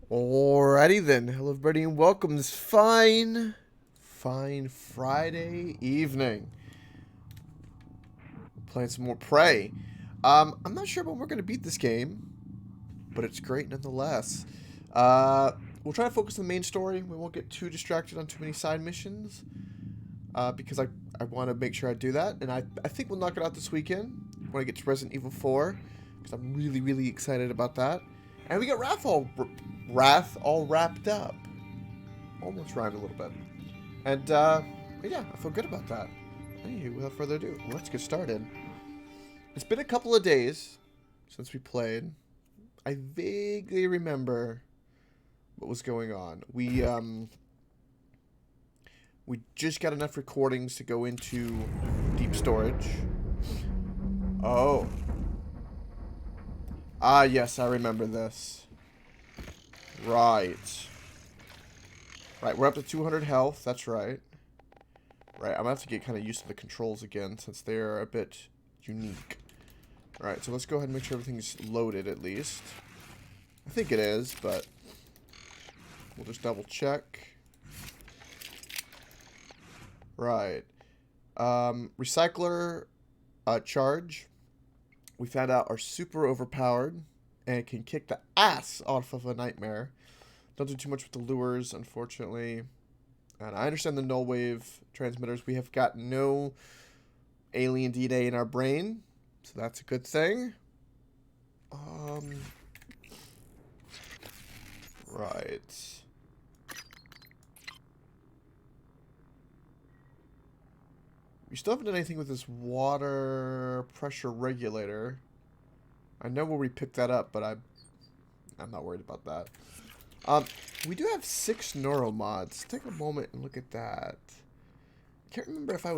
Alrighty then, hello everybody and welcome this fine Friday evening. Playing some more Prey. I'm not sure when we're going to beat this game, but it's great nonetheless. We'll try to focus on the main story. We won't get too distracted on too many side missions, because I want to make sure I do that, and I think we'll knock it out this weekend when I get to Resident Evil 4, because I'm really excited about that. And we got Wrath all wrapped up. Almost rhymed a little bit. And, yeah, I feel good about that. Anywho, without further ado, let's get started. It's been a couple of days since we played. I vaguely remember what was going on. We just got enough recordings to go into deep storage. Oh. Ah, yes, I remember this. Right. Right, we're up to 200 health. That's right. Right, I'm going to have to get kind of used to the controls again since they're a bit unique. Alright, so let's go ahead and make sure everything's loaded at least. I think it is, but we'll just double check. Right. Recycler charge. We found out are super overpowered and can kick the ass off of a nightmare. Don't do too much with the lures, unfortunately. And I understand the null wave transmitters. We have got no alien DNA in our brain, so that's a good thing. Right. We still haven't done anything with this water pressure regulator. I know where we picked that up, but I'm not worried about that. We do have 6 neuromods. Take a moment and look at that. I can't remember if I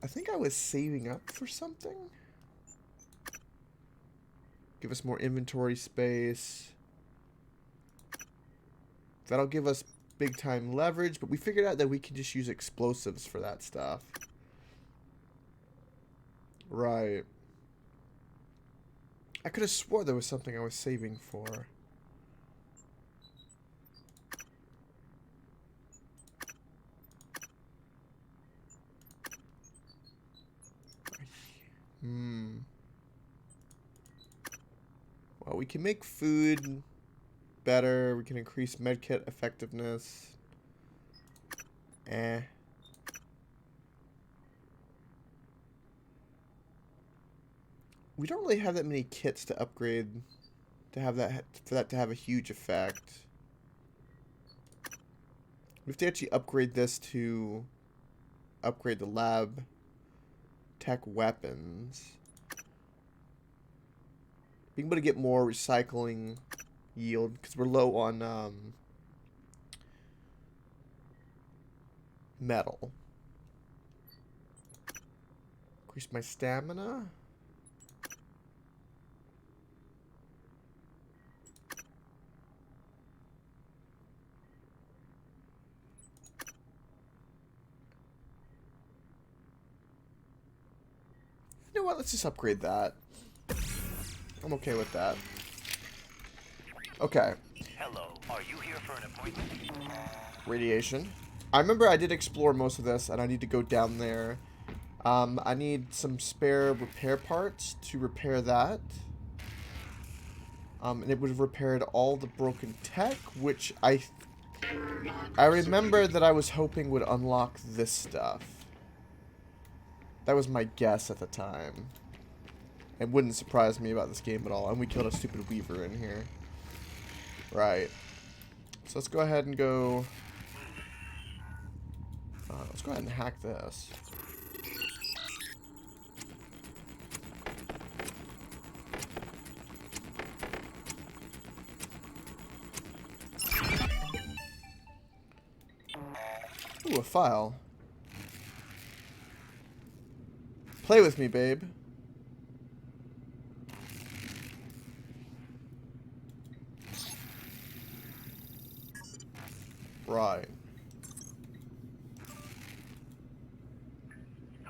think I was saving up for something. Give us more inventory space. That'll give us big time leverage, but we figured out that we can just use explosives for that stuff. Right. I could have swore there was something I was saving for. Well, we can make food better. We can increase medkit effectiveness. We don't really have that many kits to upgrade to have that for that to have a huge effect. We have to actually upgrade this to upgrade the lab tech weapons. Being able to get more recycling yield because we're low on metal. Increase my stamina. You know what? Let's just upgrade that. I'm okay with that. Okay. Hello, are you here for an appointment? Radiation. I remember I did explore most of this, and I need to go down there. I need some spare repair parts to repair that. And it would have repaired all the broken tech, which I remember that I was hoping would unlock this stuff. That was my guess at the time. It wouldn't surprise me about this game at all. And we killed a stupid weaver in here. Right. So let's go ahead and go... let's go ahead and hack this. Ooh, a file. Play with me, babe. Right.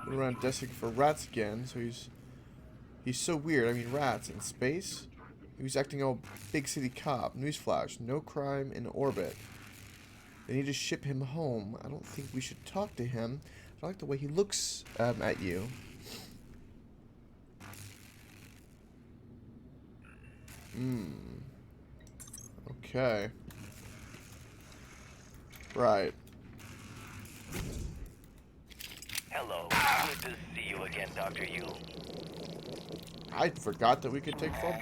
Going around testing for rats again, so he's so weird. I mean, rats in space? He was acting all big city cop. Newsflash, no crime in orbit. They need to ship him home. I don't think we should talk to him. I like the way he looks at you. Okay. Right. Hello. Good to see you again, Dr. Yu. I forgot that we could take phone.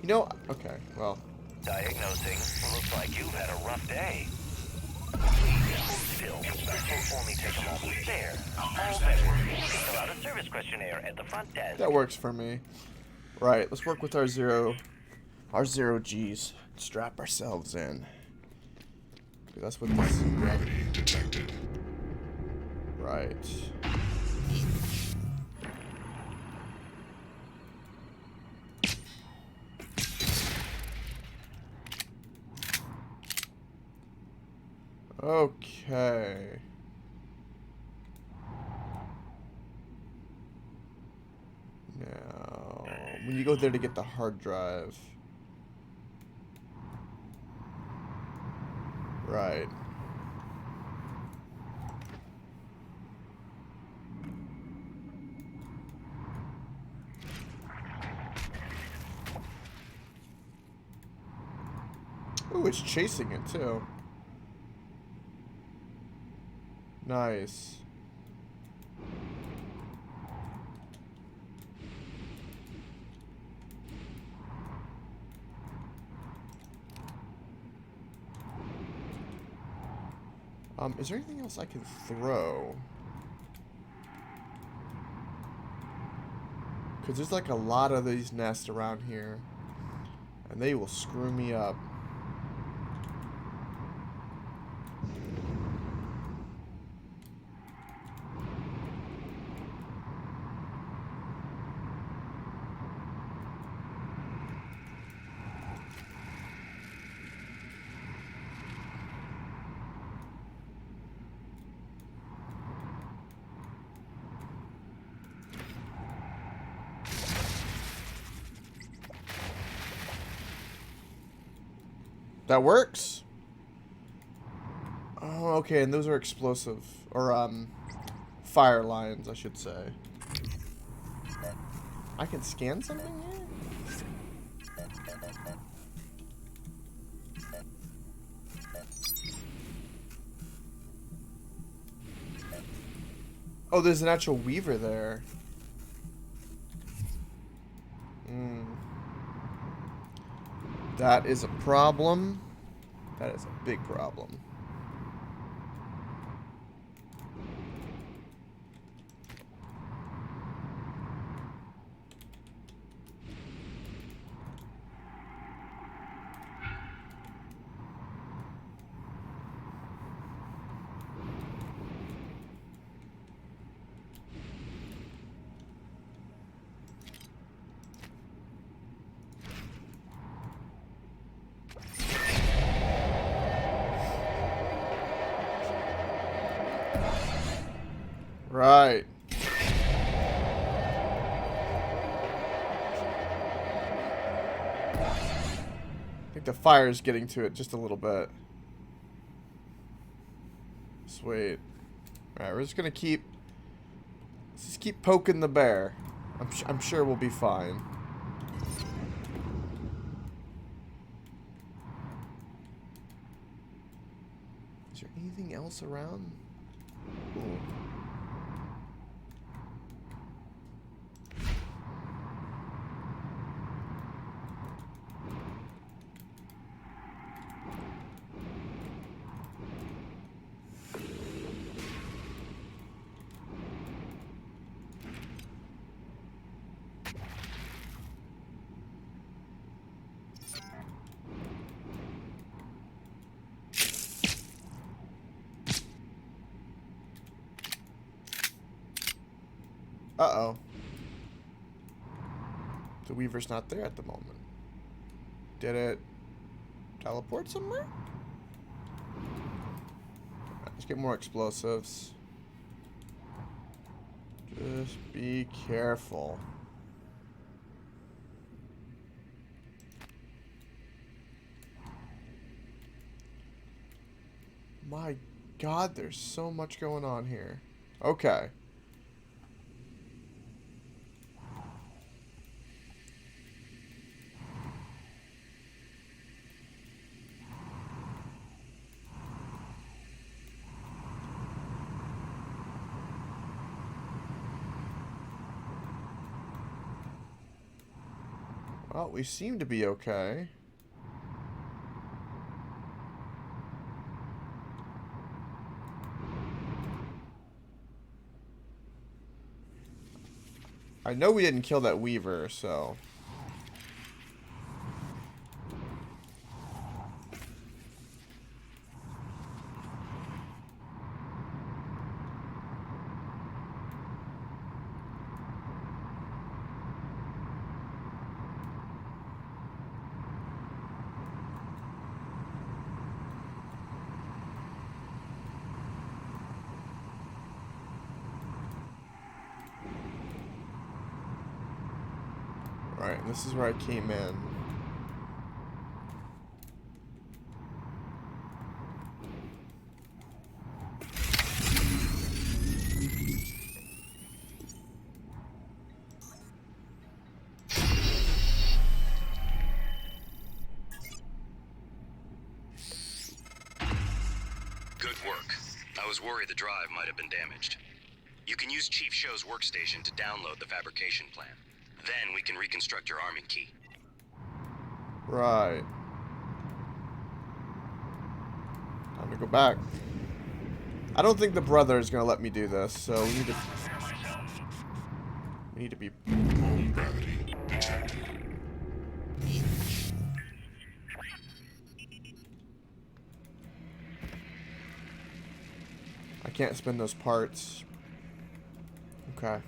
You know, okay, well. Diagnosing. Looks like you've had a rough day. Please, hold still. This will only take a moment. There. All veterans need to fill out a service questionnaire at the front desk. That works for me. Right, let's work with our zero G's. Strap ourselves in. That's what this. Right. Okay. Now, when you go there to get the hard drive. Right. Ooh, it's chasing it too. Nice. Is there anything else I can throw? Because there's like a lot of these nests around here. And they will screw me up. That works? Oh, okay, and those are explosive. Or, fire lines, I should say. I can scan something here? Oh, there's an actual weaver there. That is a problem. That is a big problem. Right. I think the fire is getting to it just a little bit. Sweet. Alright, we're just gonna keep... Let's just keep poking the bear. I'm sure we'll be fine. Is there anything else around? Ooh. Uh-oh. The Weaver's not there at the moment. Did it teleport somewhere? Right, let's get more explosives. Just be careful. My God, there's so much going on here. Okay. Well, we seem to be okay. I know we didn't kill that Weaver, so... Alright, this is where I came in. Good work. I was worried the drive might have been damaged. You can use Chief Show's workstation to download the fabrication plan. Then we can reconstruct your arming key. Right. Time to go back. I don't think the brother is going to let me do this, so we need to... We need to be... Home gravity detected. I can't spin those parts. Okay.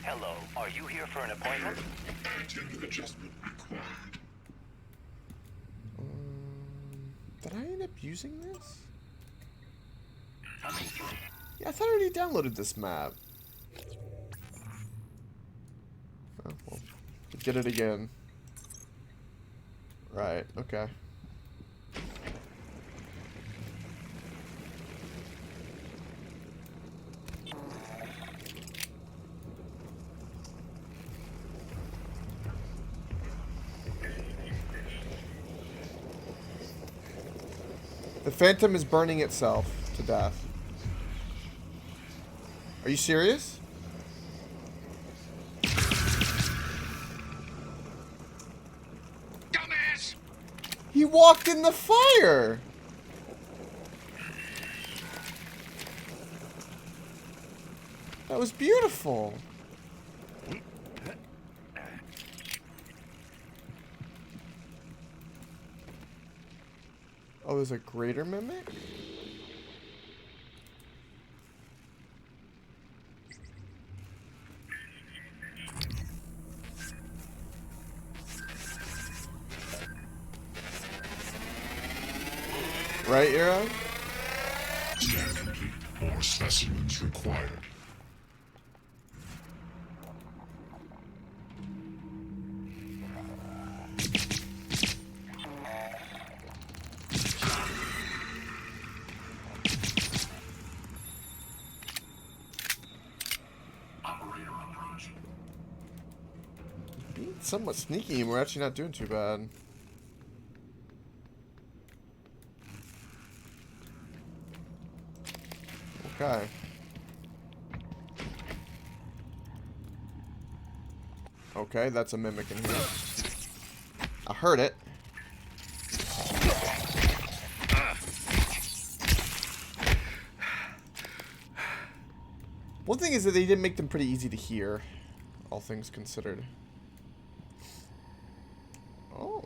Hello, are you here for an appointment? Active adjustment required. Did I end up using this? Coming through. Yeah, I thought I already downloaded this map. Oh, well, get it again. Right, okay. The Phantom is burning itself to death. Are you serious? Dumbass! He walked in the fire! That was beautiful. Oh, there's a greater mimic? Right, Euro? Scan complete. More specimens required. Operator approach. Being somewhat sneaky, and we're actually not doing too bad. Okay. Okay, that's a mimic in here. I heard it. One thing is that they did make them pretty easy to hear, all things considered. Oh.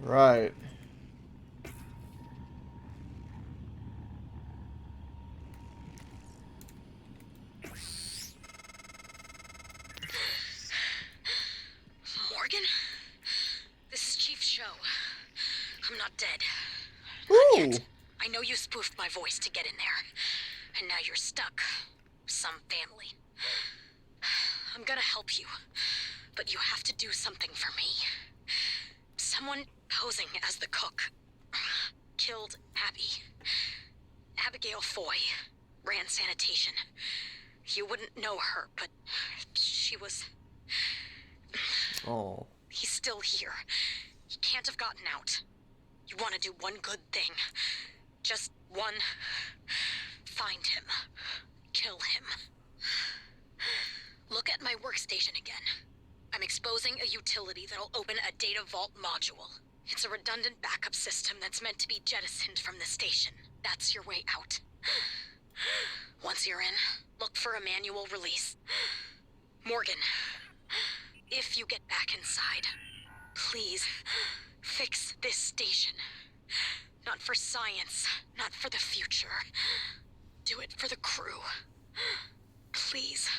Right. I'm not dead. Ooh. Not yet. I know you spoofed my voice to get in there. And now you're stuck. Some family. I'm gonna help you. But you have to do something for me. Someone posing as the cook killed Abby. Abigail Foy ran sanitation. You wouldn't know her, but she was... Oh. He's still here. He can't have gotten out. You want to do one good thing. Just one. Find him. Kill him. Look at my workstation again. I'm exposing a utility that'll open a data vault module. It's a redundant backup system that's meant to be jettisoned from the station. That's your way out. Once you're in, look for a manual release. Morgan, if you get back inside, please fix this station. Not for science, not for the future. Do it for the crew. Please.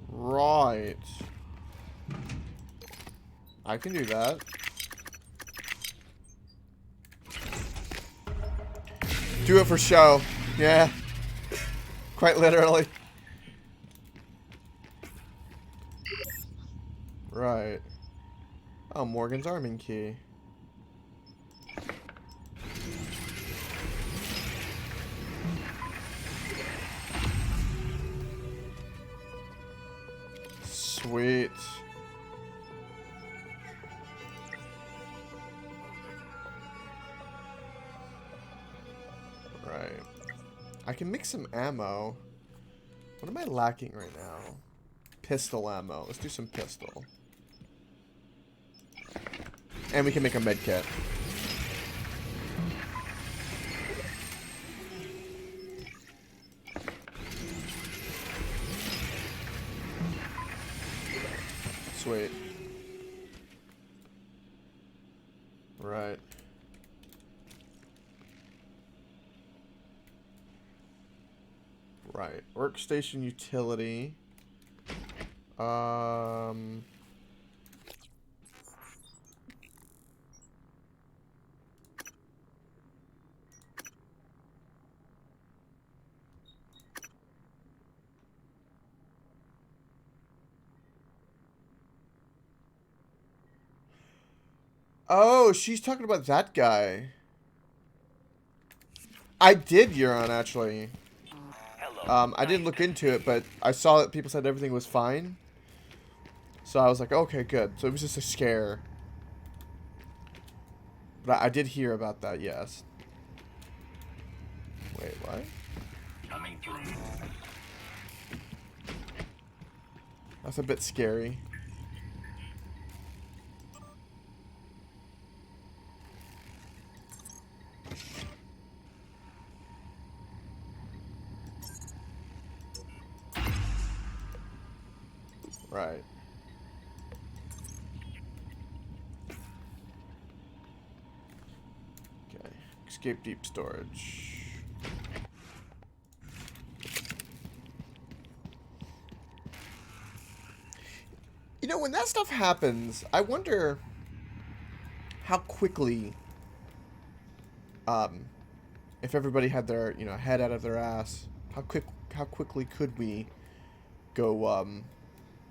Right. I can do that. Do it for show. Yeah. Quite literally. Right. Oh, Morgan's arming key. Sweet. Right. I can make some ammo. What am I lacking right now? Pistol ammo. Let's do some pistol. And we can make a med kit. Sweet. Right. Right. Workstation utility. Oh, she's talking about that guy. I did, Euron, actually. Hello. I didn't look into it, but I saw that people said everything was fine. So I was like, okay, good. So it was just a scare. But I did hear about that, yes. Wait, what? Coming through. That's a bit scary. Right. Okay. Escape deep storage. You know, when that stuff happens, I wonder how quickly, if everybody had their, you know, head out of their ass, how quickly could we go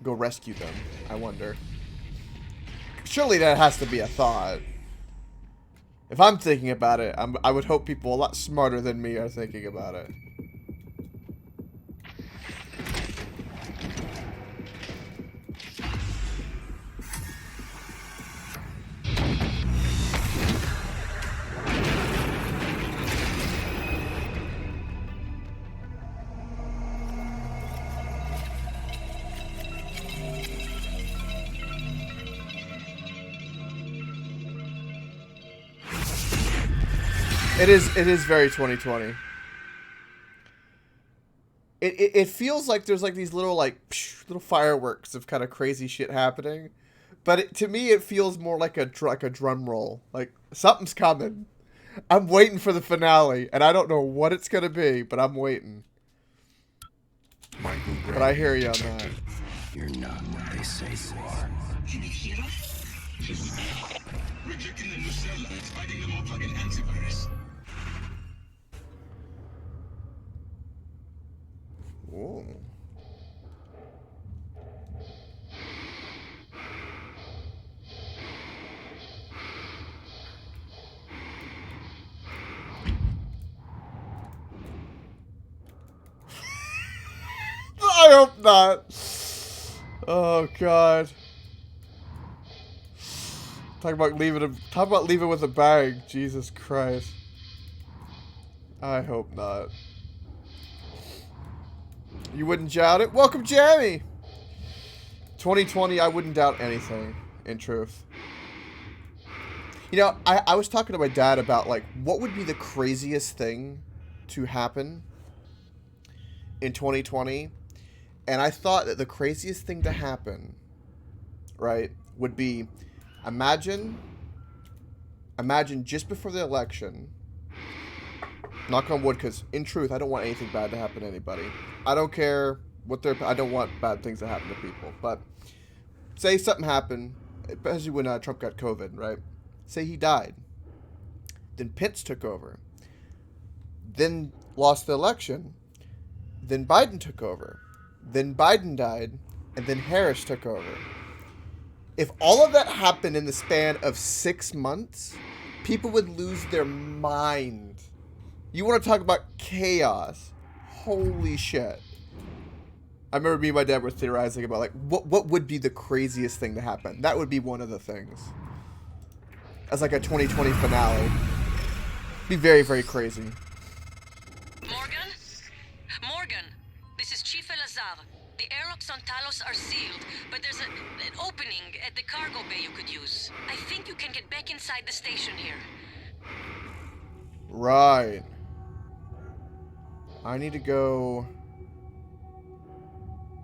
rescue them? I wonder. Surely that has to be a thought. If I'm thinking about it, I would hope people a lot smarter than me are thinking about it. It is very 2020. It feels like there's like these little little fireworks of kind of crazy shit happening, but to me it feels more like a drum roll. Like something's coming. I'm waiting for the finale, and I don't know what it's gonna be, but I'm waiting. But I hear you on that. You're not what they say you are. You hear us? Rejecting the new cell lines, fighting them off like an antivirus. Whoa. I hope not. Oh god. Talk about leaving with a bag. Jesus Christ. I hope not. You wouldn't doubt it? Welcome, Jamie! 2020, I wouldn't doubt anything, in truth. You know, I was talking to my dad about, like, what would be the craziest thing to happen in 2020? And I thought that the craziest thing to happen, right, would be, imagine just before the election, knock on wood, because in truth, I don't want anything bad to happen to anybody. I don't care what I don't want bad things to happen to people. But say something happened, especially when Trump got COVID, right? Say he died. Then Pence took over. Then lost the election. Then Biden took over. Then Biden died. And then Harris took over. If all of that happened in the span of 6 months, people would lose their mind. You want to talk about chaos? Holy shit. I remember me and my dad were theorizing about, like, what would be the craziest thing to happen? That would be one of the things. As like a 2020 finale. Be very, very crazy. Morgan? Morgan, this is Chief Elazar. The airlocks on Talos are sealed, but there's an opening at the cargo bay you could use. I think you can get back inside the station here. Right. I need to go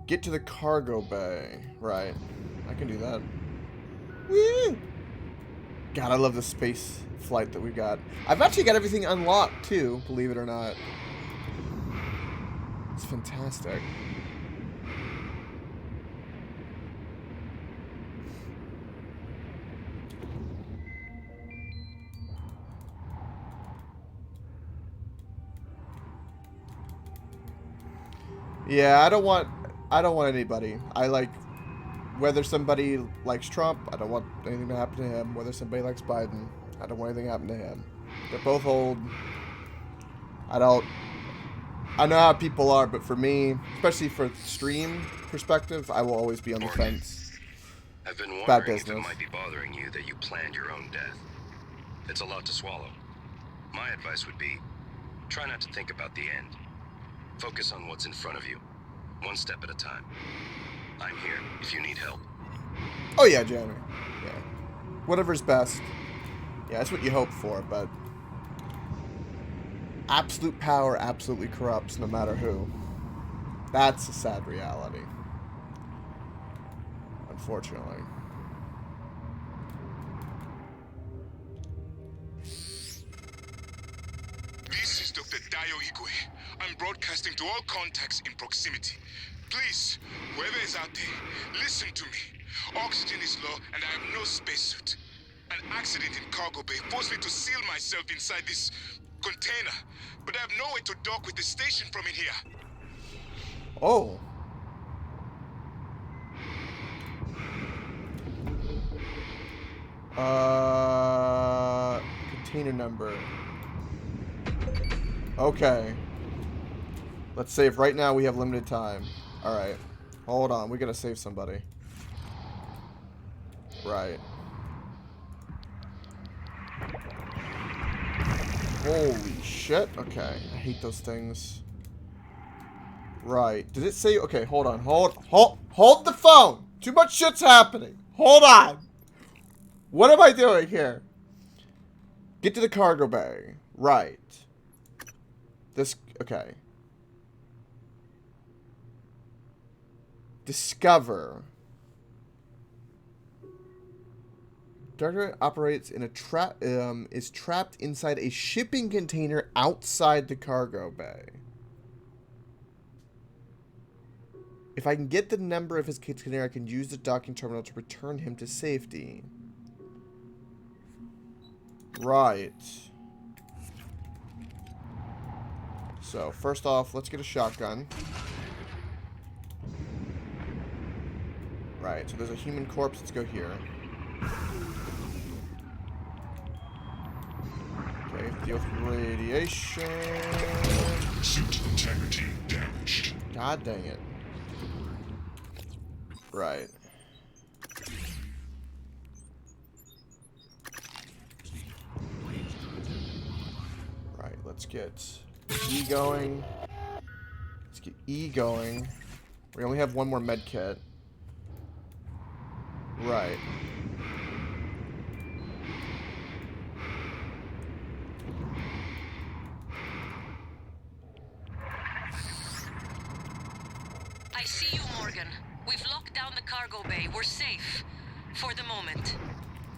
get to the cargo bay. Right. I can do that. Woo! God, I love the space flight that we got. I've actually got everything unlocked, too, believe it or not. It's fantastic. Yeah, I don't want anybody. I like whether somebody likes Trump, I don't want anything to happen to him. Whether somebody likes Biden, I don't want anything to happen to him. They're both old. I know how people are, but for me, especially for stream perspective, I will always be on the fence. I've been Bad wondering if it business. might be bothering you that you planned your own death. It's a lot to swallow. My advice would be, try not to think about the end. Focus on what's in front of you, one step at a time. I'm here if you need help. Oh yeah, Jeremy. Yeah. Whatever's best. Yeah, that's what you hope for, but absolute power absolutely corrupts no matter who. That's a sad reality. Unfortunately. This is Dr. Dayo Igwe. I'm broadcasting to all contacts in proximity. Please, whoever is out there, listen to me. Oxygen is low and I have no spacesuit. An accident in cargo bay forced me to seal myself inside this container, but I have no way to dock with the station from in here. Oh. Container number. Okay. Let's save right now. We have limited time. Alright. Hold on. We gotta save somebody. Right. Holy shit. Okay. I hate those things. Right. Did it say... Okay, hold on. Hold the phone. Too much shit's happening. Hold on. What am I doing here? Get to the cargo bay. Right. This... Okay. Discover. Darker operates in a is trapped inside a shipping container outside the cargo bay. If I can get the number of his container, I can use the docking terminal to return him to safety. Right. So, first off, let's get a shotgun. Right, so there's a human corpse. Let's go here. Okay, deal with radiation. Suit integrity damaged. God dang it. Right. Right, let's get E going. Let's get E going. We only have one more med kit. Right. I see you, Morgan. We've locked down the cargo bay. We're safe. For the moment.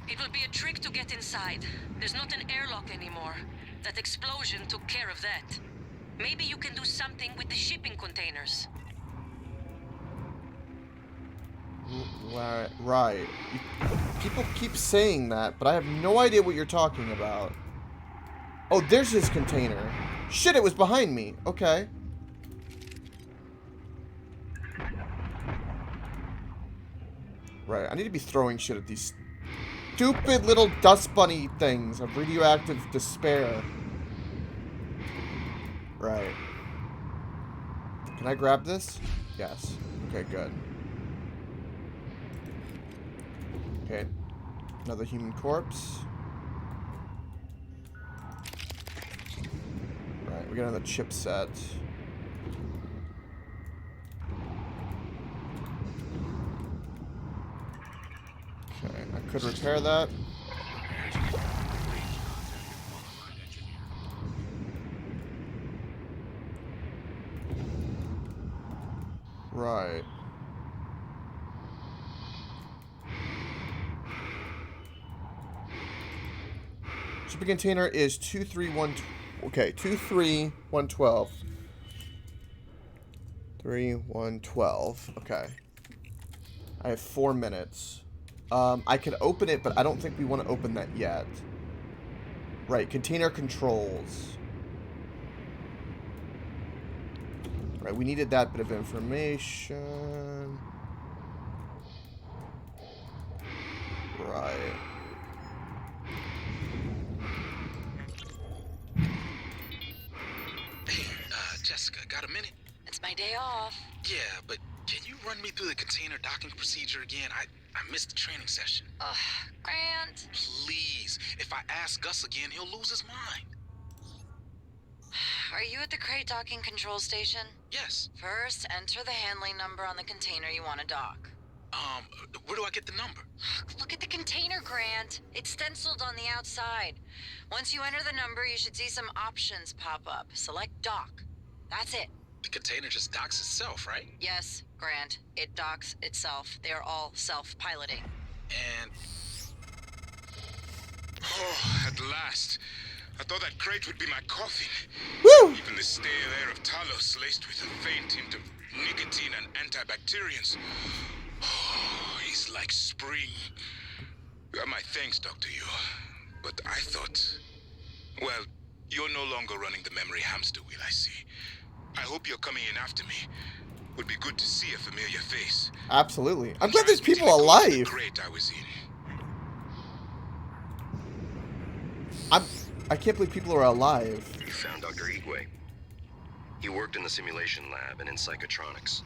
It will be a trick to get inside. There's not an airlock anymore. That explosion took care of that. Maybe you can do something with the shipping containers. Right. People keep saying that, but I have no idea what you're talking about. Oh, there's his container. Shit, it was behind me. Okay. Right, I need to be throwing shit at these stupid little dust bunny things of radioactive despair. Right. Can I grab this? Yes. Okay, good. Okay. Another human corpse. Right, we got another chipset. Okay, I could repair that. Right. Shipping container is 231. Okay, 23112. 3112. Okay. I have 4 minutes. I can open it, but I don't think we want to open that yet. Right, container controls. Right, we needed that bit of information. Right. Hey, Jessica, got a minute? It's my day off. Yeah, but can you run me through the container docking procedure again? I missed the training session. Ugh, Grant. Please, if I ask Gus again, he'll lose his mind. Are you at the crate docking control station? Yes. First, enter the handling number on the container you want to dock. Where do I get the number? Look at the container, Grant. It's stenciled on the outside. Once you enter the number, you should see some options pop up. Select dock. That's it. The container just docks itself, right? Yes, Grant. It docks itself. They are all self-piloting. And... Oh, at last. I thought that crate would be my coffin. Woo! Even the stale air of Talos laced with a faint hint of nicotine and antibacterians. Oh, he's like spring. My thanks, Dr. Yu. But I thought... Well, you're no longer running the memory hamster wheel, I see. I hope you're coming in after me. Would be good to see a familiar face. Absolutely. I'm glad there's people alive. The crate I was in. I can't believe people are alive. You found Dr. Igwe. He worked in the simulation lab and in psychotronics.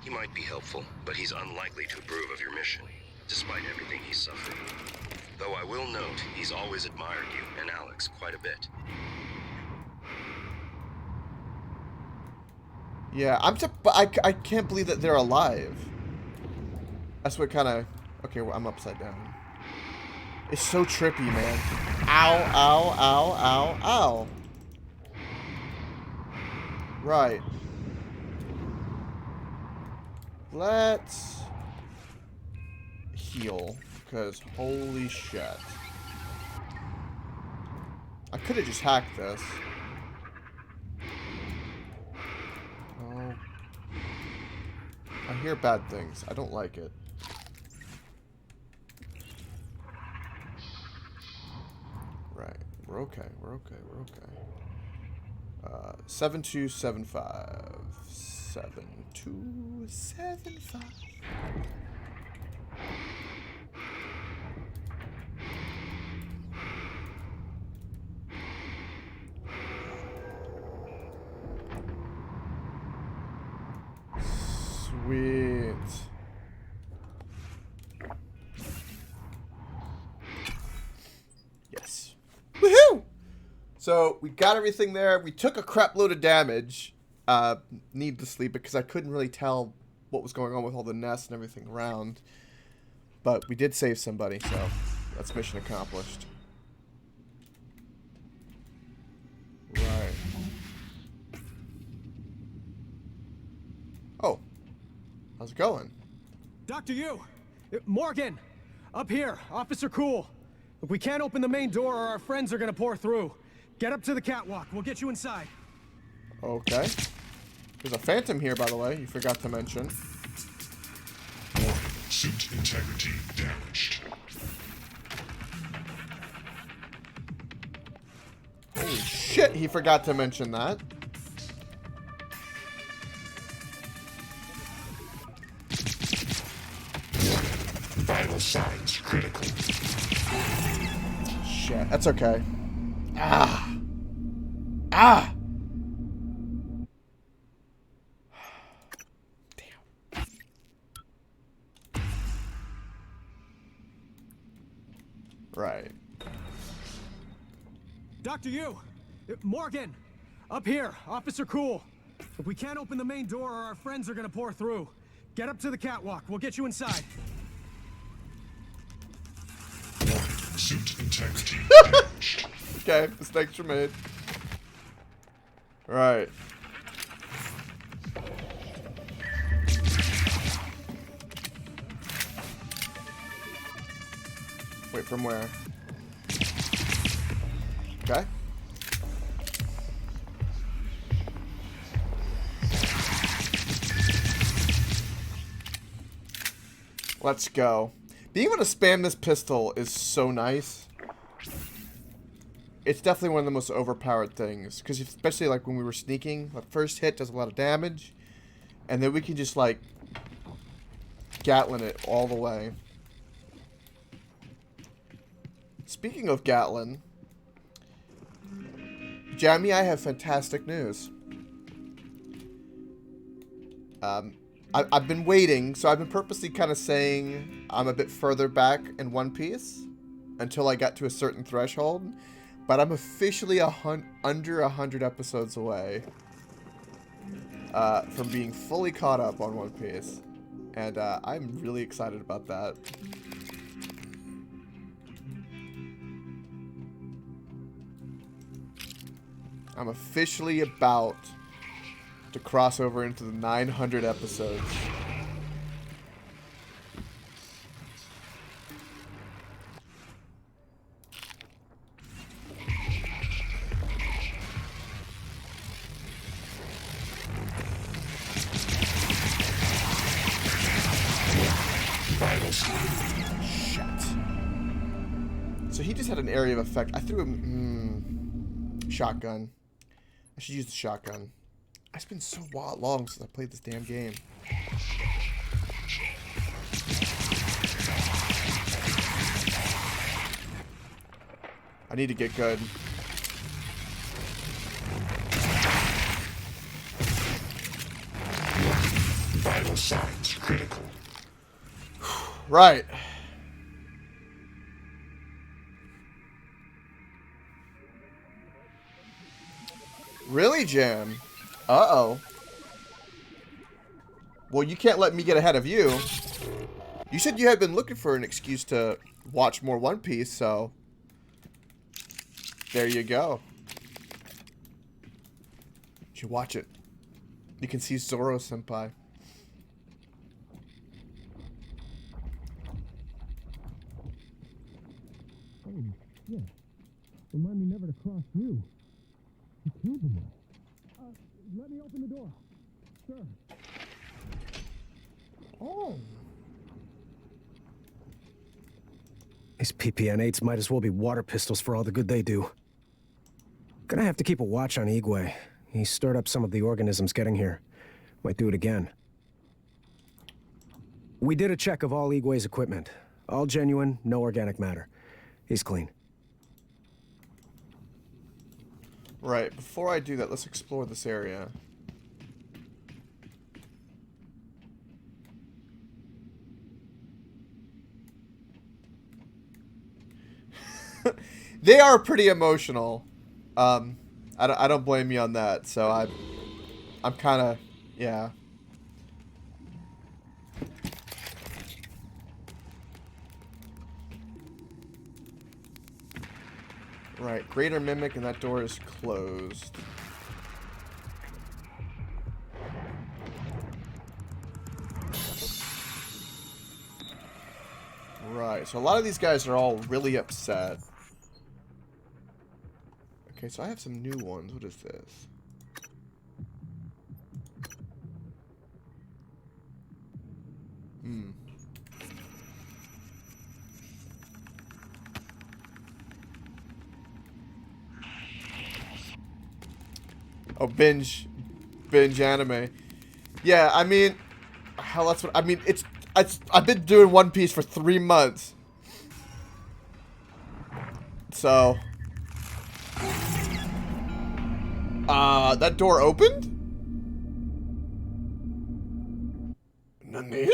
He might be helpful, but he's unlikely to approve of your mission, despite everything he's suffered. Though I will note, he's always admired you and Alex quite a bit. Yeah, I can't believe that they're alive. That's what kind of... Okay, well, I'm upside down. It's so trippy, man. Ow, ow, ow, ow, ow. Right. Let's heal, because holy shit. I could have just hacked this. Oh. I hear bad things. I don't like it. Right. We're okay. We're okay. We're okay. 7275. 7275. Sweet. Yes. Woohoo! So we got everything there. We took a crap load of damage, needlessly, because I couldn't really tell what was going on with all the nests and everything around. But we did save somebody, so that's mission accomplished. Right. Oh. How's it going? Dr. Yu! Morgan! Up here, Officer Cool. Look, we can't open the main door or our friends are gonna pour through. Get up to the catwalk. We'll get you inside. Okay. There's a phantom here, by the way. You forgot to mention. Suit integrity damaged. Holy shit, he forgot to mention that. Vital signs critical. Shit, that's okay. Ah! Ah! Damn. Right. Dr. Yu! Morgan! Up here, Officer Cool. Look, we can't open the main door or our friends are gonna pour through. Get up to the catwalk. We'll get you inside. Suit integrity damaged. Okay, mistakes were made. Right. Wait, from where? Okay. Let's go. Being able to spam this pistol is so nice. It's definitely one of the most overpowered things. Because especially like when we were sneaking, the first hit does a lot of damage. And then we can just like Gatlin it all the way. Speaking of Gatlin, Jamie, I have fantastic news. I've been waiting, so I've been purposely kind of saying I'm a bit further back in One Piece until I got to a certain threshold, but I'm officially under 100 episodes away from being fully caught up on One Piece, and I'm really excited about that. I'm officially about to cross over into the 900 episodes. Shit. So he just had an area of effect. I threw him... shotgun. I should use the shotgun. It's been so long since I played this damn game. I need to get good. Vital signs critical. Right. Really, Jam? Uh-oh. Well, you can't let me get ahead of you. You said you had been looking for an excuse to watch more One Piece, so... there you go. You should watch it. You can see Zoro-senpai. Oh, yeah. Remind me never to cross you. You killed them all. Let me open the door. Sure. Oh. These PPN-8s might as well be water pistols for all the good they do. Gonna have to keep a watch on Igwe. He stirred up some of the organisms getting here. Might do it again. We did a check of all Igwe's equipment. All genuine, no organic matter. He's clean. Right, before I do that, let's explore this area. They are pretty emotional. I don't blame you on that. So I'm kind of, yeah. Right, greater mimic, and that door is closed. Right, so a lot of these guys are all really upset. Okay, so I have some new ones. What is this? Oh, binge anime. Yeah, I mean, hell, that's what I mean. I've been doing One Piece for 3 months, so that door opened. Nani?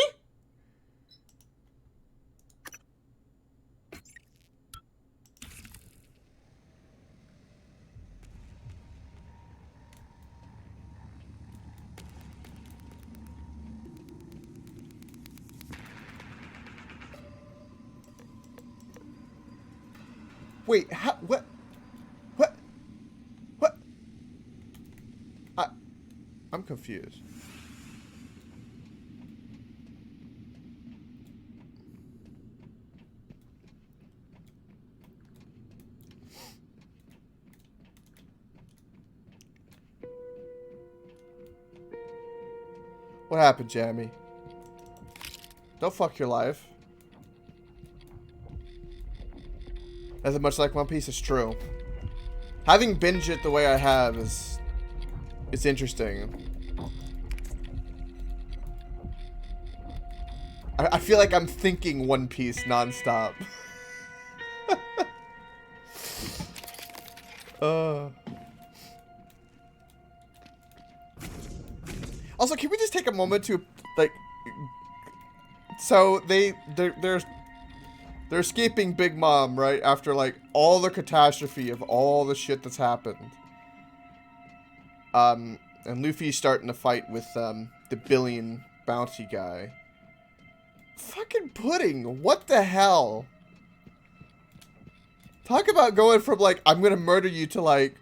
Wait, how, what? I'm confused. What happened, Jamie? Don't fuck your life. As much like One Piece is true. Having binged it the way I have is... it's interesting. I feel like I'm thinking One Piece nonstop. Also, can we just take a moment to, like... So, they're escaping Big Mom, right? After, like, all the catastrophe of all the shit that's happened. And Luffy's starting to fight with, the billion bounty guy. Fucking Pudding, what the hell? Talk about going from, like, I'm gonna murder you to, like,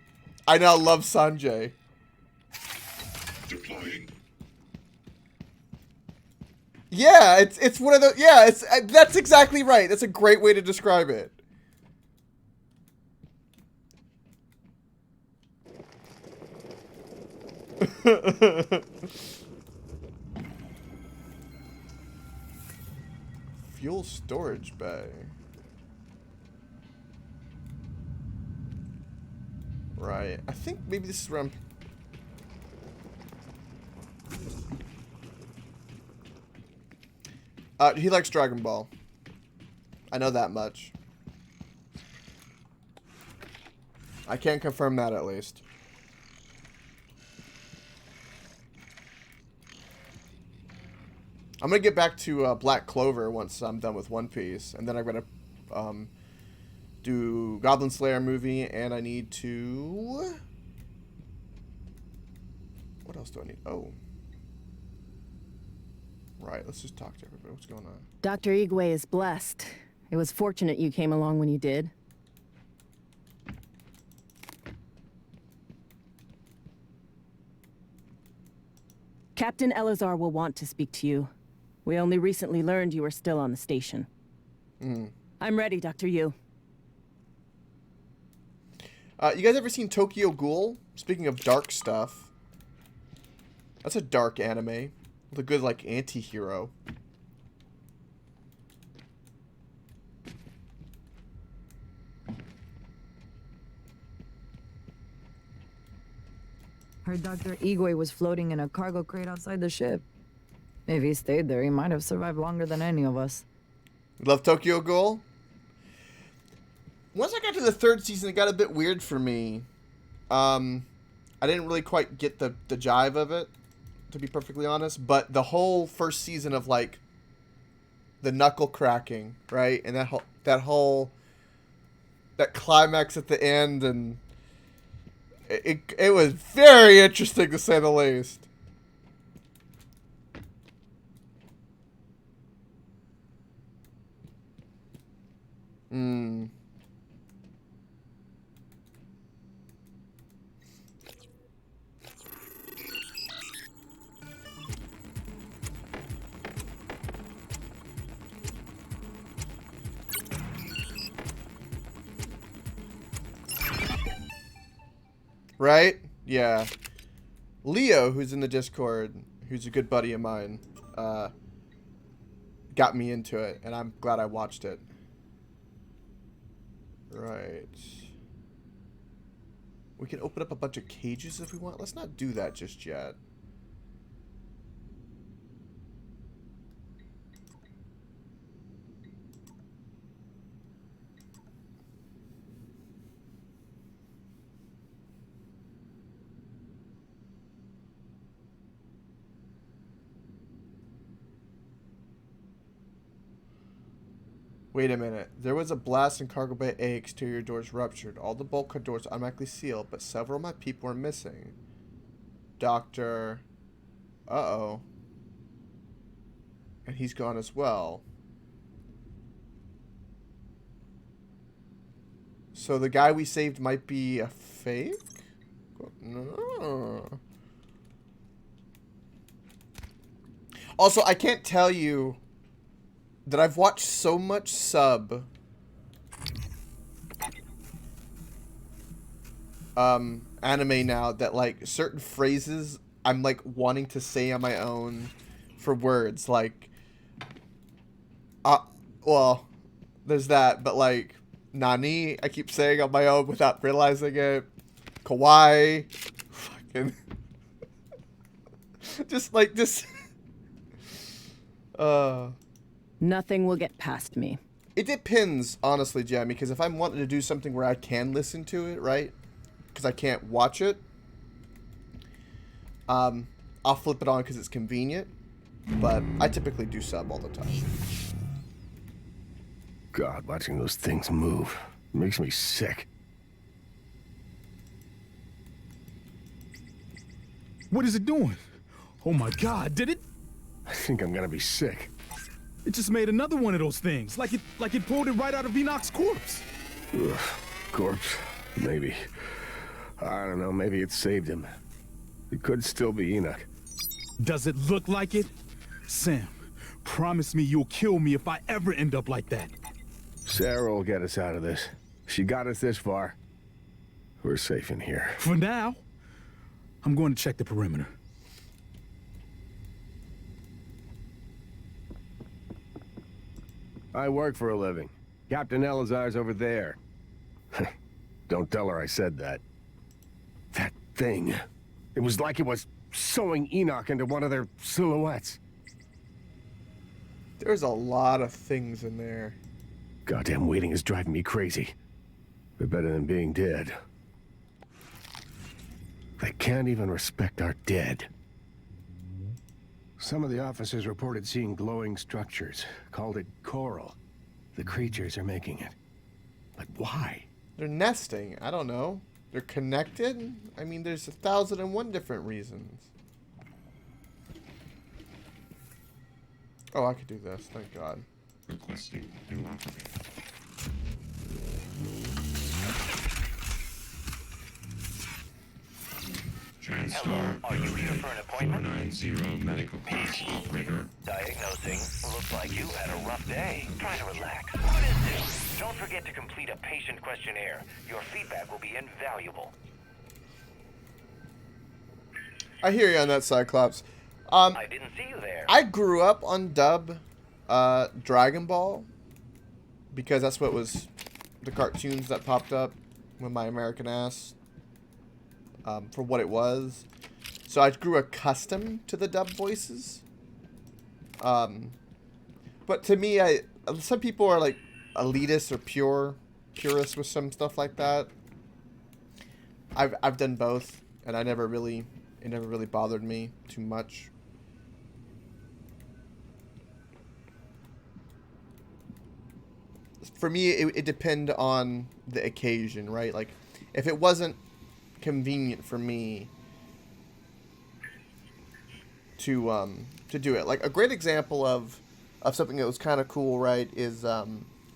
I now love Sanjay. Deploying. Yeah, it's one of the, yeah, that's exactly right. That's a great way to describe it. Fuel storage bay. Right. I think maybe this is where he likes Dragon Ball. I know that much. I can't confirm that, at least. I'm gonna get back to Black Clover once I'm done with One Piece, and then I'm gonna do Goblin Slayer movie, and I need to... what else do I need? Oh. Right, let's just talk to everybody. What's going on? Dr. Igwe is blessed. It was fortunate you came along when you did. Captain Elazar will want to speak to you. We only recently learned you were still on the station. I'm ready, Dr. Yu. You guys ever seen Tokyo Ghoul? Speaking of dark stuff. That's a dark anime. With a good, like, anti-hero. Heard Dr. Igwe was floating in a cargo crate outside the ship. If he stayed there, he might have survived longer than any of us. Love Tokyo Ghoul. Once I got to the third season, it got a bit weird for me. I didn't really quite get the jive of it, to be perfectly honest. But the whole first season of, like, the knuckle cracking, right? And that climax at the end, and it was very interesting, to say the least. Right? Yeah. Leo, who's in the Discord, who's a good buddy of mine, got me into it, and I'm glad I watched it. Right. We can open up a bunch of cages if we want. Let's not do that just yet. Wait a minute. There was a blast in cargo bay A. Exterior doors ruptured. All the bulkhead doors automatically sealed, but several of my people were missing. Doctor... Uh-oh. And he's gone as well. So the guy we saved might be a fake? No. Also, I can't tell you that I've watched so much sub anime now that, like, certain phrases I'm, like, wanting to say on my own for words. Like, well, there's that, but, like, Nani, I keep saying on my own without realizing it. Kawaii. Fucking. Just, like, this. Nothing will get past me. It depends, honestly, Jamie, because if I'm wanting to do something where I can listen to it, right? Because I can't watch it, I'll flip it on because it's convenient. But I typically do sub all the time. God, watching those things move makes me sick. What is it doing? Oh my God, did it? I think I'm gonna be sick. It just made another one of those things, like it pulled it right out of Enoch's corpse. Ugh, corpse? Maybe. I don't know, maybe it saved him. It could still be Enoch. Does it look like it? Sam, promise me you'll kill me if I ever end up like that. Sarah will get us out of this. She got us this far. We're safe in here. For now, I'm going to check the perimeter. I work for a living. Captain Elazar's over there. Don't tell her I said that. That thing. It was like it was sewing Enoch into one of their silhouettes. There's a lot of things in there. Goddamn waiting is driving me crazy. They're better than being dead. They can't even respect our dead. Some of the officers reported seeing glowing structures. Called it coral. The creatures are making it. But why? They're nesting. I don't know. They're connected? I mean, there's 1,001 different reasons. Oh, I could do this. Thank God. Requesting new operator. Hello, are you here for an appointment? 490 medical class operator. Diagnosing. Looks like you had a rough day. Try to relax. What is this? Don't forget to complete a patient questionnaire. Your feedback will be invaluable. I hear you on that, Cyclops. I didn't see you there. I grew up on dub Dragon Ball because that's what was the cartoons that popped up with my American ass for what it was. So I grew accustomed to the dub voices. But to me, some people are like elitist or purists with some stuff like that. I've done both, and it never really bothered me too much. For me, it depend on the occasion, right? Like, if it wasn't convenient for me to do it, like a great example of something that was kind of cool, right, is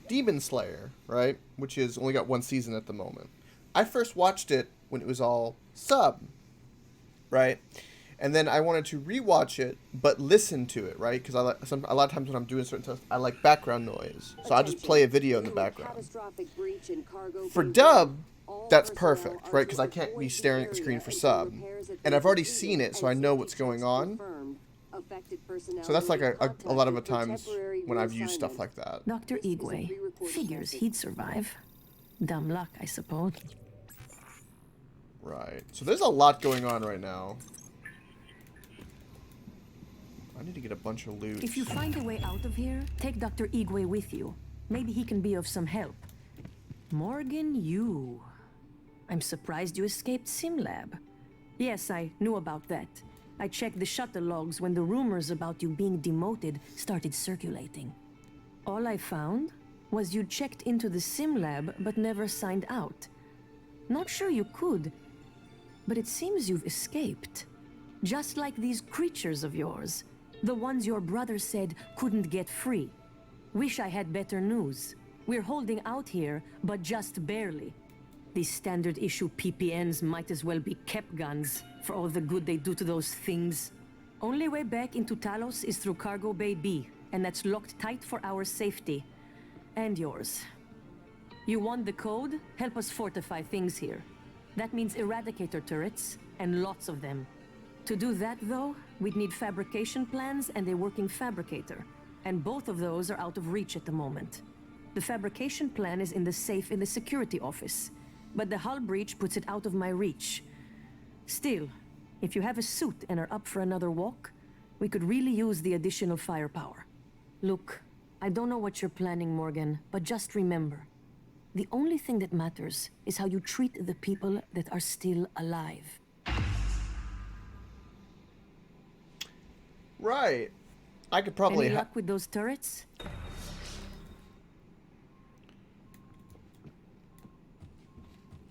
Demon Slayer, right, which is only got one season at the moment. I first watched it when it was all sub, right, and then I wanted to rewatch it, but listen to it, right, because a lot of times when I'm doing certain stuff, I like background noise, so I just play a video in the background. For dub, that's perfect, right, because I can't be staring at the screen for sub, and I've already seen it, so I know what's going on. So that's like a lot of the times when I've used stuff like that. Dr. Igwe. Figures he'd survive. Dumb luck, I suppose. Right. So there's a lot going on right now. I need to get a bunch of loot. If you find a way out of here, take Dr. Igwe with you. Maybe he can be of some help. Morgan, you... I'm surprised you escaped SimLab. Yes, I knew about that. I checked the shuttle logs when the rumors about you being demoted started circulating. All I found was you checked into the SimLab but never signed out. Not sure you could, but it seems you've escaped. Just like these creatures of yours. The ones your brother said couldn't get free. Wish I had better news. We're holding out here, but just barely. These standard issue PPNs might as well be kept guns for all the good they do to those things. Only way back into Talos is through Cargo Bay B, and that's locked tight for our safety. And yours. You want the code? Help us fortify things here. That means eradicator turrets, and lots of them. To do that, though, we'd need fabrication plans and a working fabricator. And both of those are out of reach at the moment. The fabrication plan is in the safe in the security office, but the hull breach puts it out of my reach. Still, if you have a suit and are up for another walk, we could really use the additional firepower. Look, I don't know what you're planning, Morgan, but just remember, the only thing that matters is how you treat the people that are still alive. Right. I could probably... Any luck with those turrets?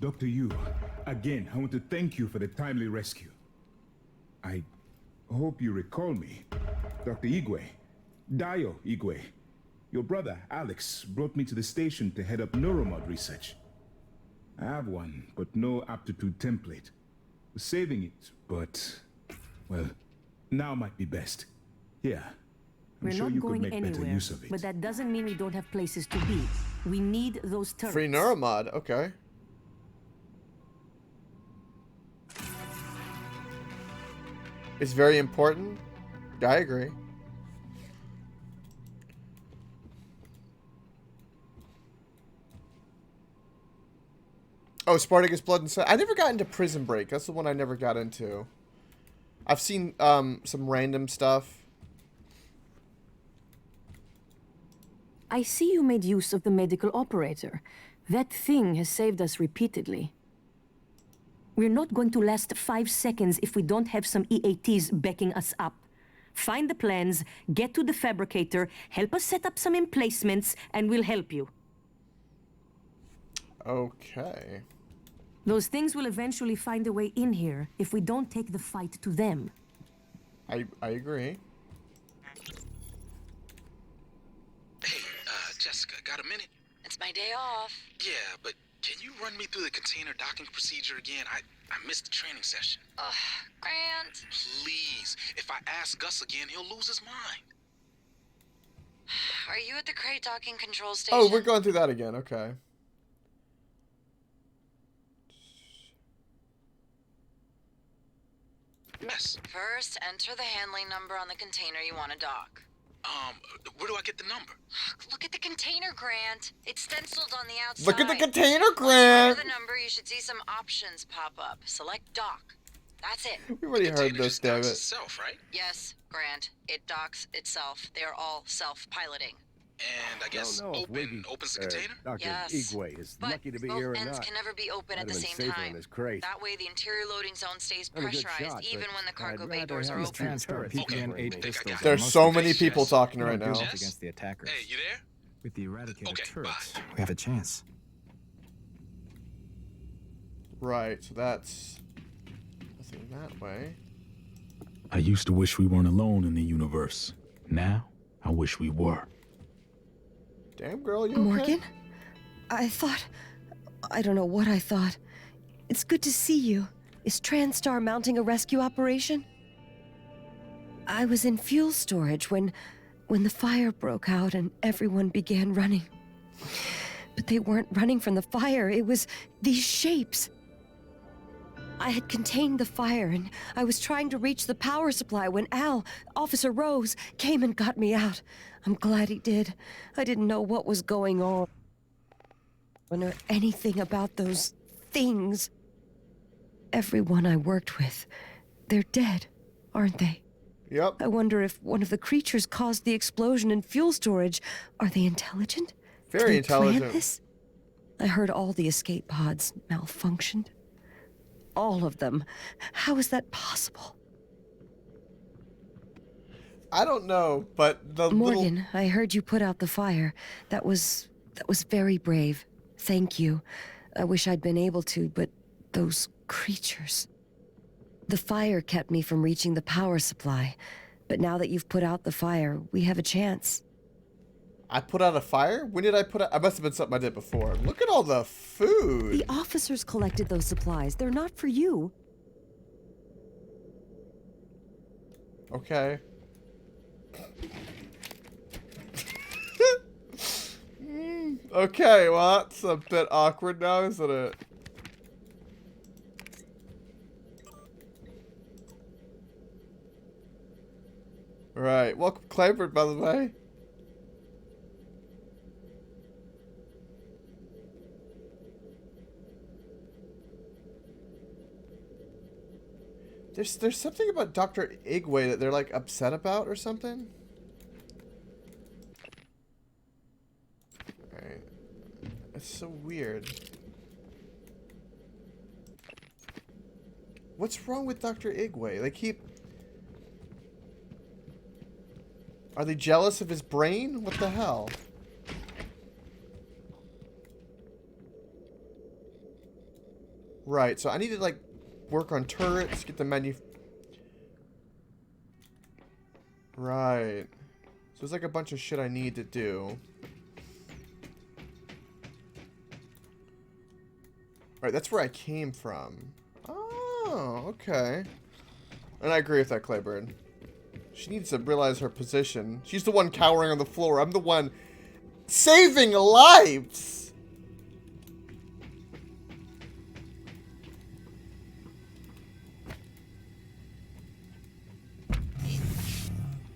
Dr. Yu, again, I want to thank you for the timely rescue. I hope you recall me. Dr. Igwe. Dio Igwe. Your brother, Alex, brought me to the station to head up neuromod research. I have one, but no aptitude template. Was saving it, but... well, now might be best. Yeah. I'm We're sure not you could going make anywhere, better use of it. but that doesn't mean we don't have places to be. We need those turrets. Free neuromod, okay. It's very important. I agree. Oh, Spartacus Blood and Sweat. I never got into Prison Break. That's the one I never got into. I've seen some random stuff. I see you made use of the medical operator. That thing has saved us repeatedly. We're not going to last 5 seconds if we don't have some EATs backing us up. Find the plans, get to the fabricator, help us set up some emplacements, and we'll help you. Okay. Those things will eventually find a way in here if we don't take the fight to them. I agree. Hey, Jessica, got a minute? It's my day off. Yeah, but can you run me through the container docking procedure again? I missed the training session. Ugh, Grant. Please, if I ask Gus again, he'll lose his mind. Are you at the crate docking control station? Oh, we're going through that again. Okay. Yes. First, enter the handling number on the container you want to dock. Where do I get the number? Look at the container, Grant. It's stenciled on the outside. Look at the container, Grant. Under the number, you should see some options pop up. Select dock. That's it. We already The heard container this, just damn docks it. itself, right? Yes, Grant. It docks itself. They are all self-piloting. And I guess Don't know if Wiggy, opens the container? Dr. Yes. Igwe is But lucky to be both here or ends not. can never be open Might at the have been same safer time. in this crate. That way the interior loading zone stays I'm a good pressurized shot, even but when the cargo I'd bay rather doors have are these open. TranStar PPN 8 I pistols. got are There's most so effective. many people talking We right don't do now. much against the attackers. Hey, you there? With the eradicated Okay, turrets, bye. we have a chance. Right, so that's nothing that way. I used to wish we weren't alone in the universe. Now, I wish we were. Damn, girl, you okay? Morgan? I thought... I don't know what I thought. It's good to see you. Is TranStar mounting a rescue operation? I was in fuel storage when the fire broke out and everyone began running. But they weren't running from the fire, it was these shapes. I had contained the fire and I was trying to reach the power supply when Officer Rose, came and got me out. I'm glad he did. I didn't know what was going on or anything about those things. Everyone I worked with, they're dead, aren't they? Yep. I wonder if one of the creatures caused the explosion in fuel storage. Are they intelligent? Very Did they intelligent. plan this? I heard all the escape pods malfunctioned. All of them. How is that possible? I don't know, but the Morgan, I heard you put out the fire. That was very brave. Thank you. I wish I'd been able to, but those creatures. The fire kept me from reaching the power supply. But now that you've put out the fire, we have a chance. I put out a fire? When did I put out? I must have been something I did before. Look at all the food. The officers collected those supplies. They're not for you. Okay. Okay, well, that's a bit awkward now, isn't it? Right. Welcome, Clayford, by the way. There's something about Dr. Igwe that they're like upset about or something. Alright. It's so weird. What's wrong with Dr. Igwe? They keep... Are they jealous of his brain? What the hell? Right, so I need to like work on turrets, get the menu. Right. So there's like a bunch of shit I need to do. Right, that's where I came from. Oh, okay. And I agree with that, Claybird. She needs to realize her position. She's the one cowering on the floor. I'm the one saving lives.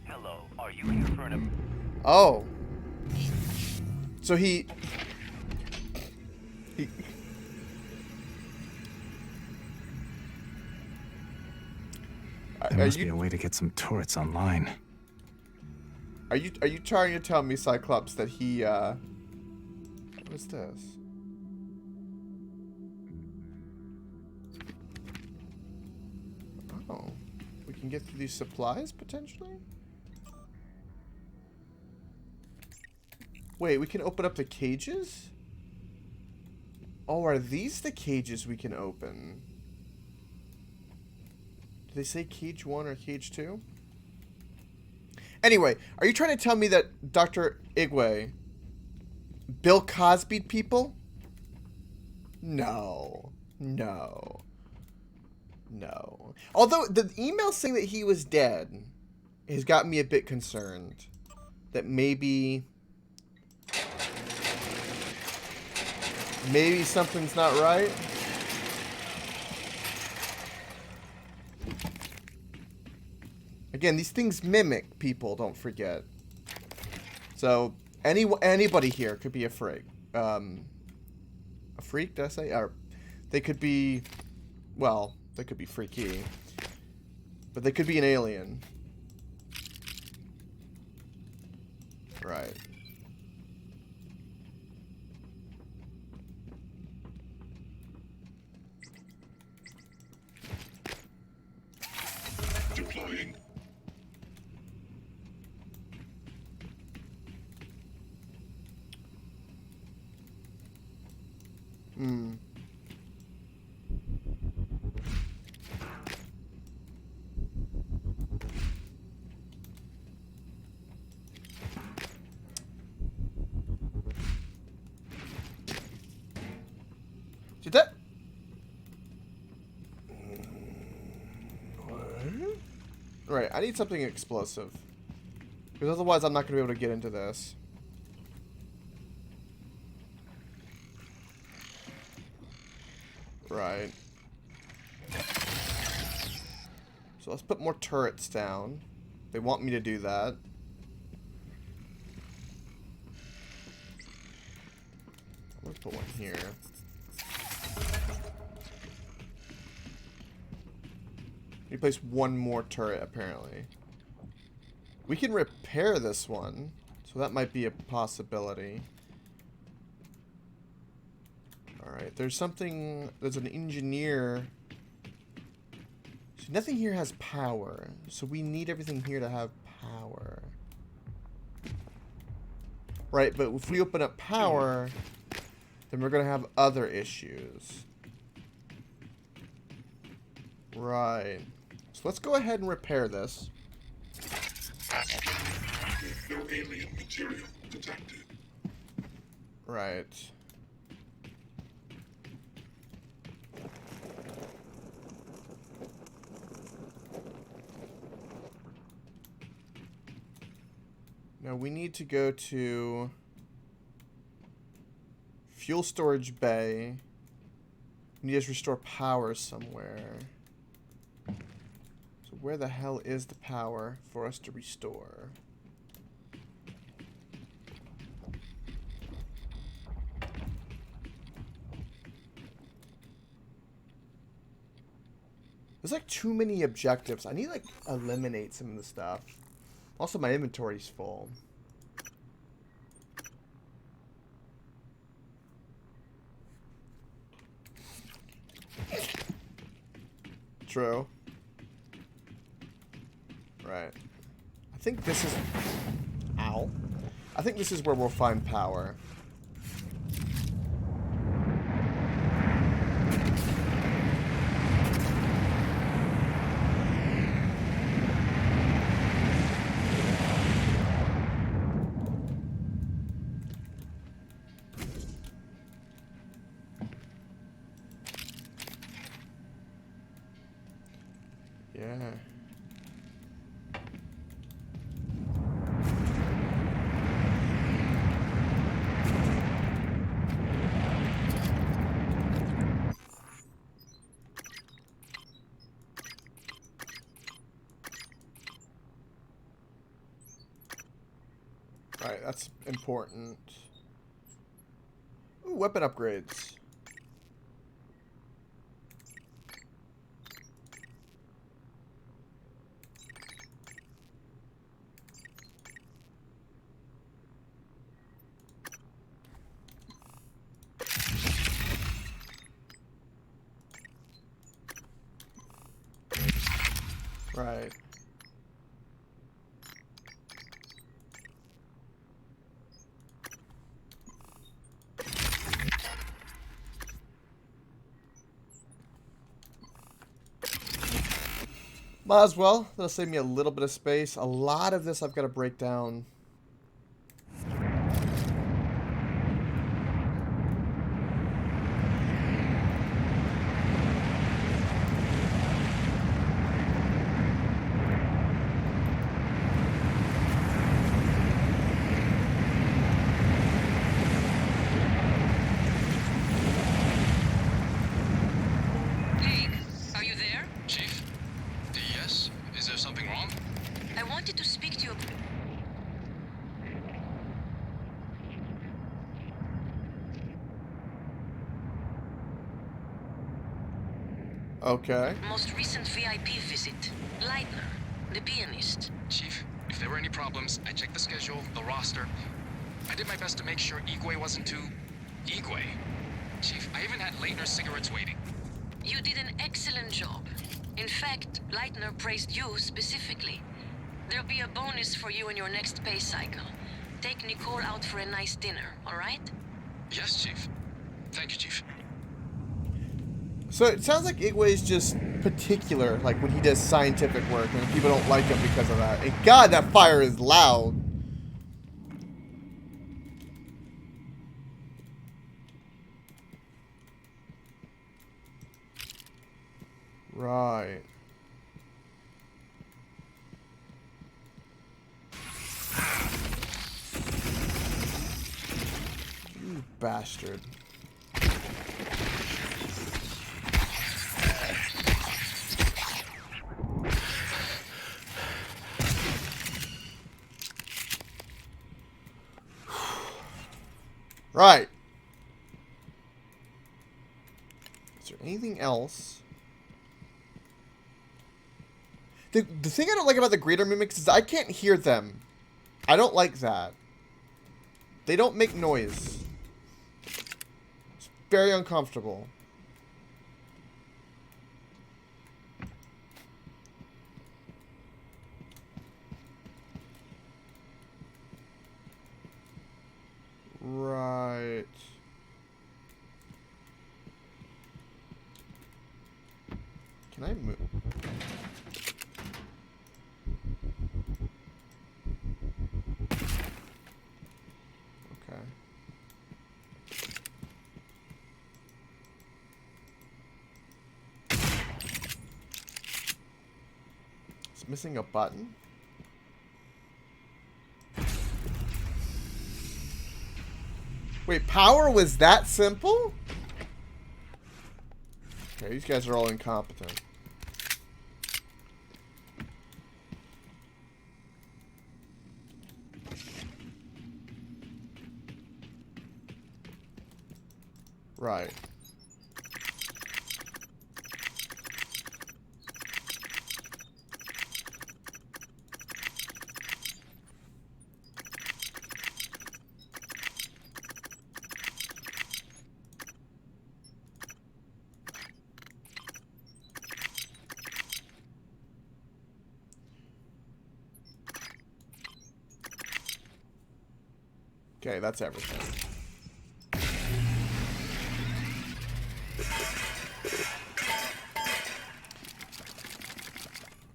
Hello, are you here for an... Oh. So he... There must be a way to get some turrets online. Are you trying to tell me, Cyclops, that he what is this? Oh. We can get through these supplies potentially? Wait, we can open up the cages? Oh, are these the cages we can open? Did they say cage 1 or cage 2? Anyway, are you trying to tell me that Dr. Igwe Bill Cosby'd people? No. No. No. Although the email saying that he was dead has got me a bit concerned. That maybe something's not right. Again, these things mimic people, don't forget. So, anybody here could be a freak. A freak, did I say? Or they could be, well, They could be freaky. But they could be an alien. Right. Deploying. Did that? Right, I need something explosive. Because otherwise I'm not going to be able to get into this. Right. So let's put more turrets down. They want me to do that. I'm going to put one here. We place one more turret, apparently. We can repair this one, so that might be a possibility. Alright, there's something... There's an engineer... So nothing here has power, so we need everything here to have power. Right, but if we open up power, then we're going to have other issues. Right. So let's go ahead and repair this. No alien material detected. Right. Now we need to go to fuel storage bay. We need to restore power somewhere. So where the hell is the power for us to restore? There's like too many objectives. I need to like eliminate some of the stuff. Also, my inventory's full. True. Right. I think this is... Ow. I think this is where we'll find power. Yeah. Right, that's important. Ooh, weapon upgrades. Right. Might as well. That'll save me a little bit of space. A lot of this I've got to break down. League, are you there? Chief? Yes? Is there something wrong? I wanted to speak to you. Okay. Most recent VIP visit. Leitner, the pianist. Chief, if there were any problems, I checked the schedule, the roster. I did my best to make sure Igwe wasn't too... Igwe? Chief, I even had Leitner's cigarettes waiting. You did an excellent job. In fact, Leitner praised you specifically. There'll be a bonus for you in your next pay cycle. Take Nicole out for a nice dinner, all right? Yes, Chief. Thank you, Chief. So it sounds like Igwe is just particular, like when he does scientific work, and people don't like him because of that. And God, that fire is loud. Right. You bastard. Right. Is there anything else? The thing I don't like about the greater mimics is I can't hear them. I don't like that. They don't make noise. It's very uncomfortable. Right. Can I move? Okay. It's missing a button. Wait, power was that simple? Okay, these guys are all incompetent. Right. Okay, that's everything.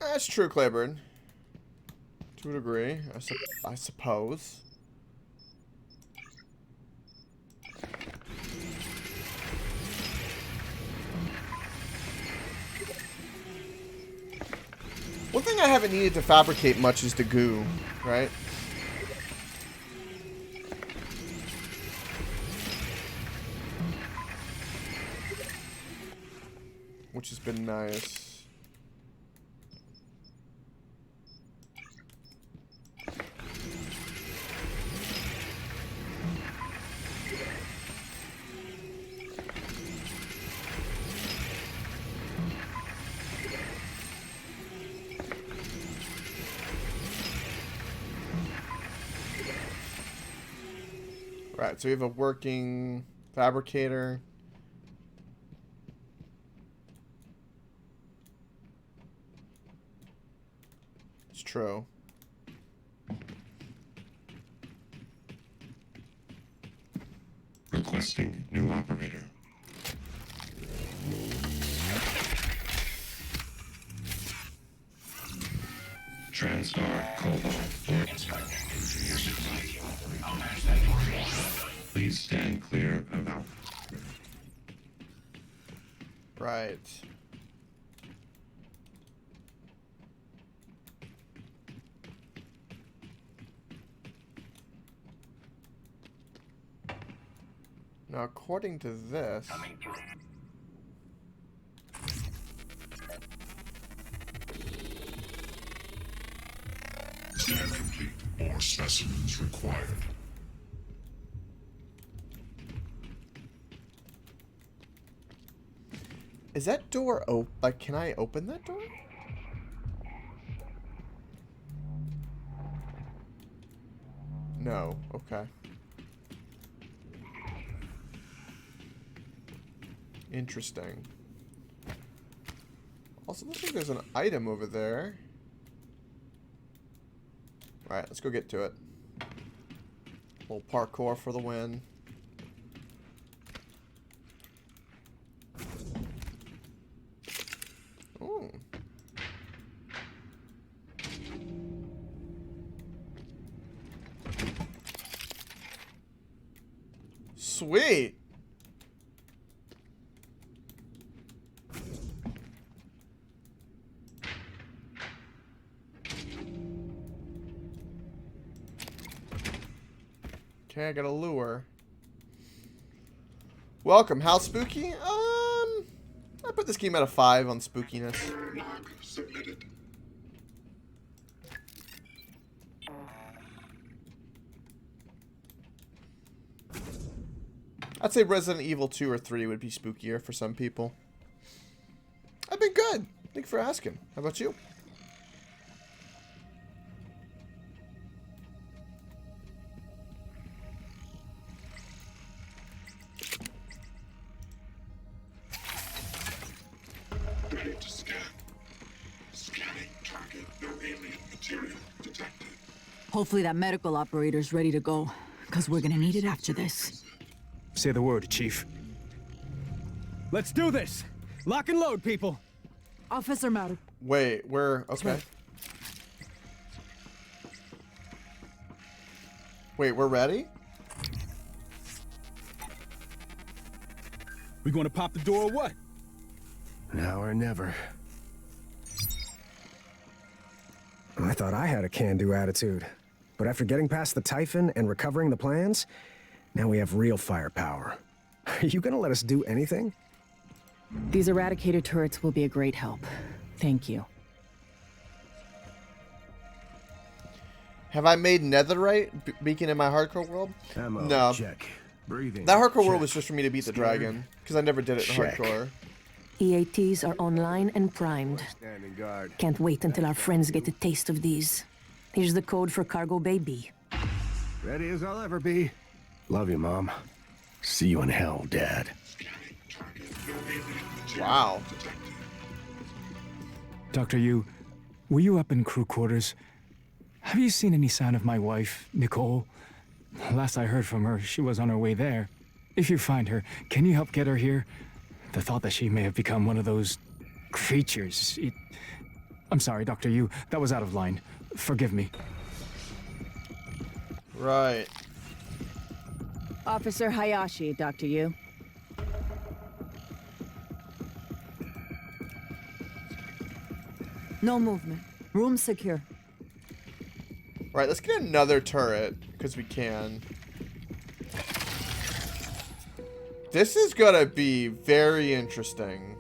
That's true, Claiborne. To a degree, I suppose. One thing I haven't needed to fabricate much is the goo, right? Which has been nice. Right, so we have a working fabricator. It's true. Requesting new operator. Transguard Cobalt for Inspector. Engineer supply. I'll match that for you. Please stand clear of our... Right. Now, according to this... Scan complete. More specimens required. Is that door open? Like, can I open that door? No. Okay. Interesting. Also, looks like there's an item over there. Alright, let's go get to it. Little parkour for the win. Ooh. Sweet. Okay, I got a lure. Welcome. How spooky? I put this game at a 5 on spookiness. I'd say Resident Evil 2 or 3 would be spookier for some people. I've been good. Thanks for asking. How about you? Ready to scan. Scanning target. No alien material detected. Hopefully that medical operator's ready to go, because we're gonna need it after this. Say the word, Chief. Let's do this! Lock and load, people! Officer Maru. Wait, we're... Okay. Wait, we're ready? We gonna pop the door or what? Now or never. I thought I had a can-do attitude. But after getting past the Typhon and recovering the plans, now we have real firepower. Are you gonna let us do anything? These Eradicator turrets will be a great help. Thank you. Have I made Netherite beacon in my hardcore world? Ammo, no. check. Breathing. That hardcore check. world was just for me to beat the dragon, because I never did it in Check. hardcore. EATs are online and primed. Standing guard. Can't wait until our friends get a taste of these. Here's the code for Cargo Bay B. Ready as I'll ever be. Love you, Mom. See you in hell, Dad. Wow. Dr. Yu, were you up in crew quarters? Have you seen any sign of my wife, Nicole? Last I heard from her, she was on her way there. If you find her, can you help get her here? The thought that she may have become one of those creatures, I'm sorry, Dr. Yu, that was out of line. Forgive me. Right. Officer Hayashi, Dr. Yu. No movement. Room secure. Right, let's get another turret, because we can. This is gonna be very interesting.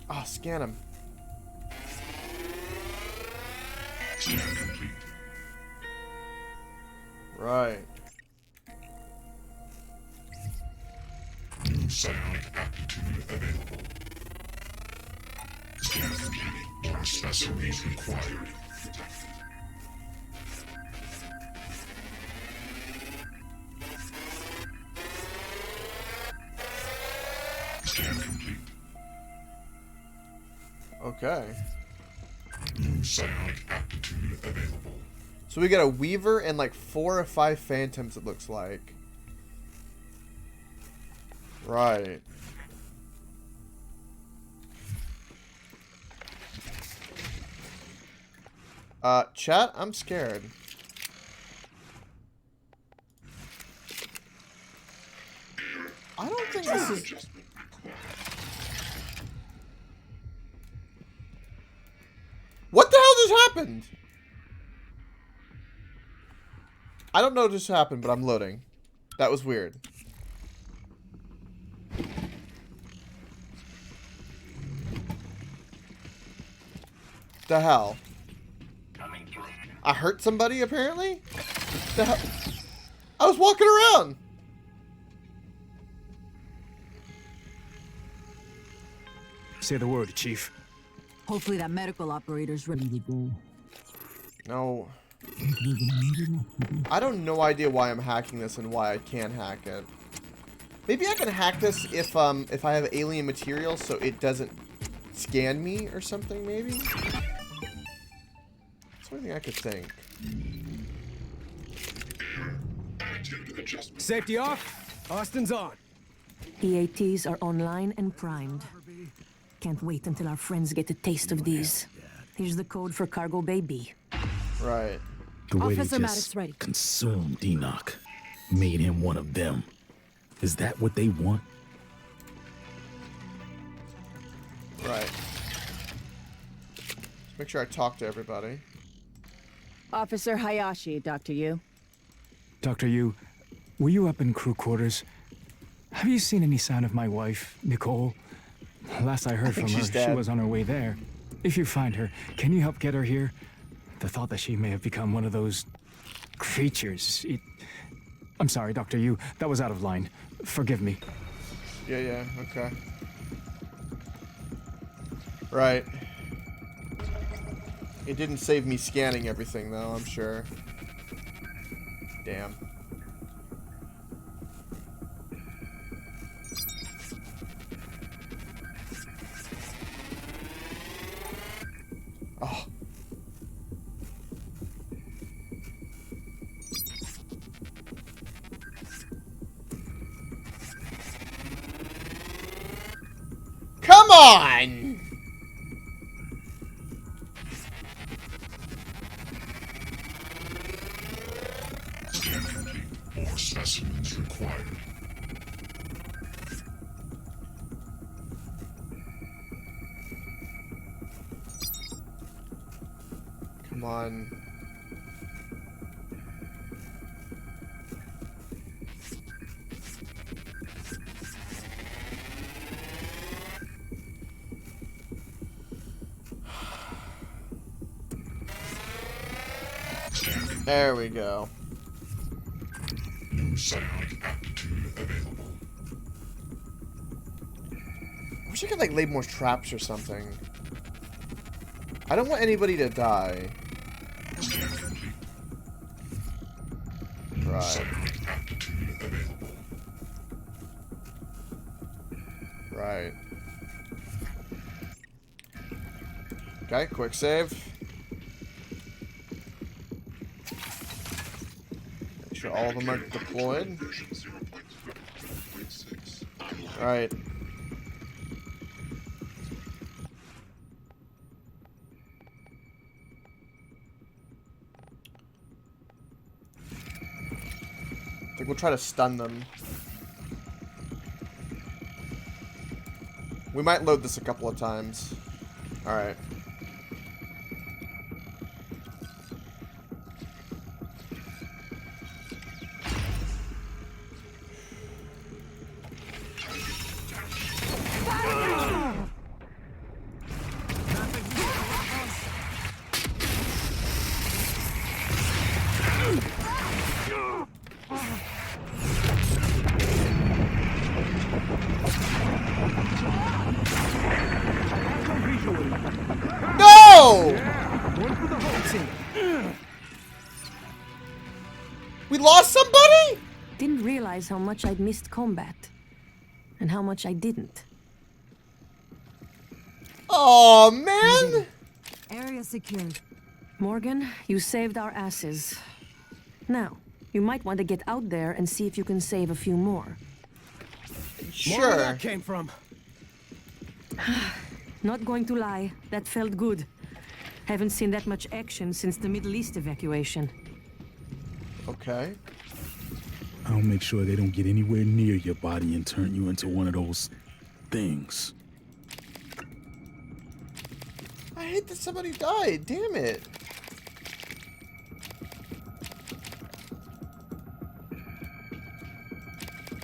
Oh, scan him. Right. New psionic aptitude available. Scan completed. Accessories required. Detected. Scan complete. Okay. New psionic aptitude available. So we got a Weaver and like 4 or 5 Phantoms, it looks like. Right. Chat, I'm scared. I don't think this is... What the hell just happened? I don't know what just happened, but I'm loading. That was weird. The hell? I hurt somebody, apparently? The hell? I was walking around! Say the word, Chief. Hopefully that medical operator's ready to go. No. I don't no idea why I'm hacking this and why I can't hack it. Maybe I can hack this if I have alien material so it doesn't scan me or something, maybe? That's the only thing I could think. Safety off. Austin's on. EATs are online and primed. Can't wait until our friends get a taste of these. Here's the code for Cargo Bay B. Right. The way they Officer just Maddox ready. consumed Enoch, made him one of them. Is that what they want? Right. Let's make sure I talk to everybody. Officer Hayashi, Dr. Yu. Dr. Yu, were you up in crew quarters? Have you seen any sign of my wife, Nicole? Last I heard from her, she was on her way there. If you find her, can you help get her here? The thought that she may have become one of those creatures, I'm sorry, Dr. Yu, that was out of line. Forgive me. Yeah, okay. Right. It didn't save me scanning everything, though, I'm sure. Damn. Oh. Come on! Scan complete. More specimens required. Come on. There we go. New psionic aptitude available. I wish I could, like, lay more traps or something. I don't want anybody to die. Scan complete. New Right. psionic aptitude available. Right. Okay, quick save. Make sure all of them are deployed. Right. I think we'll try to stun them. We might load this a couple of times. Alright. No! We lost somebody? Didn't realize how much I'd missed combat. And how much I didn't. Oh, man! Area secured. Morgan, you saved our asses. Now, you might want to get out there and see if you can save a few more. More where that came from. Not going to lie, that felt good. Haven't seen that much action since the Middle East evacuation. Okay. I'll make sure they don't get anywhere near your body and turn you into one of those things. I hate that somebody died. Damn it.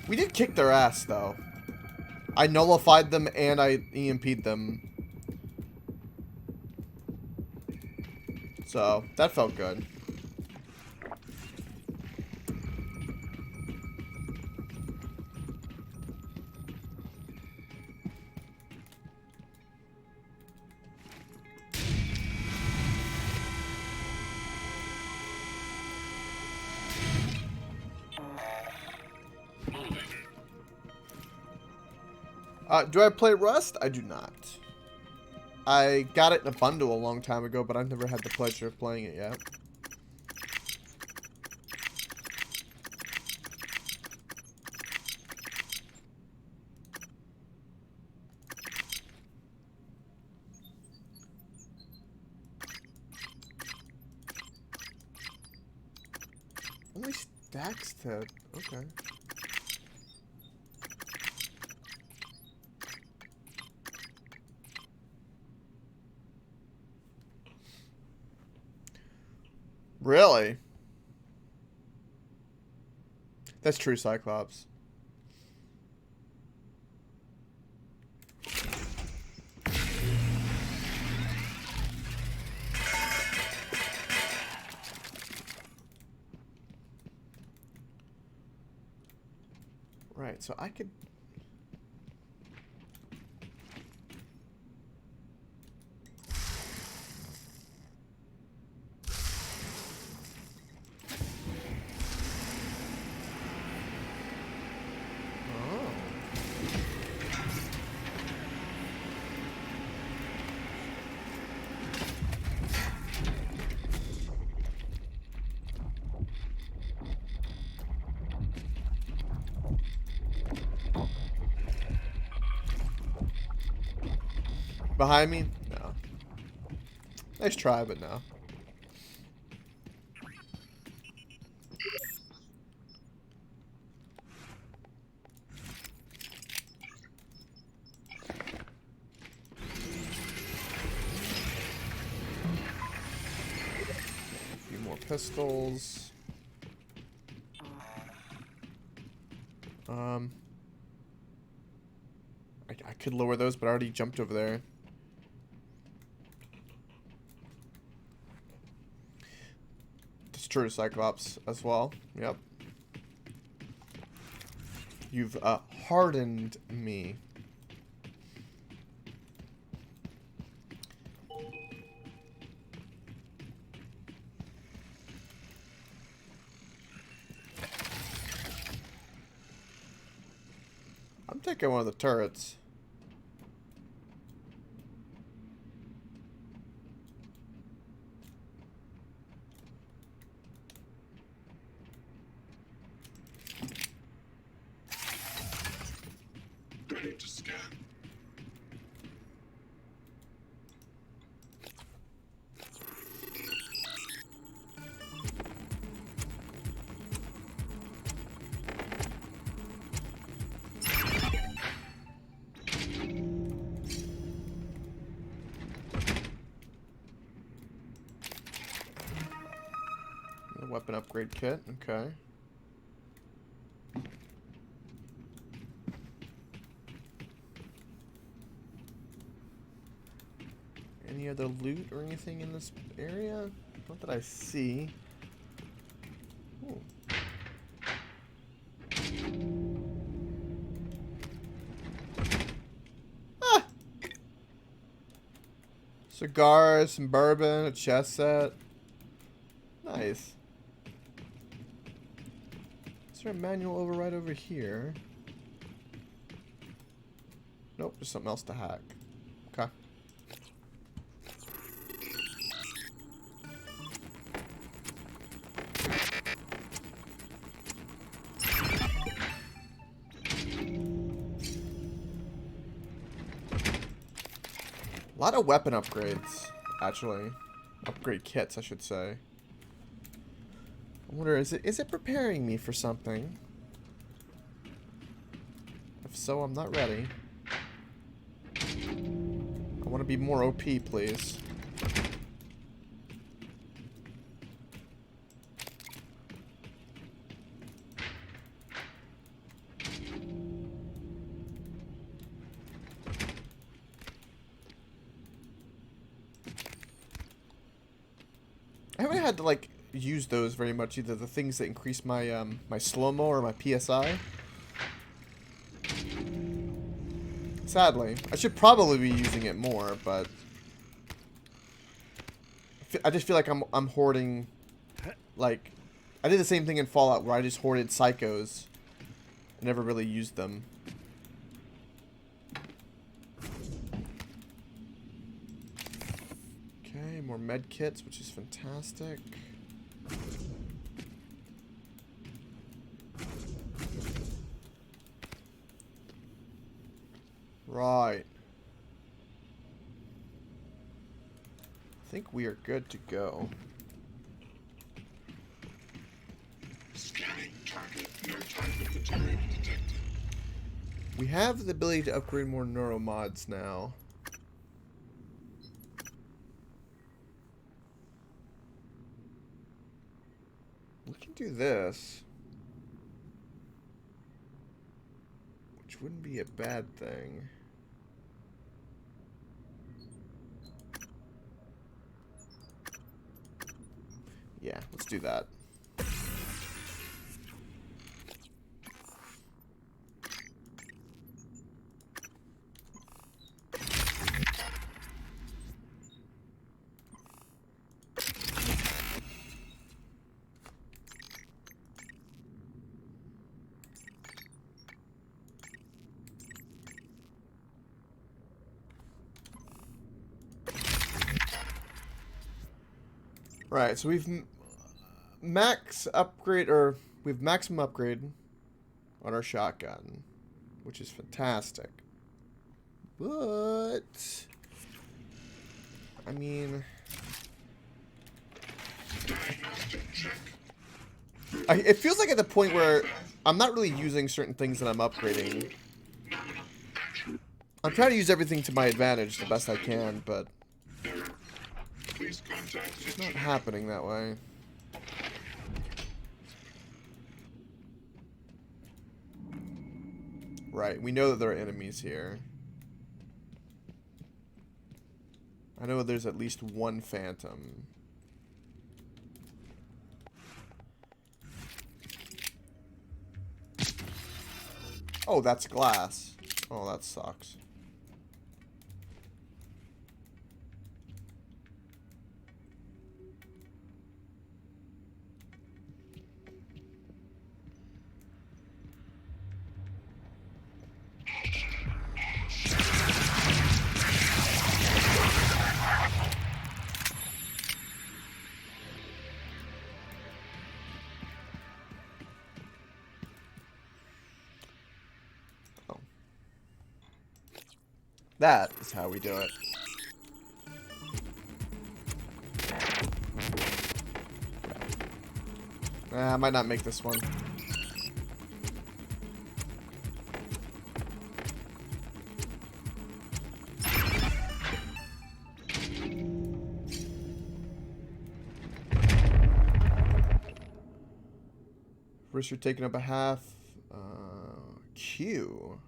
We did kick their ass, though. I nullified them and I EMP'd them. So, that felt good. Do I play Rust? I do not. I got it in a bundle a long time ago, but I've never had the pleasure of playing it yet. Only stacks to... Okay. Really? That's true, Cyclops. Right, so I could... Behind me? No. Nice try, but no. A few more pistols. I could lower those, but I already jumped over there. It's true, Cyclops, as well. Yep. You've hardened me. I'm taking one of the turrets. Ready to scan. A weapon upgrade kit, okay. Any other loot or anything in this area? Not that I see. Ooh. Ah! Cigars, some bourbon, a chess set. Nice. Is there a manual override over here? Nope, there's something else to hack. Okay. A lot of weapon upgrades, actually. Upgrade kits, I should say. I wonder, is it preparing me for something? If so, I'm not ready. I want to be more OP, please. I haven't had to like use those very much either. The things that increase my my slow-mo or my PSI. Sadly, I should probably be using it more, but I just feel like I'm hoarding. Like, I did the same thing in Fallout where I just hoarded psychos. I never really used them. Okay, more med kits, which is fantastic. Right. I think we are good to go. Scanning target. No target material detected. We have the ability to upgrade more neuromods now. We can do this. Which wouldn't be a bad thing. Yeah, let's do that. Right, so we've max upgrade, or we've maximum upgrade on our shotgun, which is fantastic. But I mean, it feels like at the point where I'm not really using certain things that I'm upgrading. I'm trying to use everything to my advantage the best I can, but it's not happening that way. Right, we know that there are enemies here. I know there's at least one phantom. Oh, that's glass. Oh, that sucks. That is how we do it. I might not make this one. First, you're taking up a half. Q.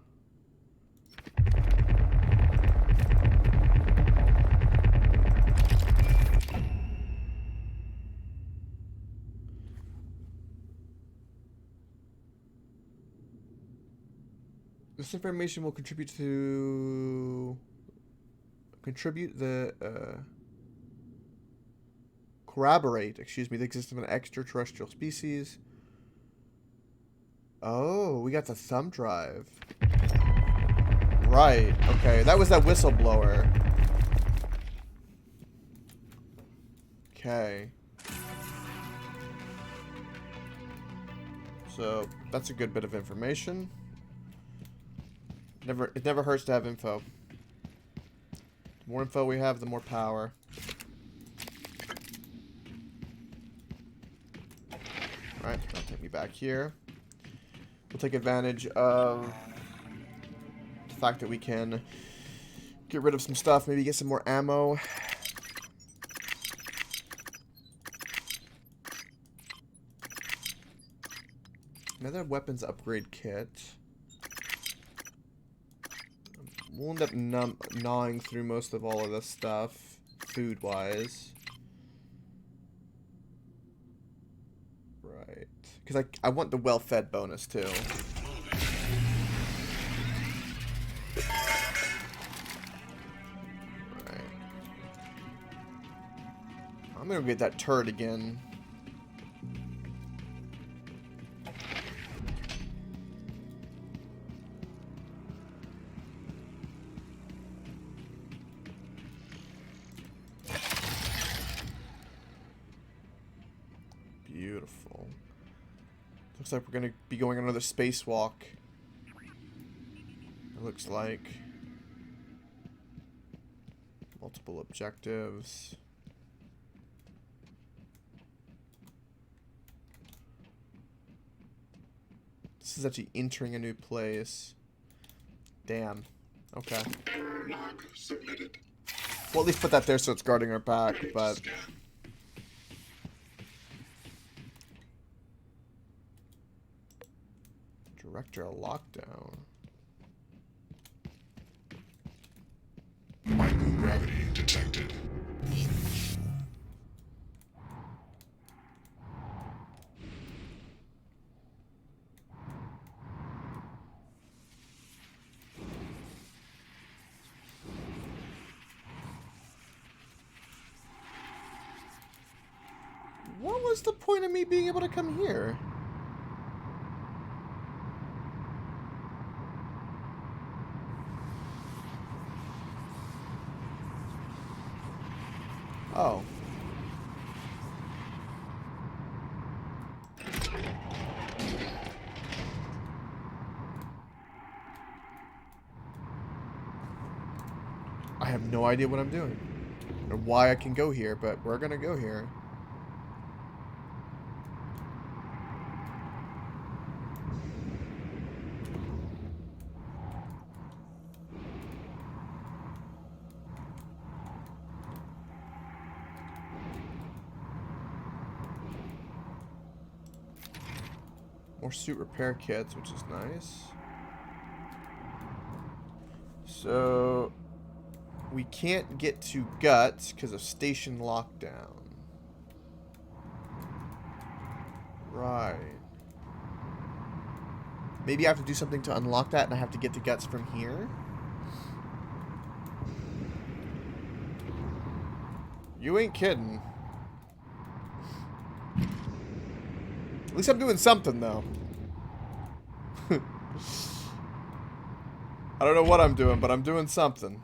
This information will contribute corroborate, excuse me, the existence of an extraterrestrial species. Oh, we got the thumb drive. Right, okay, that was that whistleblower. Okay. So, that's a good bit of information. It never hurts to have info. The more info we have, the more power. Alright, that'll take me back here. We'll take advantage of the fact that we can get rid of some stuff, maybe get some more ammo. Another weapons upgrade kit. We'll end up gnawing through most of all of this stuff, food-wise. Because I want the well-fed bonus, too. Right. I'm gonna get that turret again. Beautiful. Looks like we're gonna be going on another spacewalk. It looks like. Multiple objectives. This is actually entering a new place. Damn. Okay. Well, at least put that there so it's guarding our back, but... Director of lockdown. Microgravity detected. What was the point of me being able to come here? Oh. I have no idea what I'm doing. Or why I can go here, but we're gonna go here. More suit repair kits, which is nice. So we can't get to Guts because of station lockdown. Right. Maybe I have to do something to unlock that and I have to get to Guts from here? You ain't kidding. At least I'm doing something, though. I don't know what I'm doing, but I'm doing something.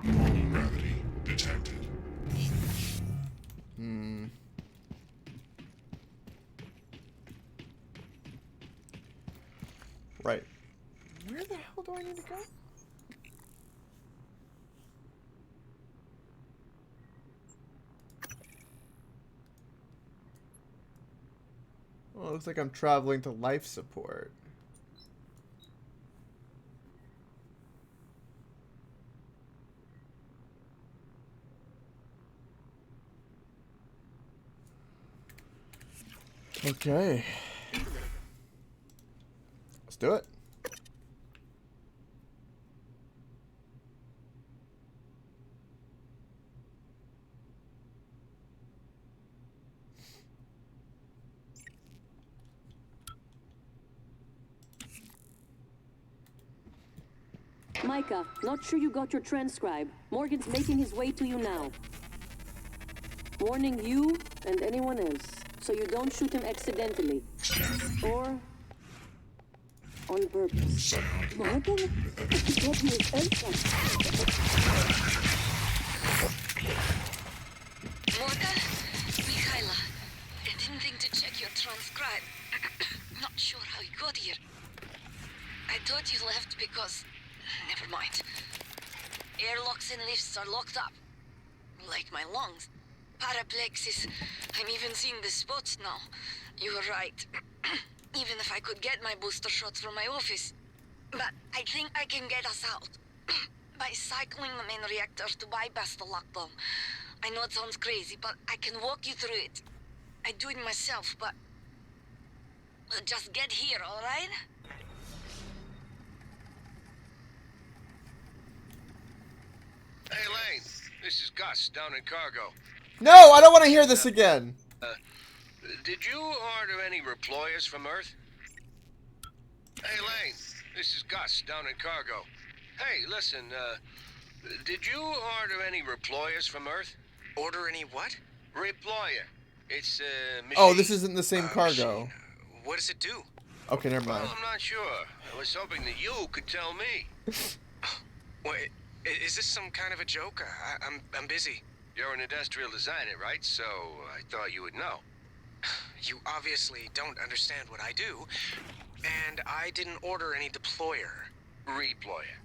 Normal gravity detected. Right. Where the hell do I need to go? Well, it looks like I'm traveling to life support. Okay. Let's do it. Micah, not sure you got your transcribe. Morgan's making his way to you now. Warning you and anyone else, so you don't shoot him accidentally. Or on purpose. Morgan? Get me Morgan? Mikhaila. I didn't think to check your transcribe. Not sure how you got here. I thought you left because... Never mind. Airlocks and lifts are locked up. Like my lungs. Paraplexis. I'm even seeing the spots now. You were right. Even if I could get my booster shots from my office. But I think I can get us out. By cycling the main reactor to bypass the lockdown. I know it sounds crazy, but I can walk you through it. I do it myself, but Just get here, all right? Hey, Lane. This is Gus, down in cargo. No, I don't want to hear this again. Did you order any reployers from Earth? Hey, Lane. This is Gus, down in cargo. Hey, listen, did you order any reployers from Earth? Order any what? Reployer. It's, machine. Oh, this isn't the same cargo. What does it do? Okay, never mind. Well, I'm not sure. I was hoping that you could tell me. Wait, is this some kind of a joke? I'm busy. You're an industrial designer, right? So I thought you would know. You obviously don't understand what I do, and I didn't order any deployer. Reployer.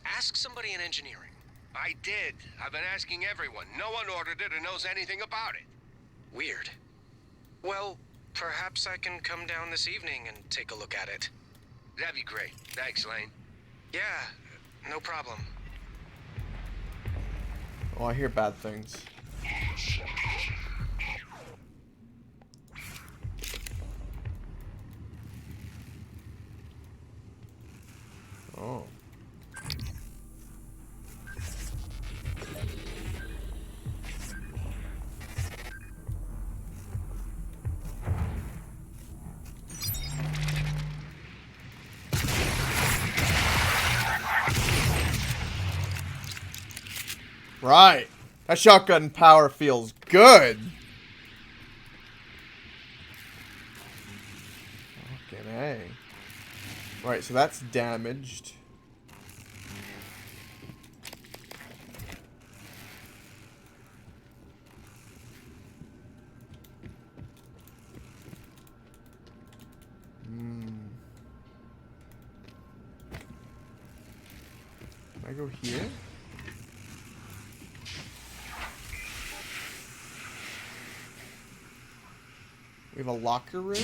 Ask somebody in engineering. I did. I've been asking everyone. No one ordered it or knows anything about it. Weird. Well, perhaps I can come down this evening and take a look at it. That'd be great. Thanks, Lane. Yeah, no problem. Oh, I hear bad things. Oh. Right. That shotgun power feels good. Fucking A. Right, so that's damaged. Can I go here? We have a locker room?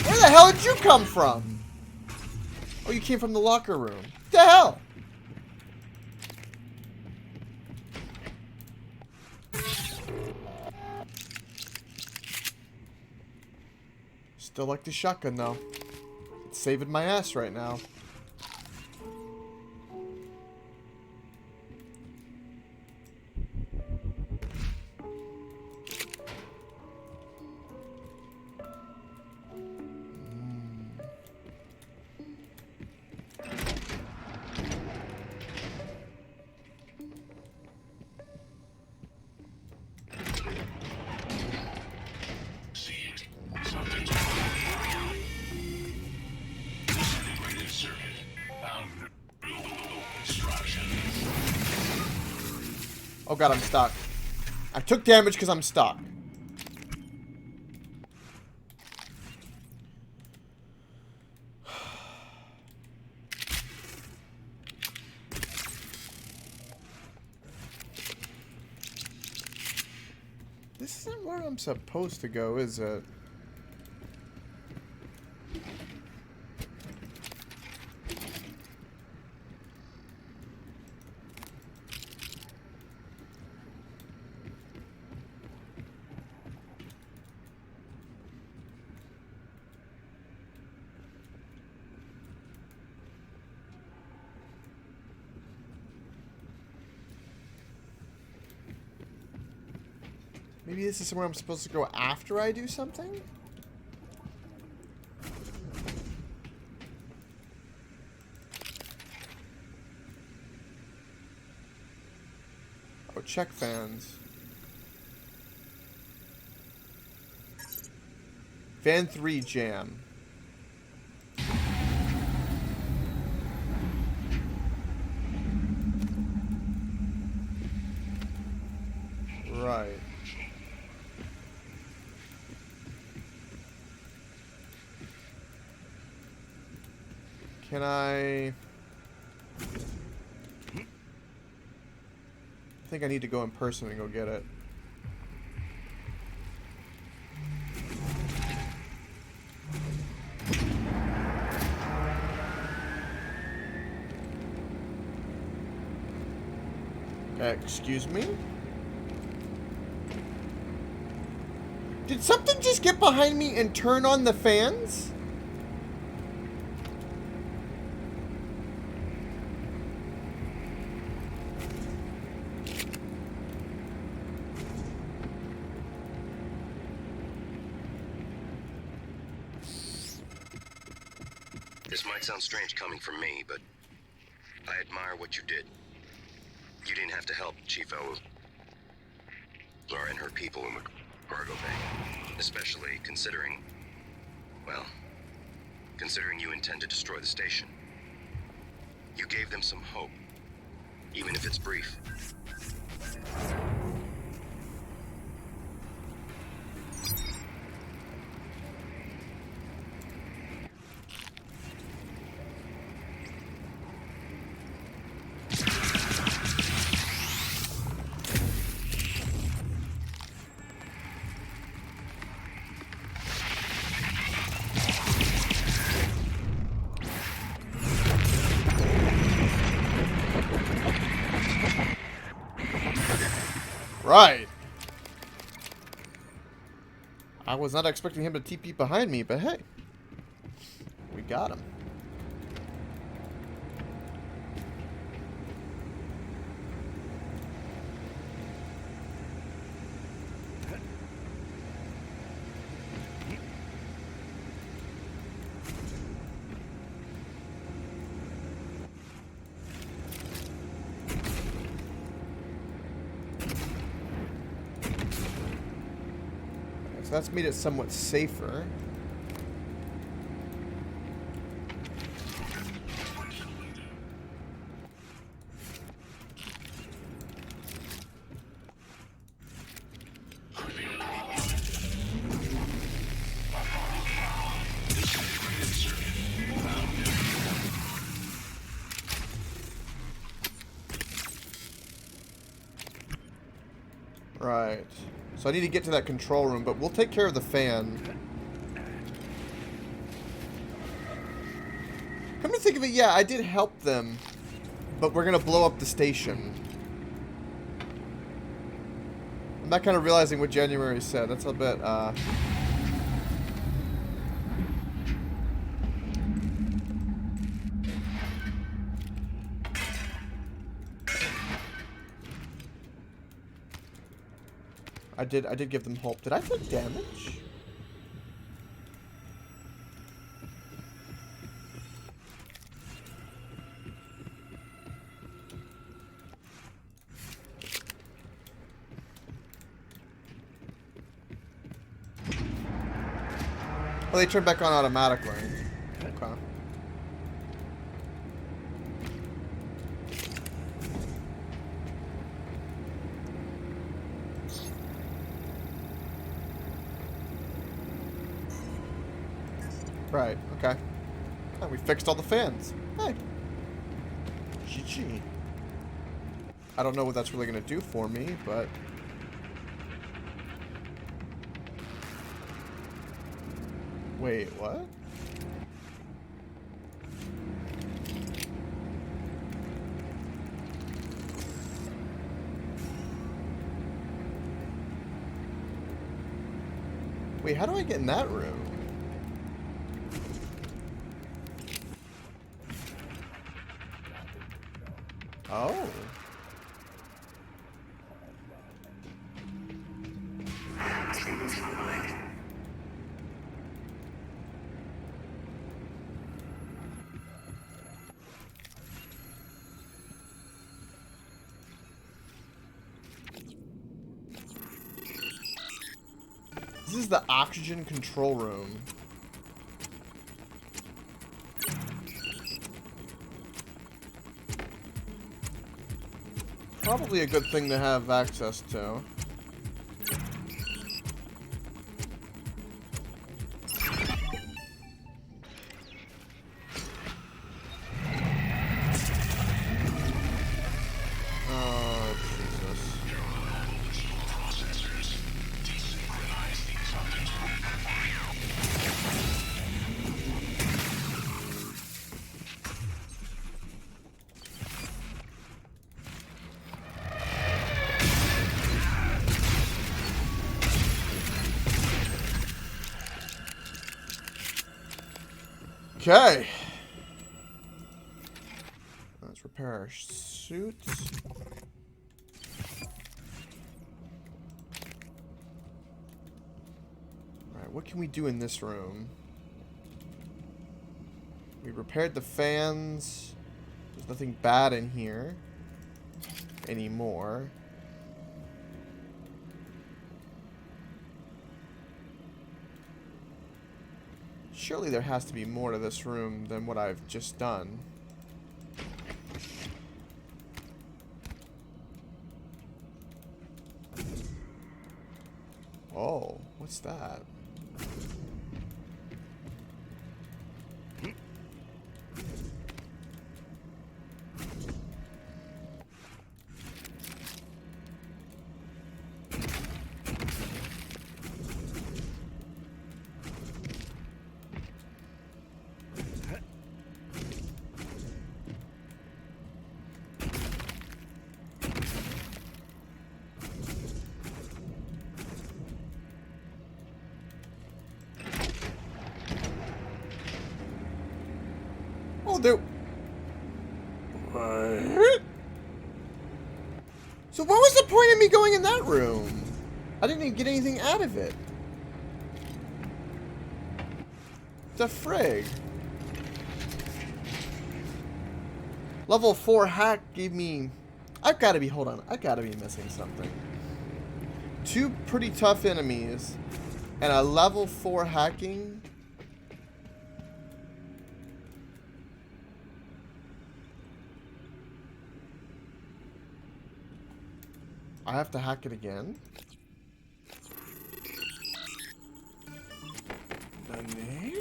Where the hell did you come from? Oh, you came from the locker room. What the hell? Still like the shotgun, though. It's saving my ass right now. Oh god, I'm stuck. I took damage because I'm stuck. This isn't where I'm supposed to go, is it? Maybe this is somewhere I'm supposed to go after I do something? Oh, check fans. Fan 3 jam. Right. Can I think I need to go in person and go get it. Excuse me? Did something just get behind me and turn on the fans? This might sound strange coming from me, but I admire what you did. You didn't have to help Chief Laura and her people in the cargo bay. Especially considering, well, considering you intend to destroy the station. You gave them some hope, even if it's brief. Right. I was not expecting him to TP behind me, but hey. We got him. So that's made it somewhat safer. Right. So I need to get to that control room, but we'll take care of the fan. Come to think of it, yeah, I did help them, but we're gonna blow up the station. I'm not kind of realizing what January said. That's a bit, I did give them hope. Did I take damage? Oh, they turned back on automatically. Okay. Right, okay. Oh, we fixed all the fans. Hey. GG. I don't know what that's really going to do for me, but... Wait, what? Wait, how do I get in that room? Oh. This is the oxygen control room. Probably a good thing to have access to. Oh, Jesus. Okay. Let's repair our suits. Alright, what can we do in this room? We repaired the fans. There's nothing bad in here anymore. Surely there has to be more to this room than what I've just done. Oh, what's that? Oh, there... What? So what was the point of me going in that room? I didn't even get anything out of it. The frig. Level 4 hack gave me... I've got to be... Hold on. I've got to be missing something. 2 pretty tough enemies. And a level 4 hacking... I have to hack it again? Nani?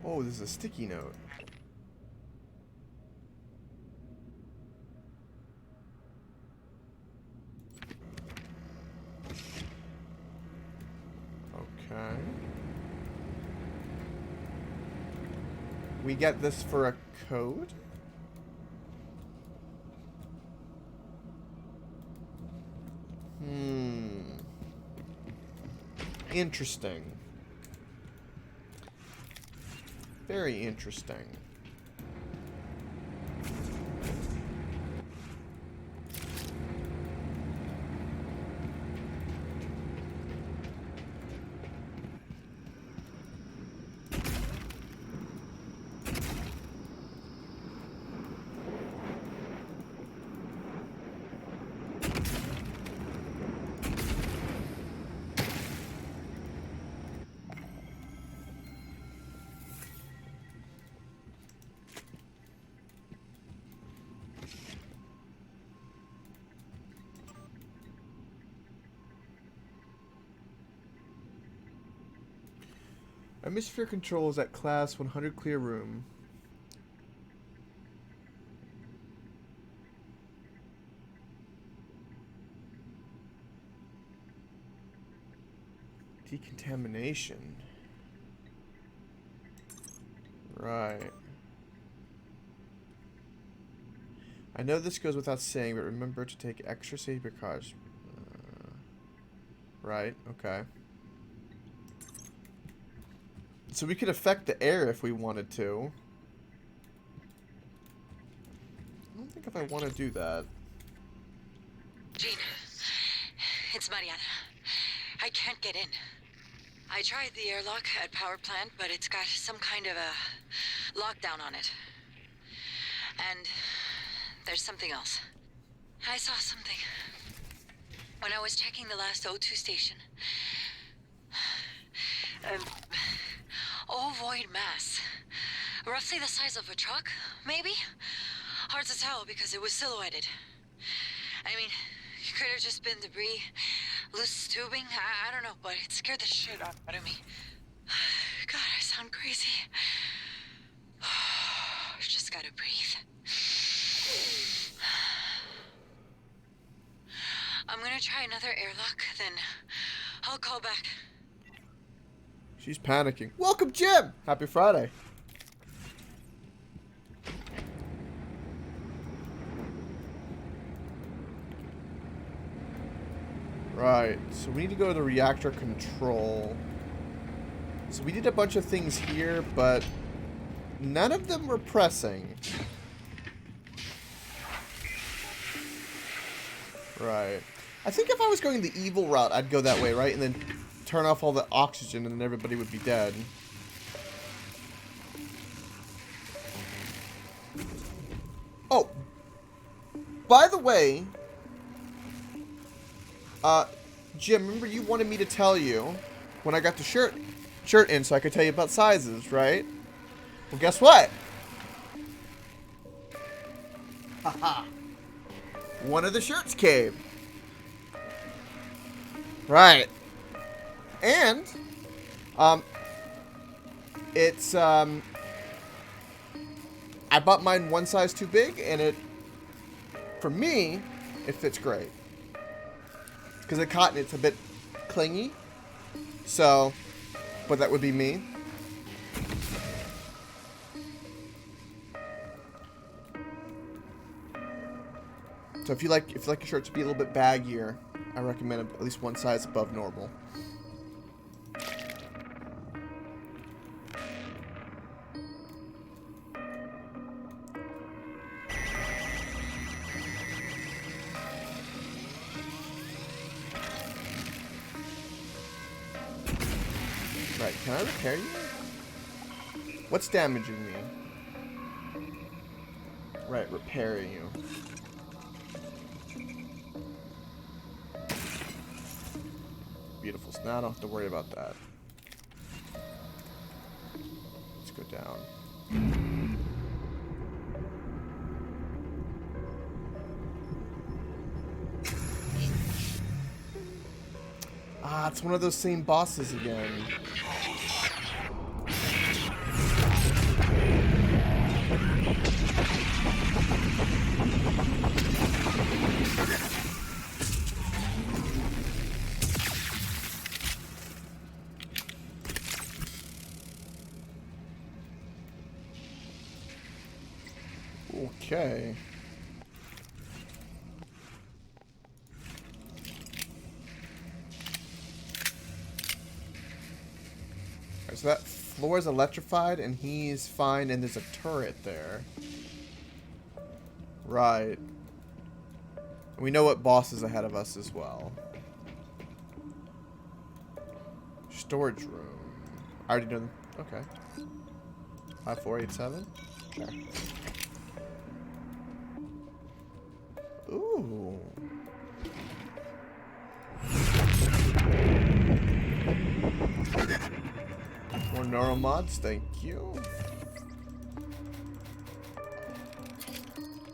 Oh, this is a sticky note. Okay. We get this for a code? Interesting. Very interesting. Atmosphere controls at class 100 clear room. Decontamination. Right. I know this goes without saying, but remember to take extra safety precautions. Right, okay. So we could affect the air if we wanted to. I don't think if I want to do that. Jean, it's Mariana. I can't get in. I tried the airlock at power plant, but it's got some kind of a lockdown on it. And there's something else. I saw something. When I was checking the last O2 station. Ovoid mass. Roughly the size of a truck, maybe? Hard to tell because it was silhouetted. I mean, it could have just been debris, loose tubing, I don't know, but it scared the shit out of me. God, I sound crazy. just gotta breathe. I'm gonna try another airlock, then I'll call back. She's panicking. Welcome, Jim! Happy Friday. Right, so we need to go to the reactor control. So we did a bunch of things here, but none of them were pressing. Right. I think if I was going the evil route, I'd go that way, right? And then turn off all the oxygen and then everybody would be dead. Oh. By the way, Jim, remember you wanted me to tell you when I got the shirt in so I could tell you about sizes, right? Well, guess what? Haha. One of the shirts came. Right. And, it's, I bought mine one size too big, and for me, it fits great. Because the cotton, it's a bit clingy. So, but that would be me. So if you like your shirt to be a little bit baggier, I recommend at least one size above normal. Right, can I repair you? What's damaging me? Right, repairing you. Beautiful. So now I don't have to worry about that. Let's go down. Ah, it's one of those same bosses again. Okay. Alright, so that floor is electrified and he's fine and there's a turret there. Right. We know what boss is ahead of us as well. Storage room. I already know. Okay. 5487? Sure. Ooh. More neural mods, thank you.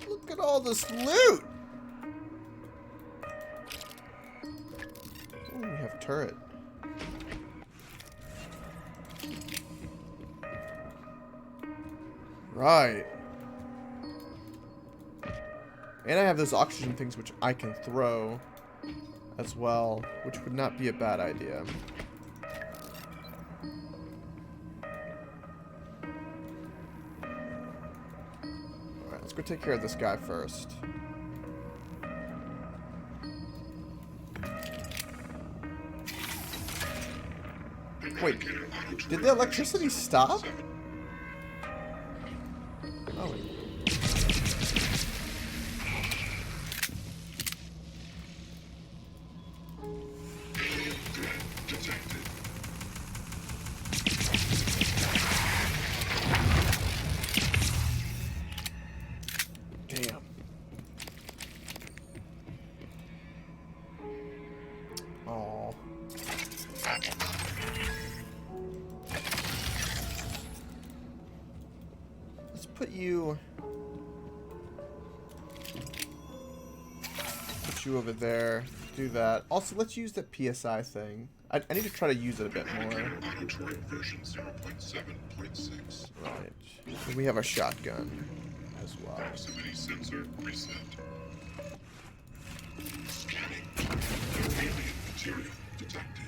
Look at all this loot! Ooh, we have a turret. Right. And I have those oxygen things which I can throw as well, which would not be a bad idea. Alright, let's go take care of this guy first. Wait, did the electricity stop? Oh. Damn. Oh. Let's put you over there. Do that. Also, let's use the PSI thing. I need to try to use it a bit more. Laboratory version 0.7.6. Right. And we have a shotgun as well. Proximity sensor reset. Scanning. Alien material detected.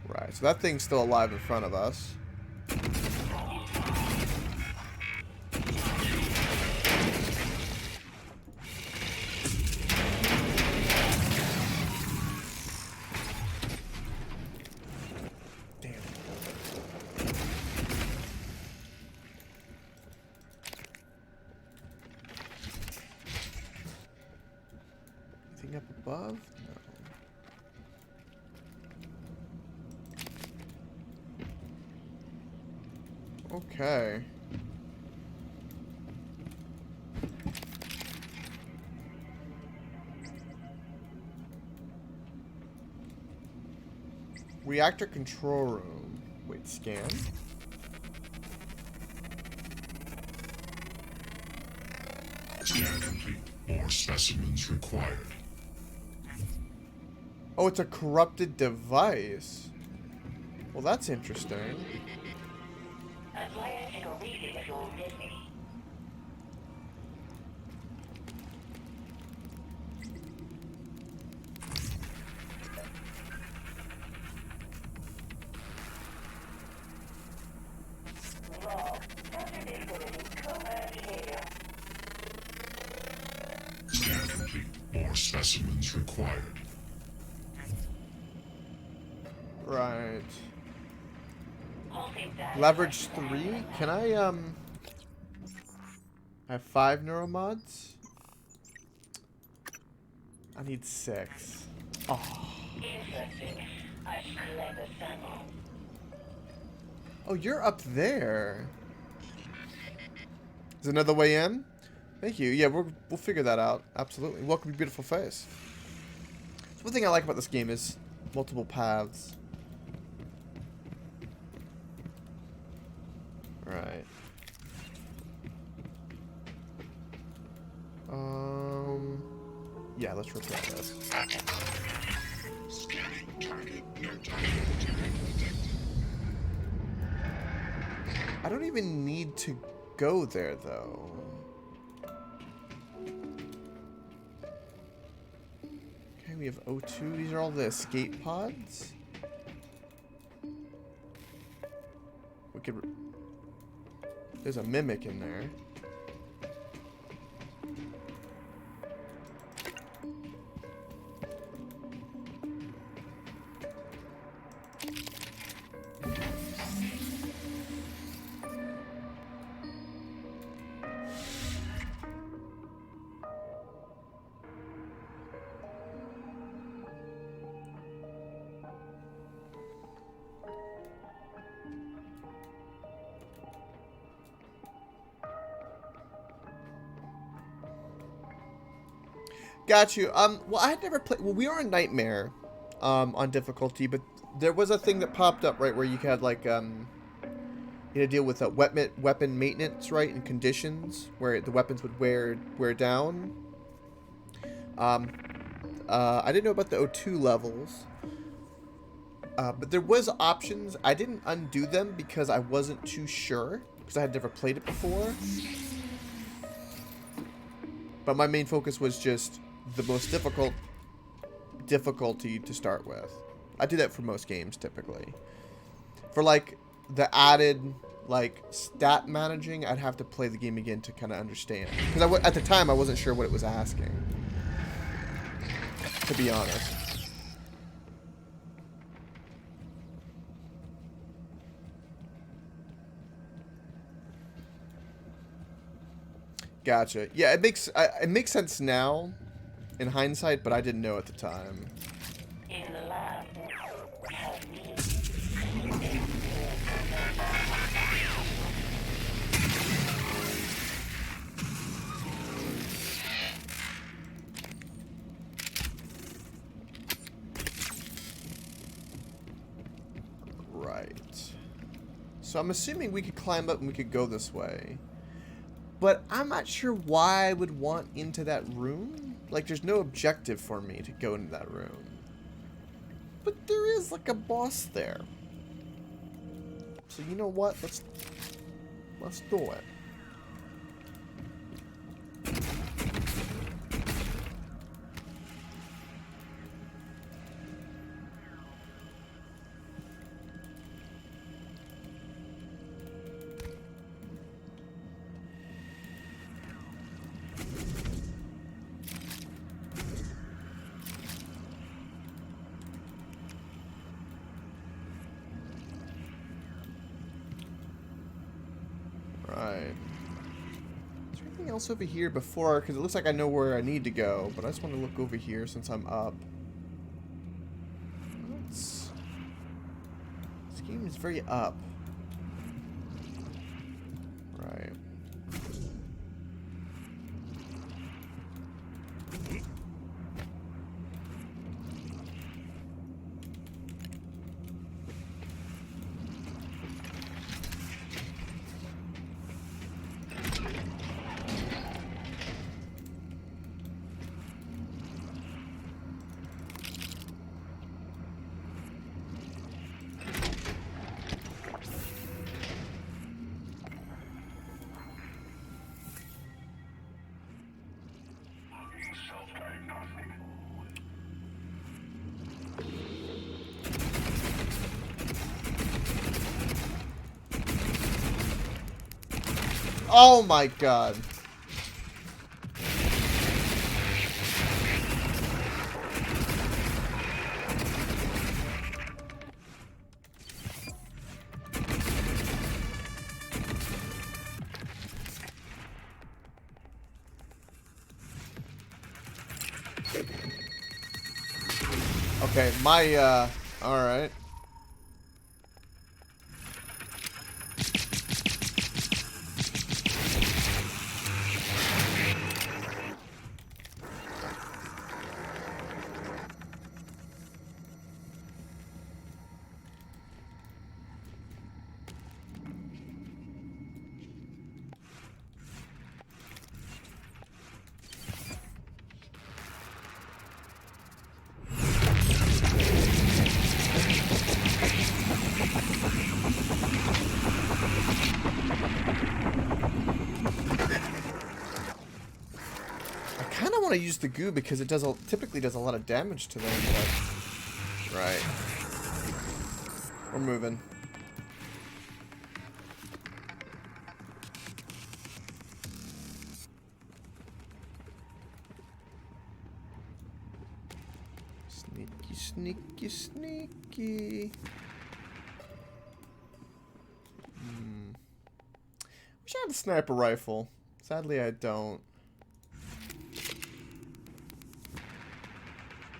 Right, so that thing's still alive in front of us. Anything up above? No. Okay. Reactor control room. Wait, scan? Scan complete. More specimens required. Oh, it's a corrupted device. Well, that's interesting. Scan complete. More specimens required. Right. Leverage 3? Can I have 5 neuromods? I need 6. Oh. Oh, you're up there. Is another way in? Thank you. Yeah, we'll figure that out. Absolutely. Welcome to Beautiful Face. So one thing I like about this game is multiple paths. Right. Yeah, let's repair this. Scanning target. No target material detected. I don't even need to go there, though. Okay, we have O2. These are all the escape pods. We could... There's a mimic in there. Got you. Well, I had never played... Well, we are in Nightmare, on difficulty, but there was a thing that popped up, right, where you had, like, you had to deal with weapon maintenance, right, and conditions, where the weapons would wear down. I didn't know about the O2 levels, but there was options. I didn't undo them because I wasn't too sure, because I had never played it before. But my main focus was just the most difficulty to start with. I do that for most games typically. For like the added like stat managing, I'd have to play the game again to kind of understand. Because at the time I wasn't sure what it was asking. To be honest. Gotcha. Yeah, it makes sense now, in hindsight, but I didn't know at the time. In the lab, Right. So I'm assuming we could climb up and we could go this way. But I'm not sure why I would want into that room. Like, there's no objective for me to go into that room. But there is like a boss there. So you know what? Let's do it. Right. Is there anything else over here before? Because it looks like I know where I need to go, but I just want to look over here since I'm up. This game is very up. Right. Oh my god. Okay, my alright. I use the goo because it typically does a lot of damage to them, but right. We're moving. Sneaky, sneaky, sneaky. Wish I had a sniper rifle. Sadly, I don't.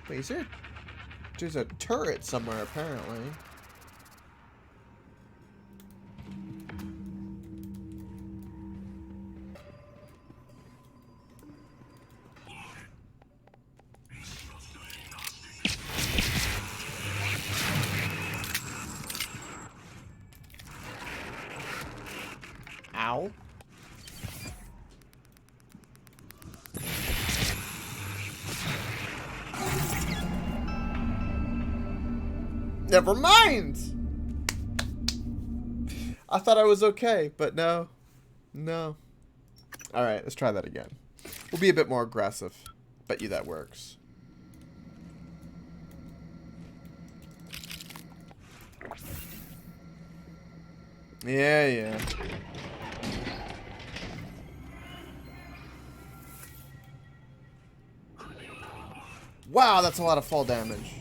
Wait, is there... There's a turret somewhere, apparently. Ow. Never mind! I thought I was okay, but no. No. Alright, let's try that again. We'll be a bit more aggressive. Bet you that works. Yeah, yeah. Wow, that's a lot of fall damage.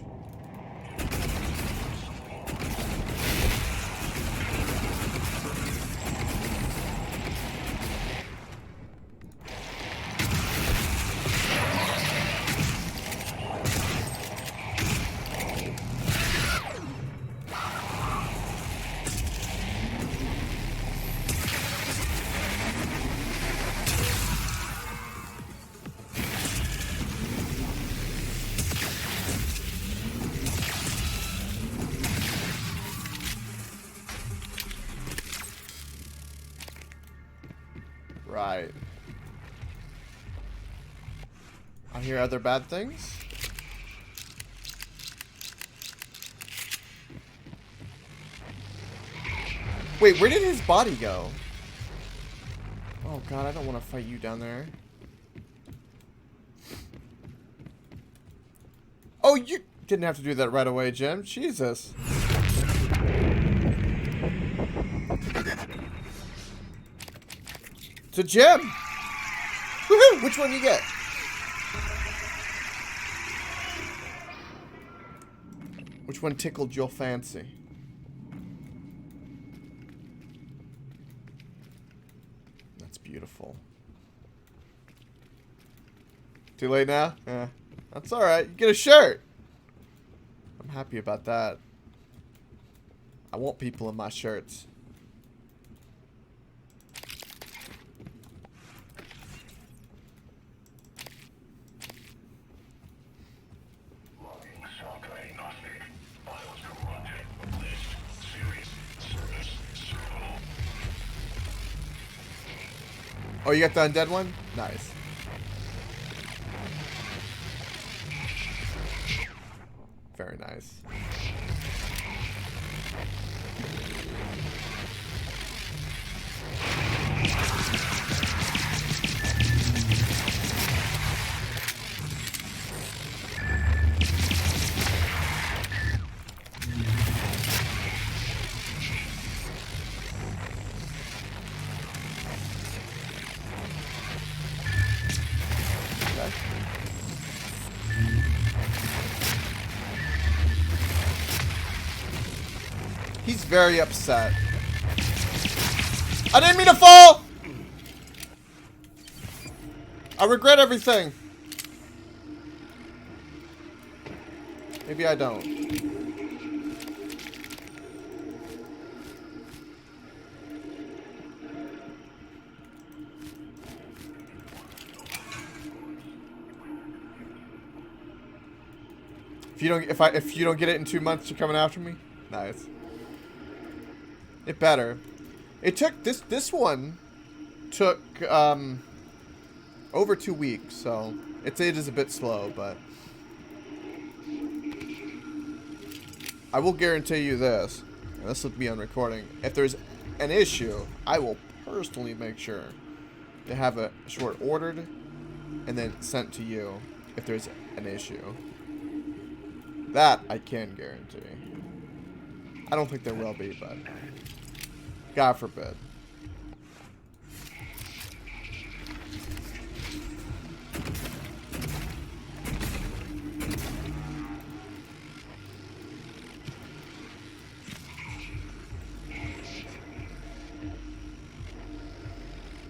Right. I hear other bad things. Wait, where did his body go? Oh god, I don't want to fight you down there. Oh, you didn't have to do that right away, Jim. Jesus. To Jim! Woohoo! Which one do you get? Which one tickled your fancy? That's beautiful. Too late now? Yeah. That's alright. You get a shirt! I'm happy about that. I want people in my shirts. Oh, you got the undead one? Nice. Very nice. He's very upset. I didn't mean to fall! I regret everything. Maybe I don't. If you don't get it in 2 months, you're coming after me? Nice. It better. It took this one took over 2 weeks, so it is a bit slow, but I will guarantee you this, and this will be on recording. If there's an issue, I will personally make sure to have a short ordered and then sent to you if there's an issue. That I can guarantee. I don't think there will be, but God forbid.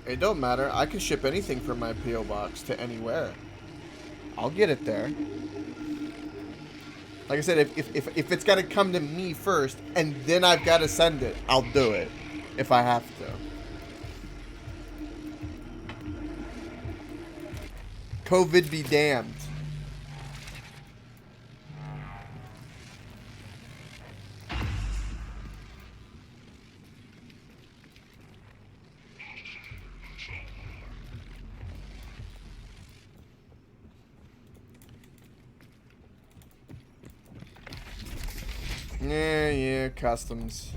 It don't matter. I can ship anything from my P.O. box to anywhere. I'll get it there. Like I said, if it's got to come to me first, and then I've got to send it, I'll do it. If I have to. COVID be damned. Yeah, customs.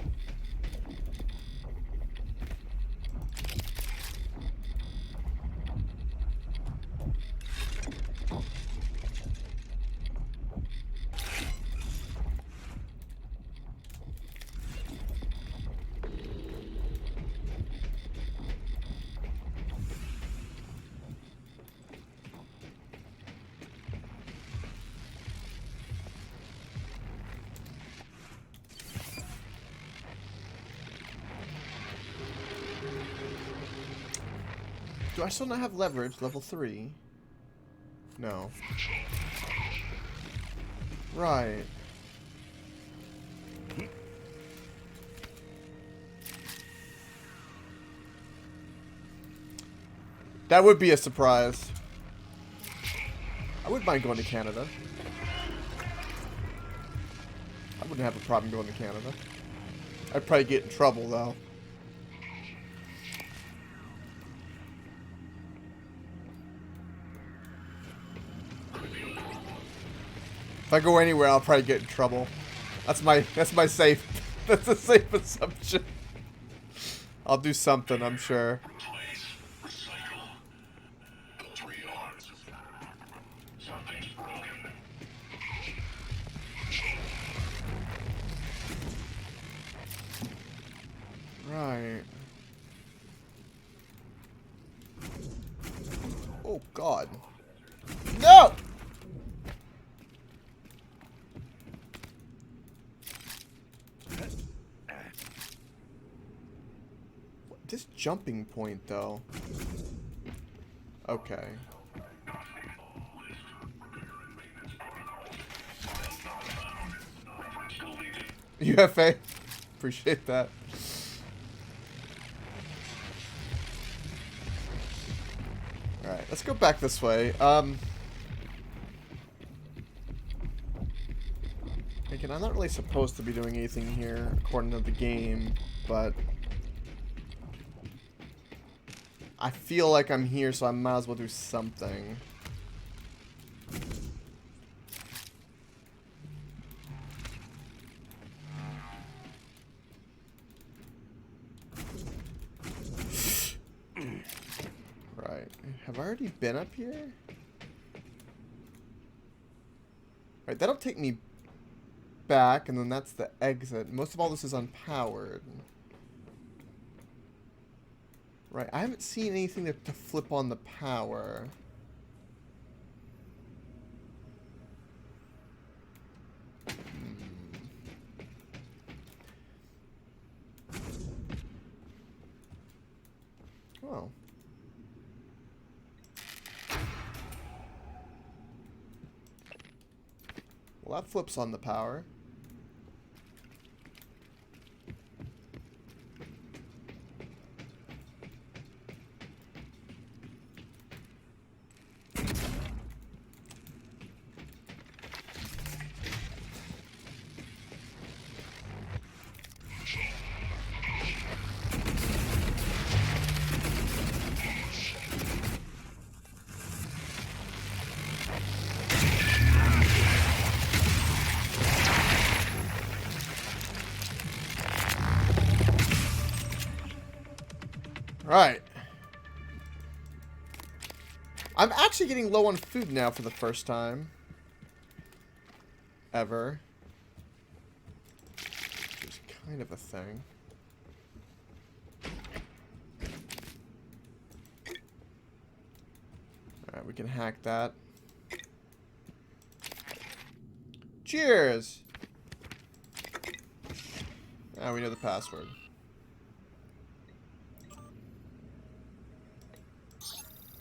Do I still not have leverage? Level 3? No. Right. That would be a surprise. I wouldn't mind going to Canada. I wouldn't have a problem going to Canada. I'd probably get in trouble, though. If I go anywhere, I'll probably get in trouble. That's a safe assumption. I'll do something, I'm sure. Right. Oh, God. No! This jumping point, though. Okay. UFA. Appreciate that. Alright, let's go back this way. Again, I'm not really supposed to be doing anything here according to the game, but I feel like I'm here, so I might as well do something. Right. Have I already been up here? Right, that'll take me back, and then that's the exit. Most of all this is unpowered. Right, I haven't seen anything to flip on the power. Oh. Well, that flips on the power. Right. I'm actually getting low on food now for the first time. Ever. Which is kind of a thing. Alright, we can hack that. Cheers! Now we know the password.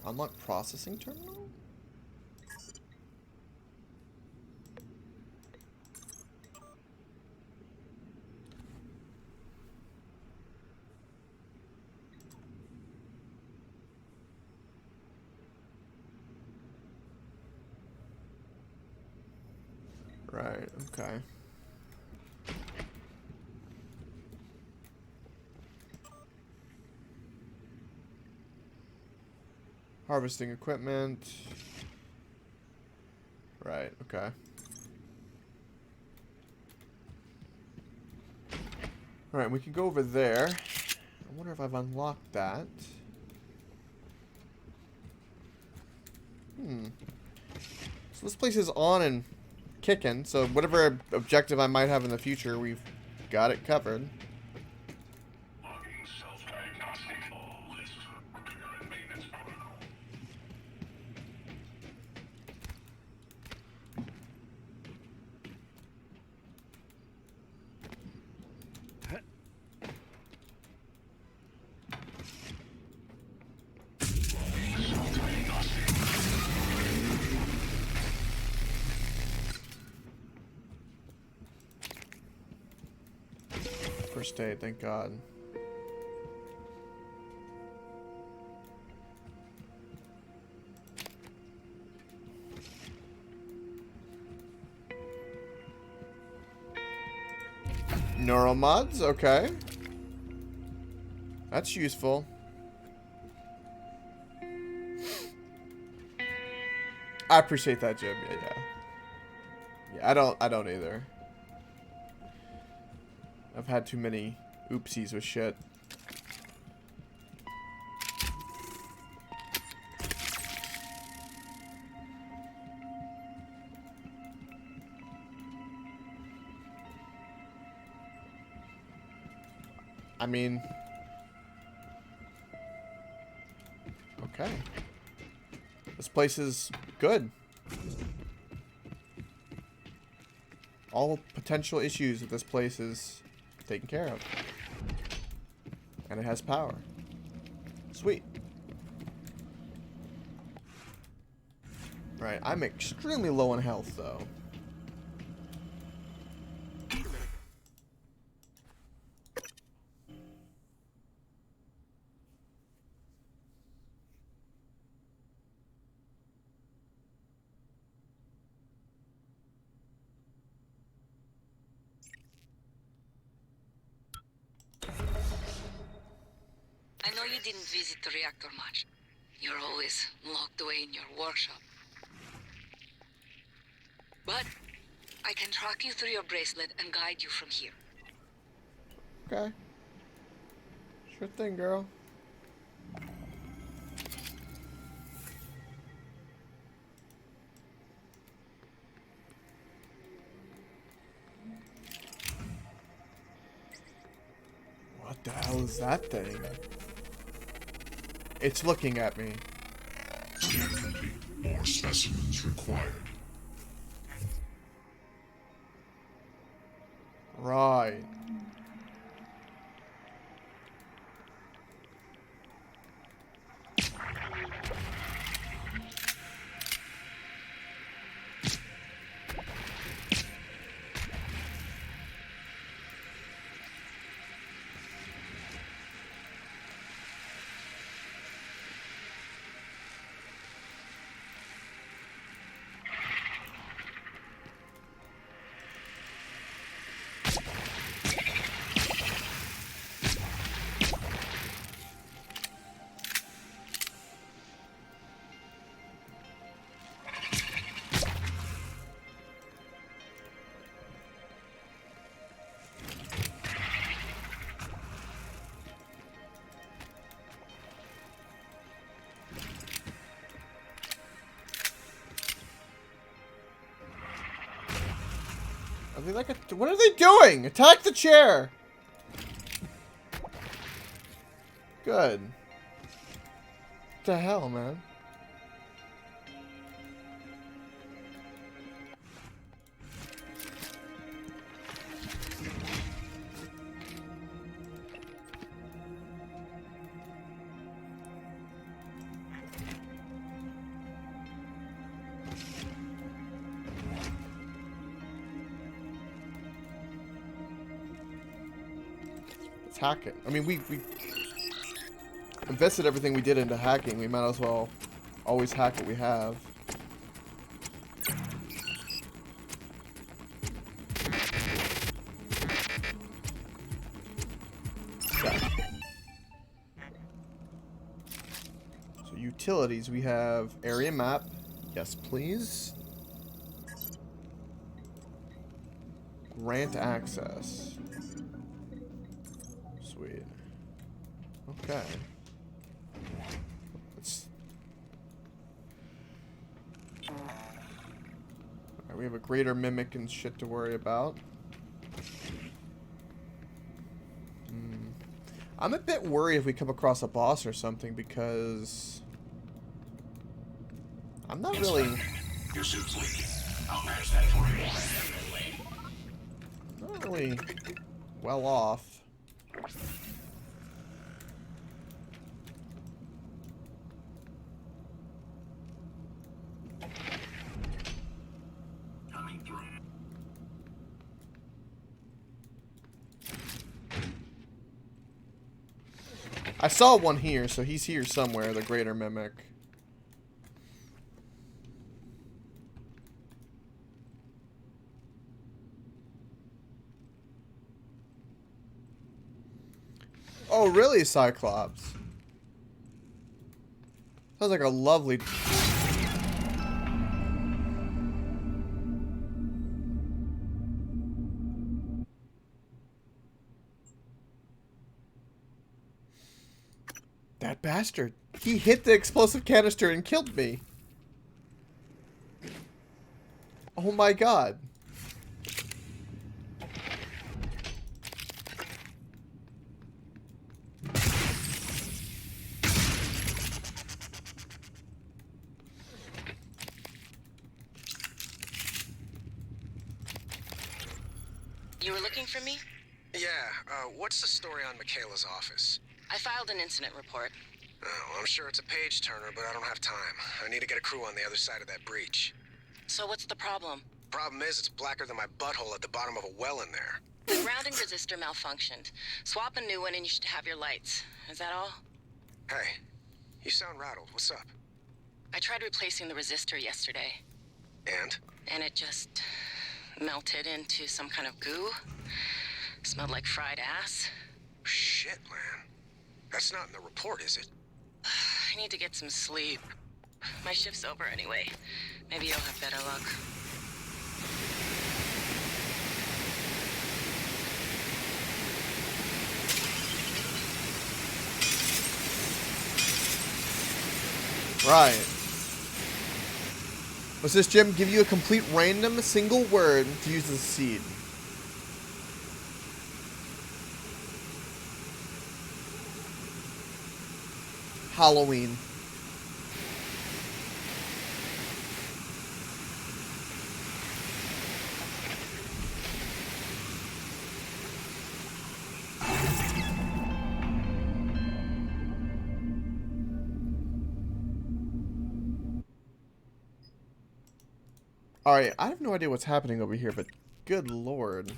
Unlock processing terminal? Right, okay. Harvesting equipment. Right, okay. Alright, we can go over there. I wonder if I've unlocked that. So this place is on and kicking, so whatever objective I might have in the future, we've got it covered. First aid, thank God. Neuromods, okay. That's useful. I appreciate that, Jim. Yeah, I don't either. I've had too many oopsies with shit. I mean... Okay. This place is good. All potential issues with this place is taken care of. And it has power. Sweet. Right, I'm extremely low on health, though. I know you didn't visit the reactor much. You're always locked away in your workshop. But I can track you through your bracelet and guide you from here. Okay. Sure thing, girl. What the hell is that thing? It's looking at me. Scan complete. More specimens required. Right. Are they like a... What are they doing? Attack the chair! Good. What the hell, man? Let's hack it. I mean, we invested everything we did into hacking. We might as well always hack what we have. So utilities, we have area map. Yes, please. Grant access. Sweet. Okay. Let's... Alright, we have a greater mimic and shit to worry about. I'm a bit worried if we come across a boss or something because I'm not really... Your suit's leaking. I'll manage that for you. I'm not really well off. Coming through. I saw one here, so he's here somewhere, the greater mimic. Oh, really, Cyclops? Sounds like a lovely... That bastard. He hit the explosive canister and killed me. Oh my god. You were looking for me? Yeah, what's the story on Michaela's office? I filed an incident report. Oh, I'm sure it's a page turner, but I don't have time. I need to get a crew on the other side of that breach. So what's the problem? Problem is, it's blacker than my butthole at the bottom of a well in there. The grounding resistor malfunctioned. Swap a new one and you should have your lights. Is that all? Hey, you sound rattled. What's up? I tried replacing the resistor yesterday. And? And it just melted into some kind of goo. Smelled like fried ass. Shit, man. That's not in the report, is it? I need to get some sleep. My shift's over anyway. Maybe you'll have better luck. Right. What's this, Jim? Give you a complete random single word to use as a seed. Halloween. Alright, I have no idea what's happening over here, but good lord.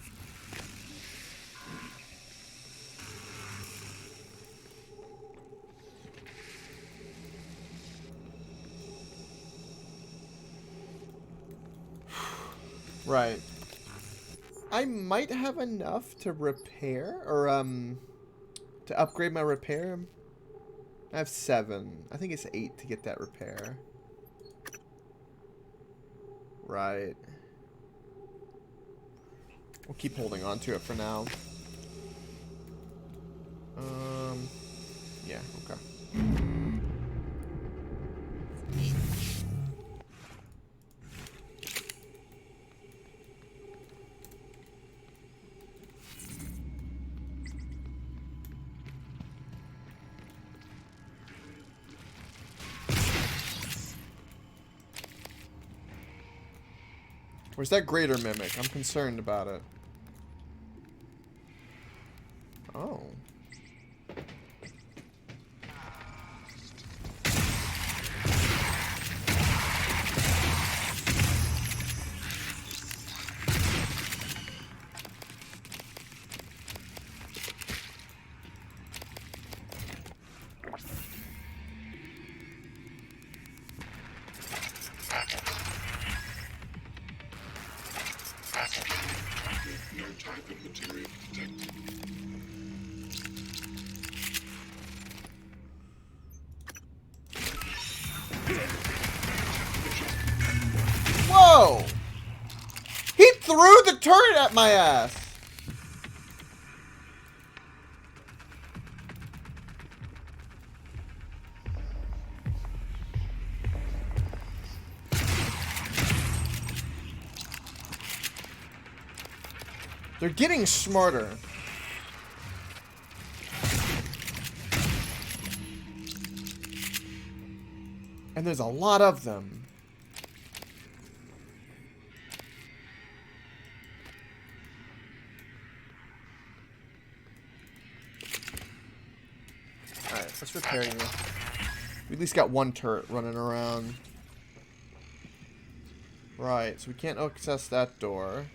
Right. I might have enough to repair, or, to upgrade my repair. I have 7. I think it's 8 to get that repair. Right. We'll keep holding on to it for now. Yeah, okay. Where's that greater mimic? I'm concerned about it. Oh. No type of material detected. Whoa! He threw the turret at my ass! They're getting smarter. And there's a lot of them. Alright, let's repair you. We at least got one turret running around. Right, so we can't access that door.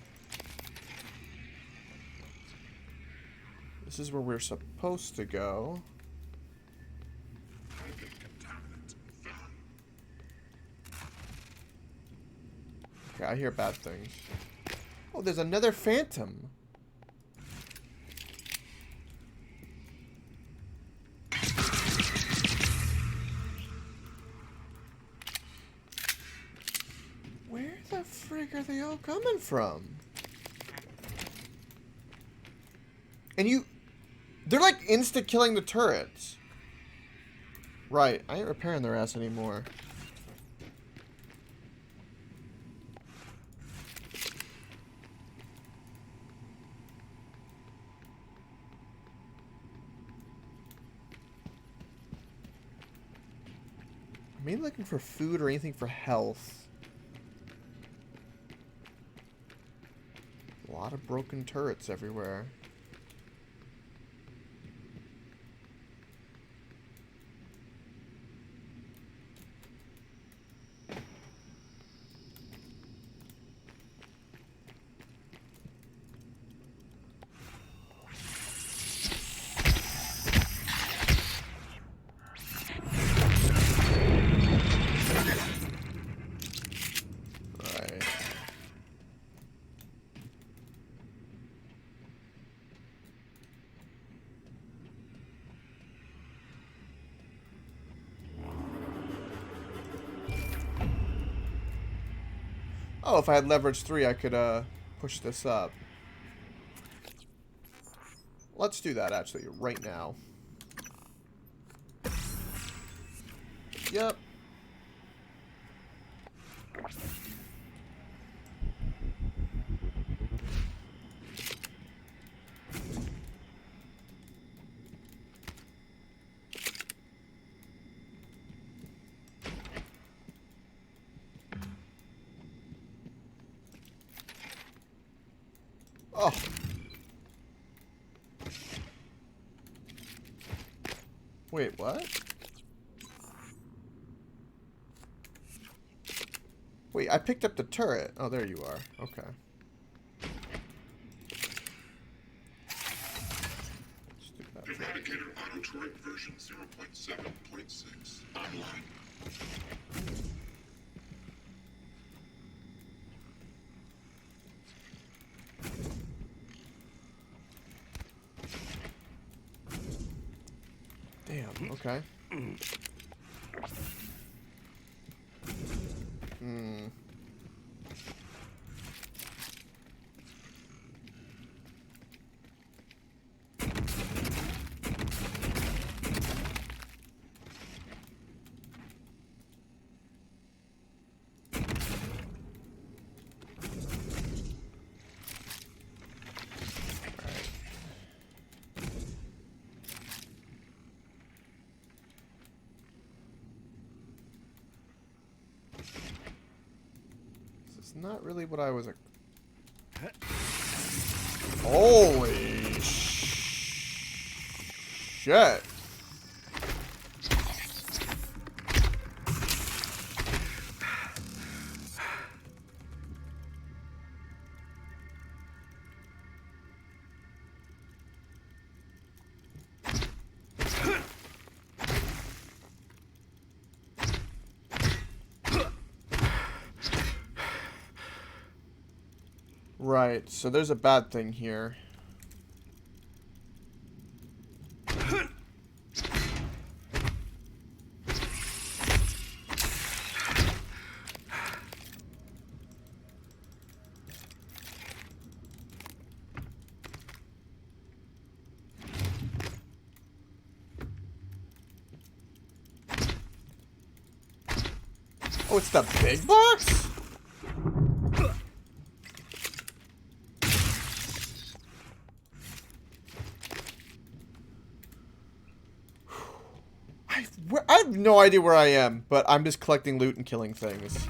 This is where we're supposed to go. Okay, I hear bad things. Oh, there's another phantom. Where the frig are they all coming from? And they're like insta-killing the turrets. Right, I ain't repairing their ass anymore. I'm mainly looking for food or anything for health. lot of broken turrets everywhere. Oh, if I had leverage 3, I could push this up. Let's do that, actually, right now. Yep. Oh. Wait, what? Wait, I picked up the turret. Oh, there you are. Okay. Let's do that. Eradicator auto turret version 0.7.6 online. Damn, okay. Hmm. Not really what I was. Holy shit! Right, so there's a bad thing here. Oh, it's the big box? I have no idea where I am, but I'm just collecting loot and killing things.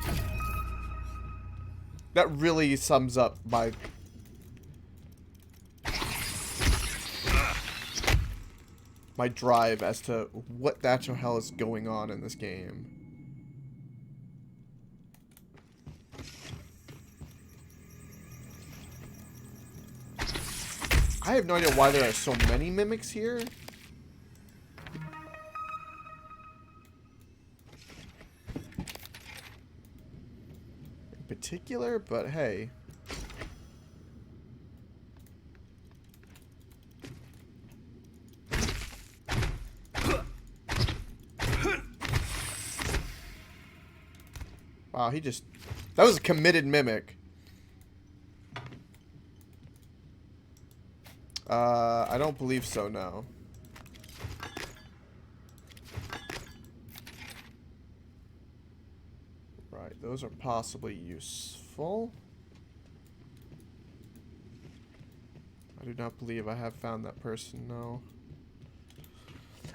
That really sums up my drive as to what the actual hell is going on in this game. I have no idea why there are so many mimics here. Particular, but hey. Wow, he just... That was a committed mimic. I don't believe so, no. Right, those are possibly useful. I do not believe I have found that person, no.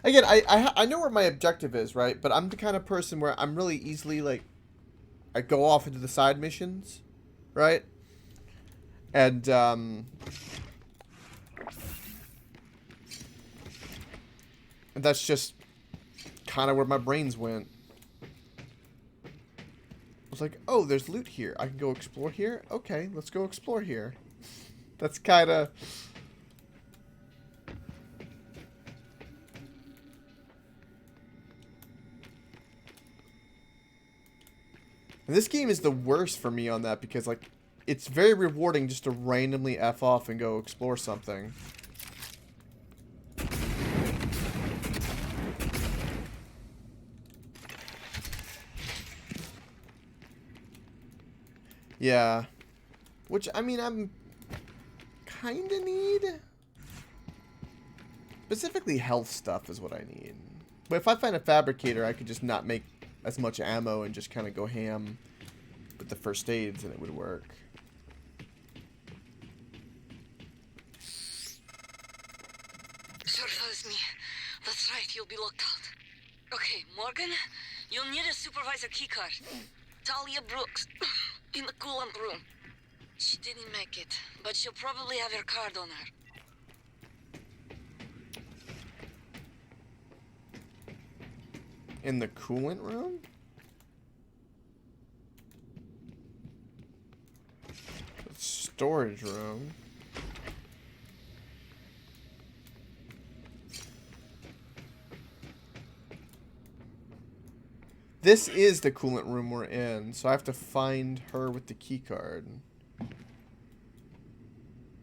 Again, I know where my objective is, right? But I'm the kind of person where I'm really easily, like... I go off into the side missions, right? And that's just kind of where my brains went. I was like, oh, there's loot here. I can go explore here? Okay, let's go explore here. That's kind of... And this game is the worst for me on that because, like, it's very rewarding just to randomly F off and go explore something. Yeah. Which, I mean, I'm kind of need. Specifically health stuff is what I need. But if I find a fabricator, I could just not make as much ammo and just kind of go ham with the first aids and it would work. Sure, that is me. That's right, you'll be locked out. Okay, Morgan, you'll need a supervisor keycard. Talia Brooks, in the coolant room. She didn't make it, but she'll probably have her card on her. In the coolant room? Storage room. This is the coolant room we're in, so I have to find her with the key card.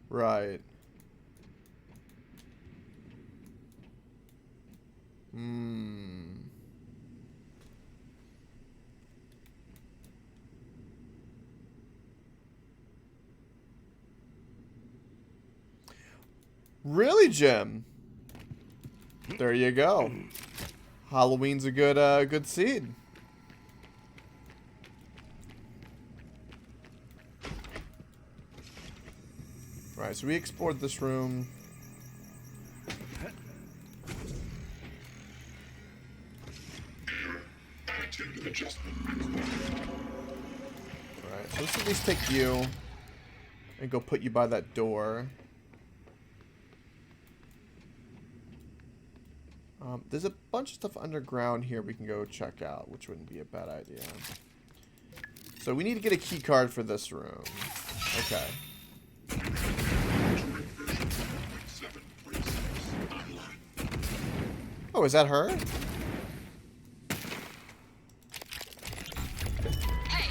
Right. Really, Jim? There you go. Halloween's a good seed. Right, so we explored this room. Alright, so let's at least take you and go put you by that door. There's a bunch of stuff underground here we can go check out, which wouldn't be a bad idea. So we need to get a key card for this room. Okay. Oh, is that her? Hey,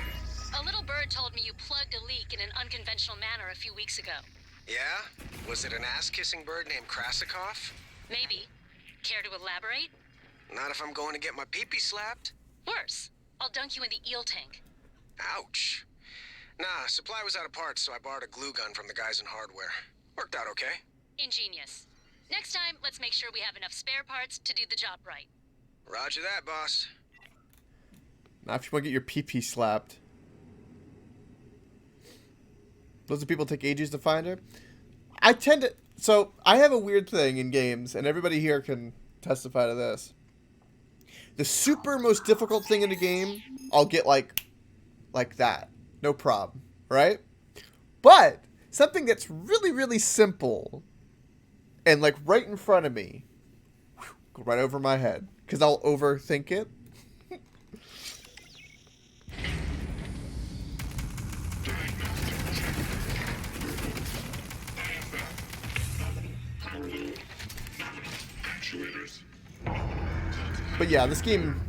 a little bird told me you plugged a leak in an unconventional manner a few weeks ago. Yeah? Was it an ass-kissing bird named Krasikov? Maybe. Care to elaborate? Not if I'm going to get my pee-pee slapped. Worse. I'll dunk you in the eel tank. Ouch. Nah, supply was out of parts, so I borrowed a glue gun from the guys in hardware. Worked out okay. Ingenious. Next time, let's make sure we have enough spare parts to do the job right. Roger that, boss. Now if you want to get your pee-pee slapped. Those are people take ages to find her. I tend to... So, I have a weird thing in games, and everybody here can testify to this. The super most difficult thing in a game, I'll get like that. No problem, right? But, something that's really, really simple, and like right in front of me, go right over my head, because I'll overthink it. But yeah, this game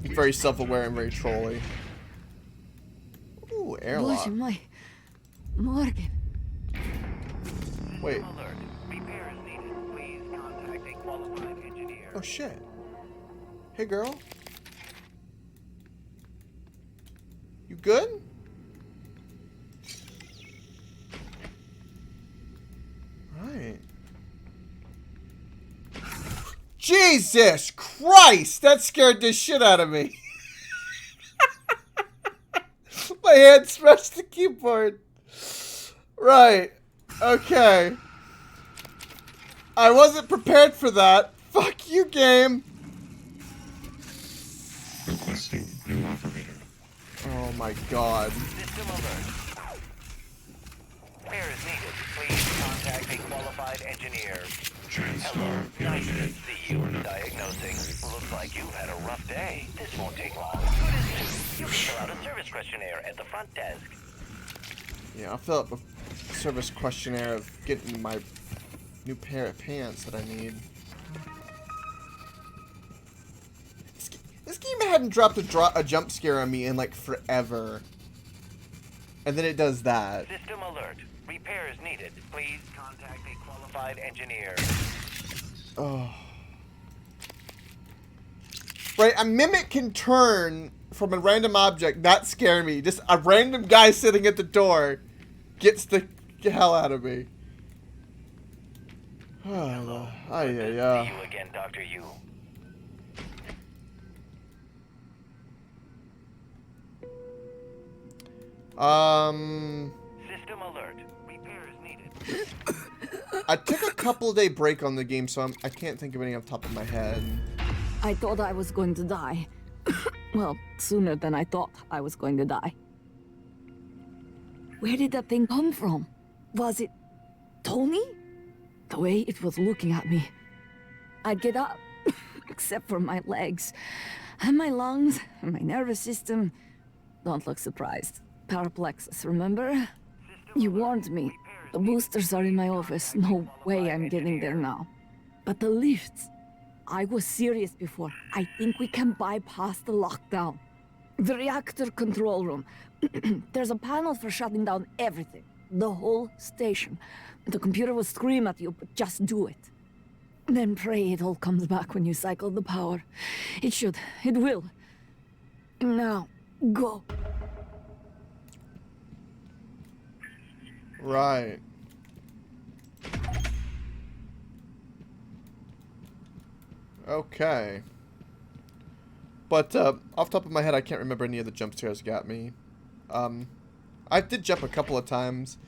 is very self-aware and very trolly. Ooh, airlock. Bоже мой, Morgan. Wait. Alert. Repairs needed. Please contact a qualified engineer. Oh shit. Hey girl. You good? Right. Jesus Christ! That scared the shit out of me. My hand smashed the keyboard. Right. Okay. I wasn't prepared for that. Fuck you, game. Requesting new operator. Oh my god. System alert. repairs needed, please contact a qualified engineer. TranStar Nice to unit. see you diagnosing. Looks like you've had a rough day. This won't take long. Good as new. You can fill out a service questionnaire at the front desk. Yeah, I'll fill up a service questionnaire of getting my new pair of pants that I need. This game hadn't dropped a jump scare on me in like forever. And then it does that. System alert. Repairs needed. Please contact a qualified engineer. Oh. Right, a mimic can turn from a random object, not scare me. Just a random guy sitting at the door gets the hell out of me. Hello. Ay, Good to yeah. see you again, Dr. Yu. System alert. Repairs needed. I took a couple-day break on the game, so I can't think of any off the top of my head. I thought I was going to die. Well, sooner than I thought I was going to die. Where did that thing come from? Was it Tony? The way it was looking at me. I'd get up, except for my legs, and my lungs, and my nervous system. Don't look surprised. Paraplexus, remember? You warned me. The boosters are in my office. No way I'm getting there now. But the lifts. I was serious before. I think we can bypass the lockdown. The reactor control room. There's a panel for shutting down everything. The whole station. The computer will scream at you, but just do it. Then pray it all comes back when you cycle the power. It should. It will. Now, go. Right. Okay. But, off the top of my head, I can't remember any of the jump scares got me. I did jump a couple of times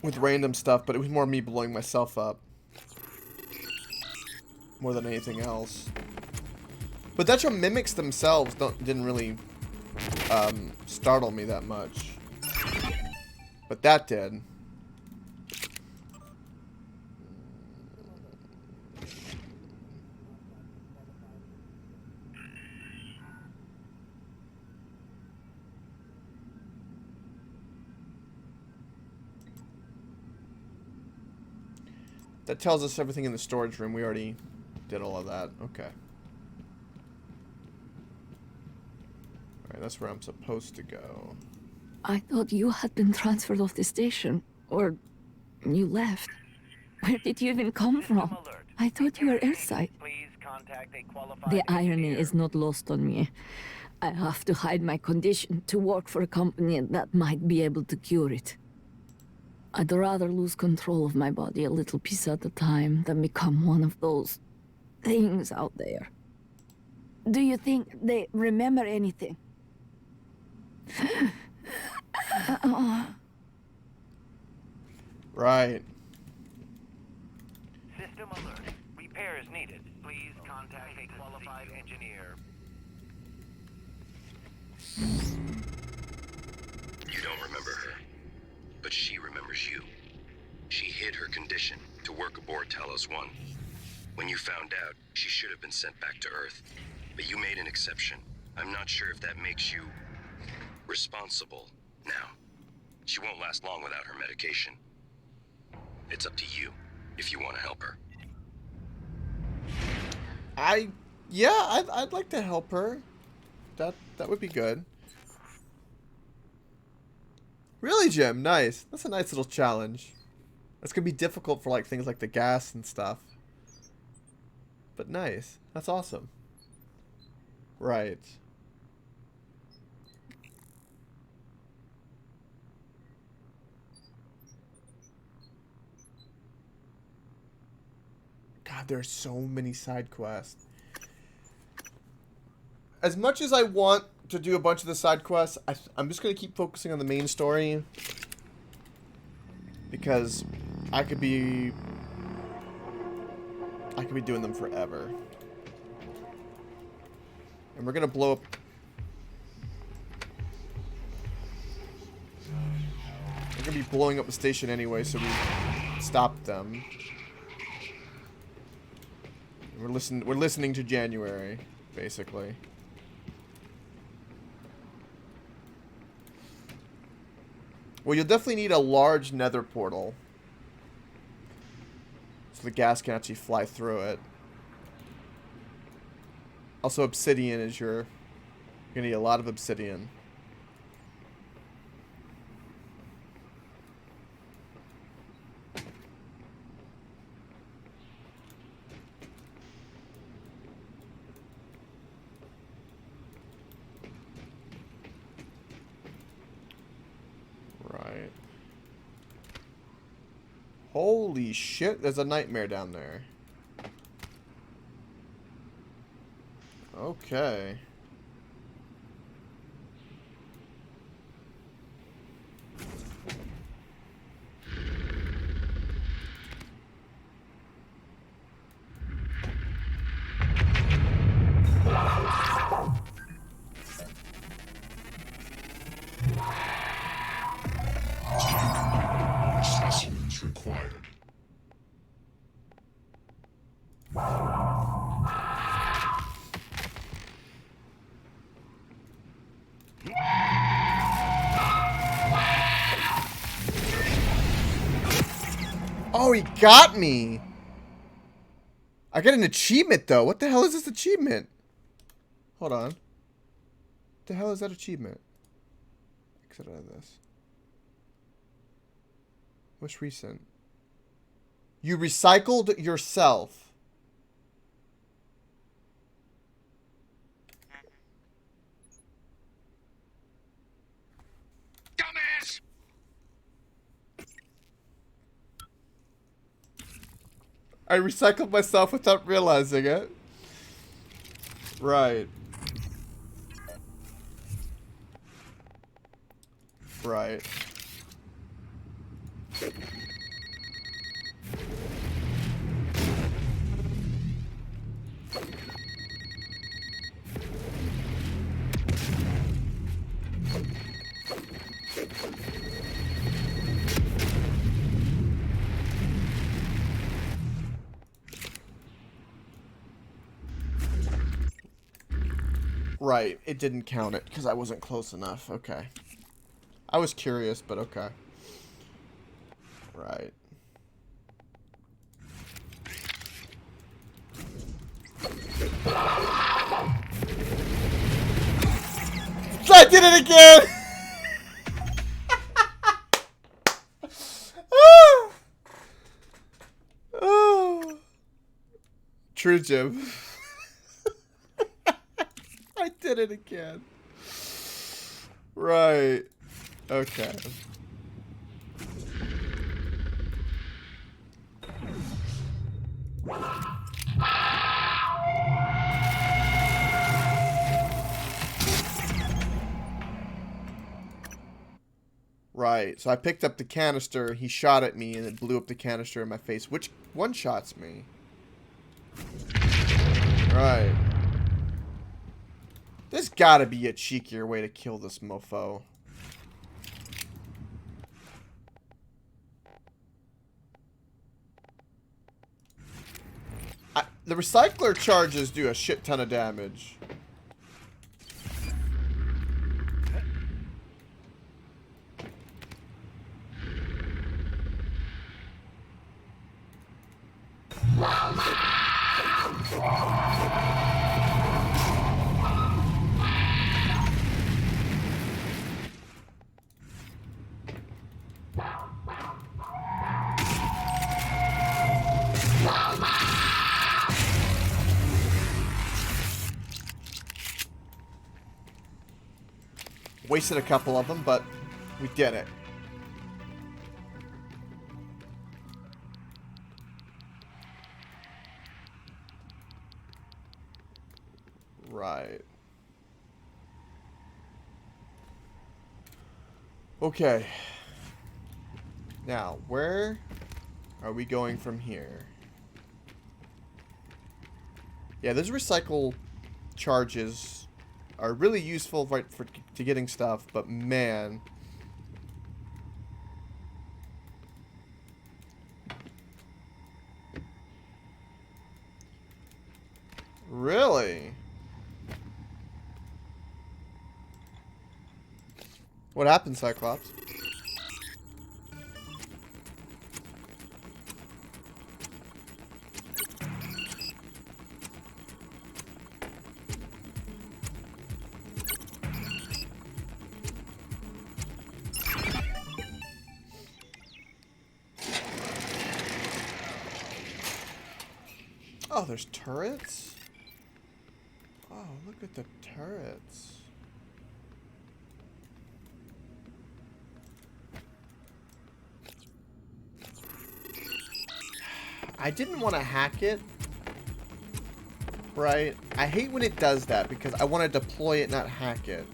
with random stuff, but it was more me blowing myself up. More than anything else. But that's what mimics themselves didn't really, startle me that much. But that did. That tells us everything in the storage room. We already did all of that. Okay. Alright, that's where I'm supposed to go. I thought you had been transferred off the station. Or you left. Where did you even come from? I thought you were airside. The irony is not lost on me. I have to hide my condition to work for a company that might be able to cure it. I'd rather lose control of my body a little piece at a time than become one of those things out there. Do you think they remember anything? Right. System alert. Repairs needed. Please contact a qualified engineer. You don't remember her, but she remembers you. She hid her condition to work aboard Talos 1. When you found out, she should have been sent back to Earth. But you made an exception. I'm not sure if that makes you responsible now. She won't last long without her medication. It's up to you if you want to help her. Yeah, I'd like to help her. That would be good. Really, Jim? Nice. That's a nice little challenge. That's gonna be difficult for like things like the gas and stuff. But nice. That's awesome. Right. God, there are so many side quests. As much as I want to do a bunch of the side quests, I'm just going to keep focusing on the main story. Because I could be doing them forever. And we're going to blow up... They're gonna be blowing up the station anyway, so we stopped them. We're listening to January, basically. Well, you'll definitely need a large nether portal, so the gas can actually fly through it. Also, obsidian is you're gonna need a lot of obsidian. Right. Holy shit, there's a nightmare down there. Okay. Specimens required. Oh, he got me! I got an achievement, though. What the hell is this achievement? Hold on. What the hell is that achievement? Exit out of this. What's recent? You recycled yourself. Dumbass! I recycled myself without realizing it. Right. Right. Right, it didn't count it because I wasn't close enough. Okay. I was curious, but okay. Right. I did it again! Oh. Oh. True, Jim. I did it again. Right. Okay. Right. So I picked up the canister, he shot at me, and it blew up the canister in my face, which one-shots me. Right. There's gotta be a cheekier way to kill this mofo. The recycler charges do a shit ton of damage. Wasted a couple of them, but we did it. Right. Okay. Now, where are we going from here? Yeah, those recycle charges are really useful to getting stuff, but man, Really? What happened, Cyclops? Oh, there's turrets? Oh, look at the turrets. I didn't want to hack it. Right? I hate when it does that because I want to deploy it, not hack it.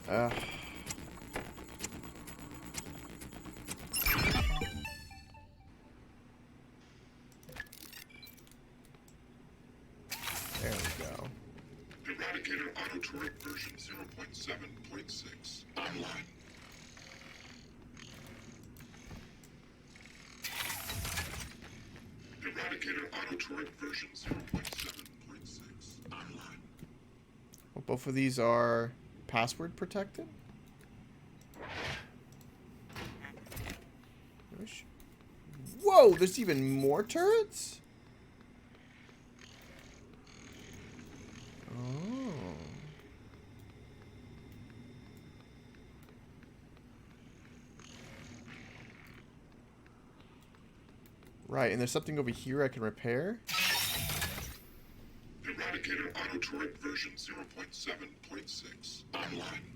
Ugh. There we go. Eradicator auto turret version 0.7.6 online. Eradicator auto turret version 0.7.6 online. Well, both of these are password protected. Whoa, there's even more turrets? Oh. Right, and there's something over here I can repair? Eradicator auto turret version 0.7.6 online.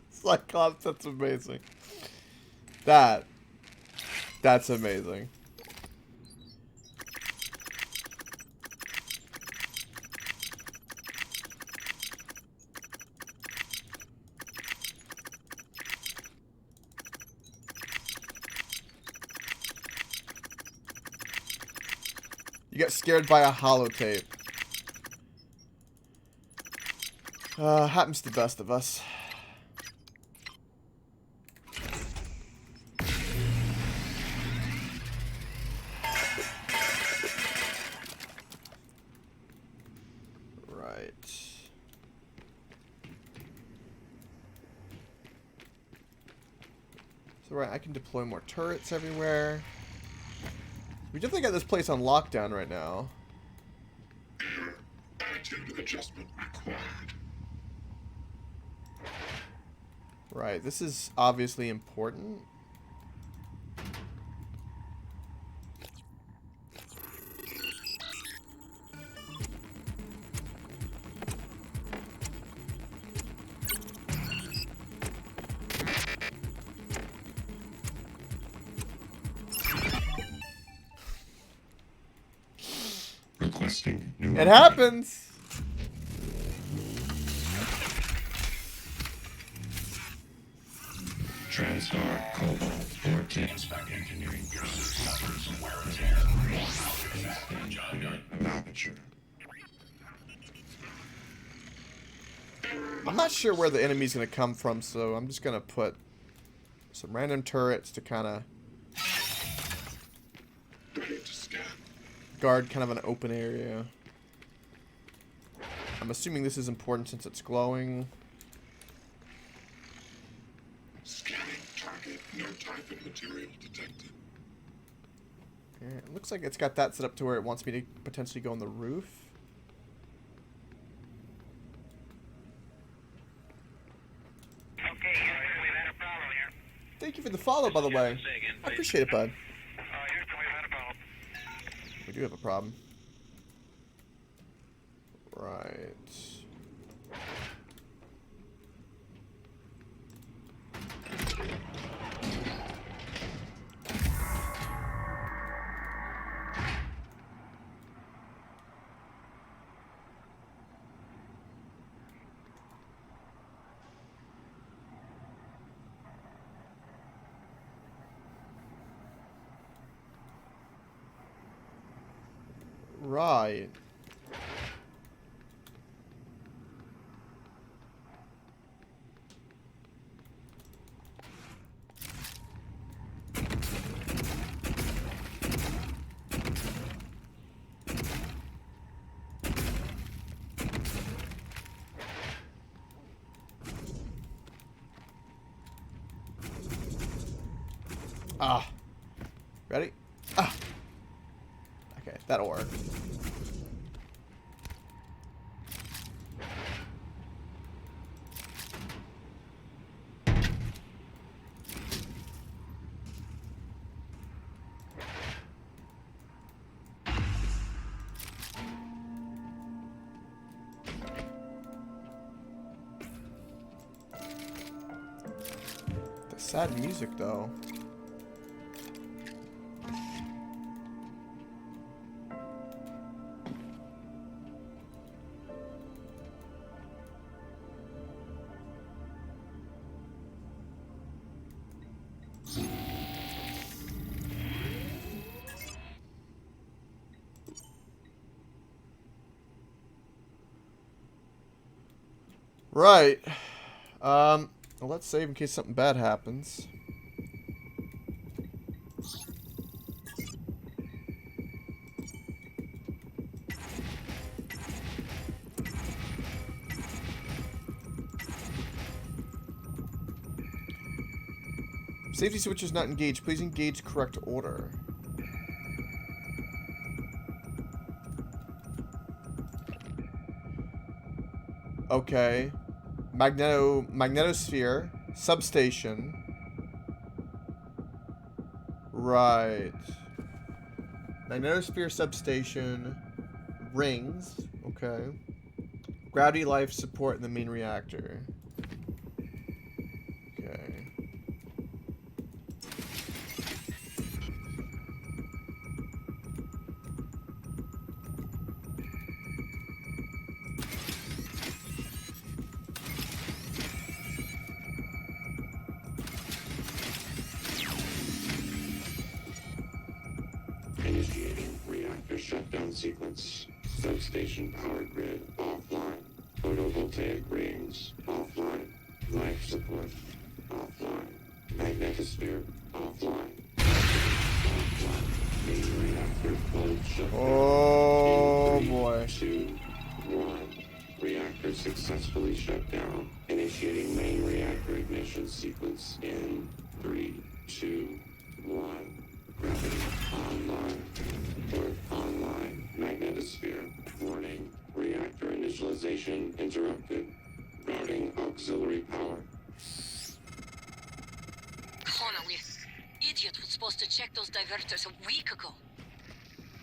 Cyclops, that's amazing. That's amazing. You got scared by a holotape. Happens to the best of us. Right. So right, I can deploy more turrets everywhere. We definitely got this place on lockdown right now. Attitude adjustment required. Right, this is obviously important. Requesting new It happens. TranStar Cobalt 14. Spec engineering suffers some wear and tear. Stand clear of aperture. I'm not sure where the enemy's going to come from, so I'm just going to put some random turrets to kind of guard kind of an open area. I'm assuming this is important since it's glowing. Scanning target. No typhon material detected. Okay, it looks like it's got that set up to where it wants me to potentially go on the roof. Okay, Houston, we've had a problem here. Thank you for the follow, by the way. I appreciate it, bud. Houston, we've had a problem. We do have a problem. Right. Right. Ah. Ready? Ah. Okay, that'll work. The sad music, though. Right. Well, let's save in case something bad happens. Safety switch is not engaged. Please engage correct order. Okay. Magnetosphere. Substation. Right. Magnetosphere substation. Rings. Okay. Gravity life support in the main reactor. Okay. Initiating reactor shutdown sequence. Substation power grid offline. Photovoltaic rings offline. Life support offline. Magnetosphere offline. Offline. Main reactor cold shutdown. Oh In 3, boy. 2, 1. Reactor successfully shut down. Initiating main reactor ignition sequence in 3, 2, 1. Gravity online. Earth online. Magnetosphere. Warning. Reactor initialization interrupted. Routing auxiliary power. Connolly, idiot was supposed to check those diverters a week ago.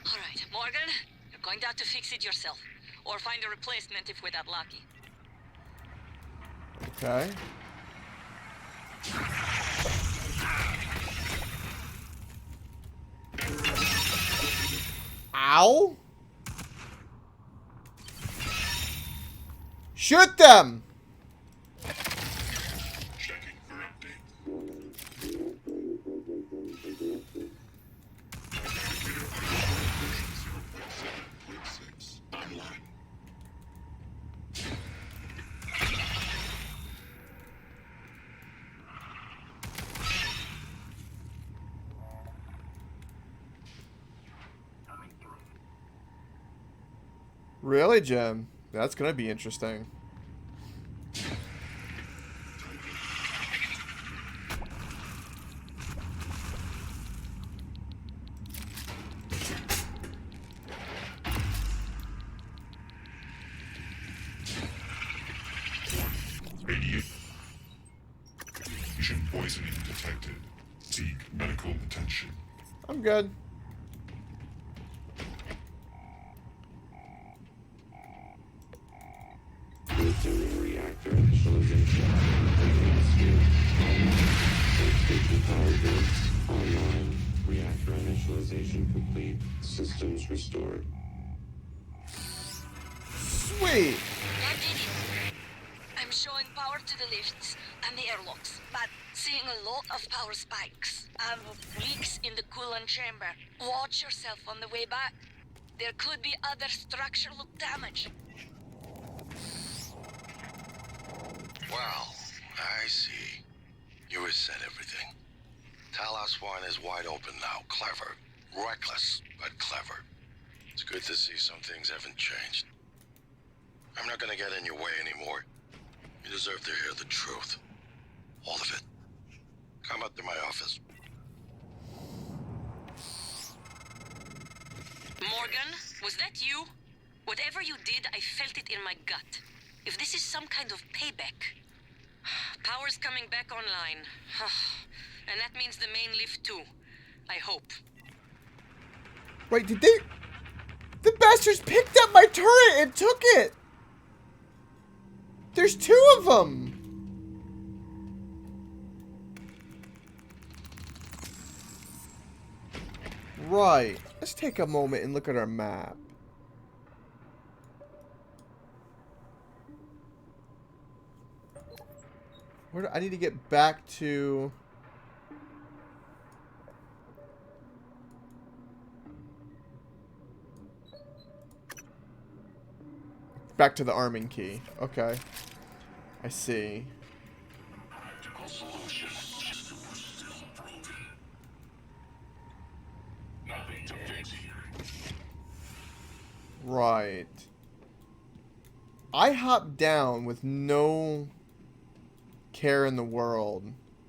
All right, Morgan, you're going to have to fix it yourself. Or find a replacement if we're that lucky. Okay. Ow! Shoot them! Checking for update. Online. Really, Jim? That's gonna be interesting. Radiation poisoning detected. Seek medical attention. I'm good. Resuming reactor initialization. Magnetosphere online. Substation power grids online. Reactor initialization complete. Systems restored. Sweet! That did it. I'm showing power to the lifts and the airlocks, but seeing a lot of power spikes and leaks in the coolant chamber. Watch yourself on the way back. There could be other structural damage. Well, I see. You reset everything. Talos 1 is wide open now. Clever. Reckless, but clever. It's good to see some things haven't changed. I'm not gonna get in your way anymore. You deserve to hear the truth. All of it. Come up to my office. Morgan, was that you? Whatever you did, I felt it in my gut. If this is some kind of payback... Power's coming back online. And that means the main lift too. I hope. Wait, did they... The bastards picked up my turret and took it! There's 2 of them! Right. Let's take a moment and look at our map. Where do I need to get back to... Back to the arming key. Okay. I see. Right. I hopped down with no care in the world,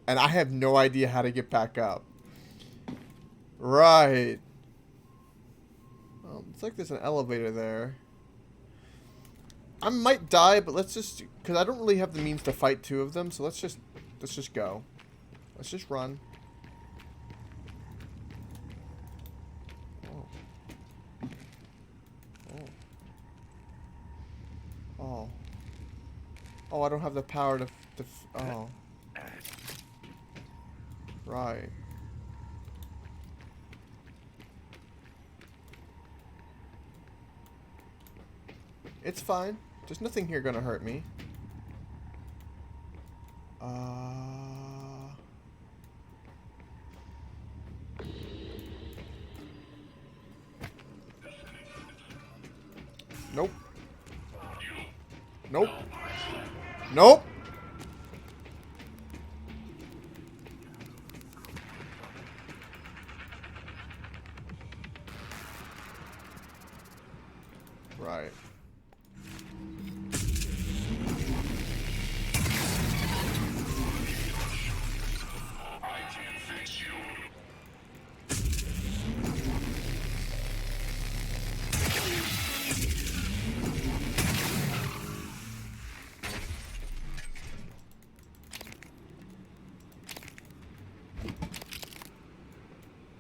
and I have no idea how to get back up. Right. Well, it's like there's an elevator there. I might die, but let's just... Because I don't really have the means to fight 2 of them, so let's just go. Let's just run. Oh. Oh, I don't have the power to... Oh. Right. It's fine. There's nothing here gonna hurt me. Nope. Nope. Nope. Right.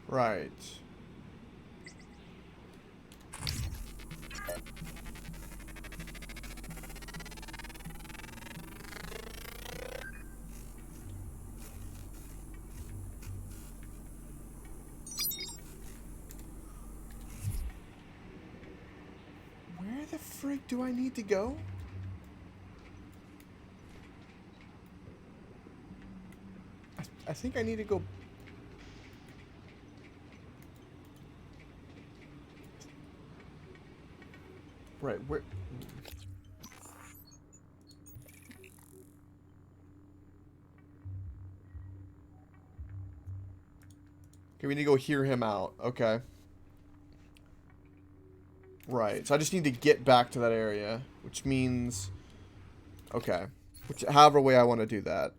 Right. Where the frick do I need to go? I think I need to go... Right, where... Okay, we need to go hear him out. Okay. Right, so I just need to get back to that area, which means... Okay. However way I want to do that.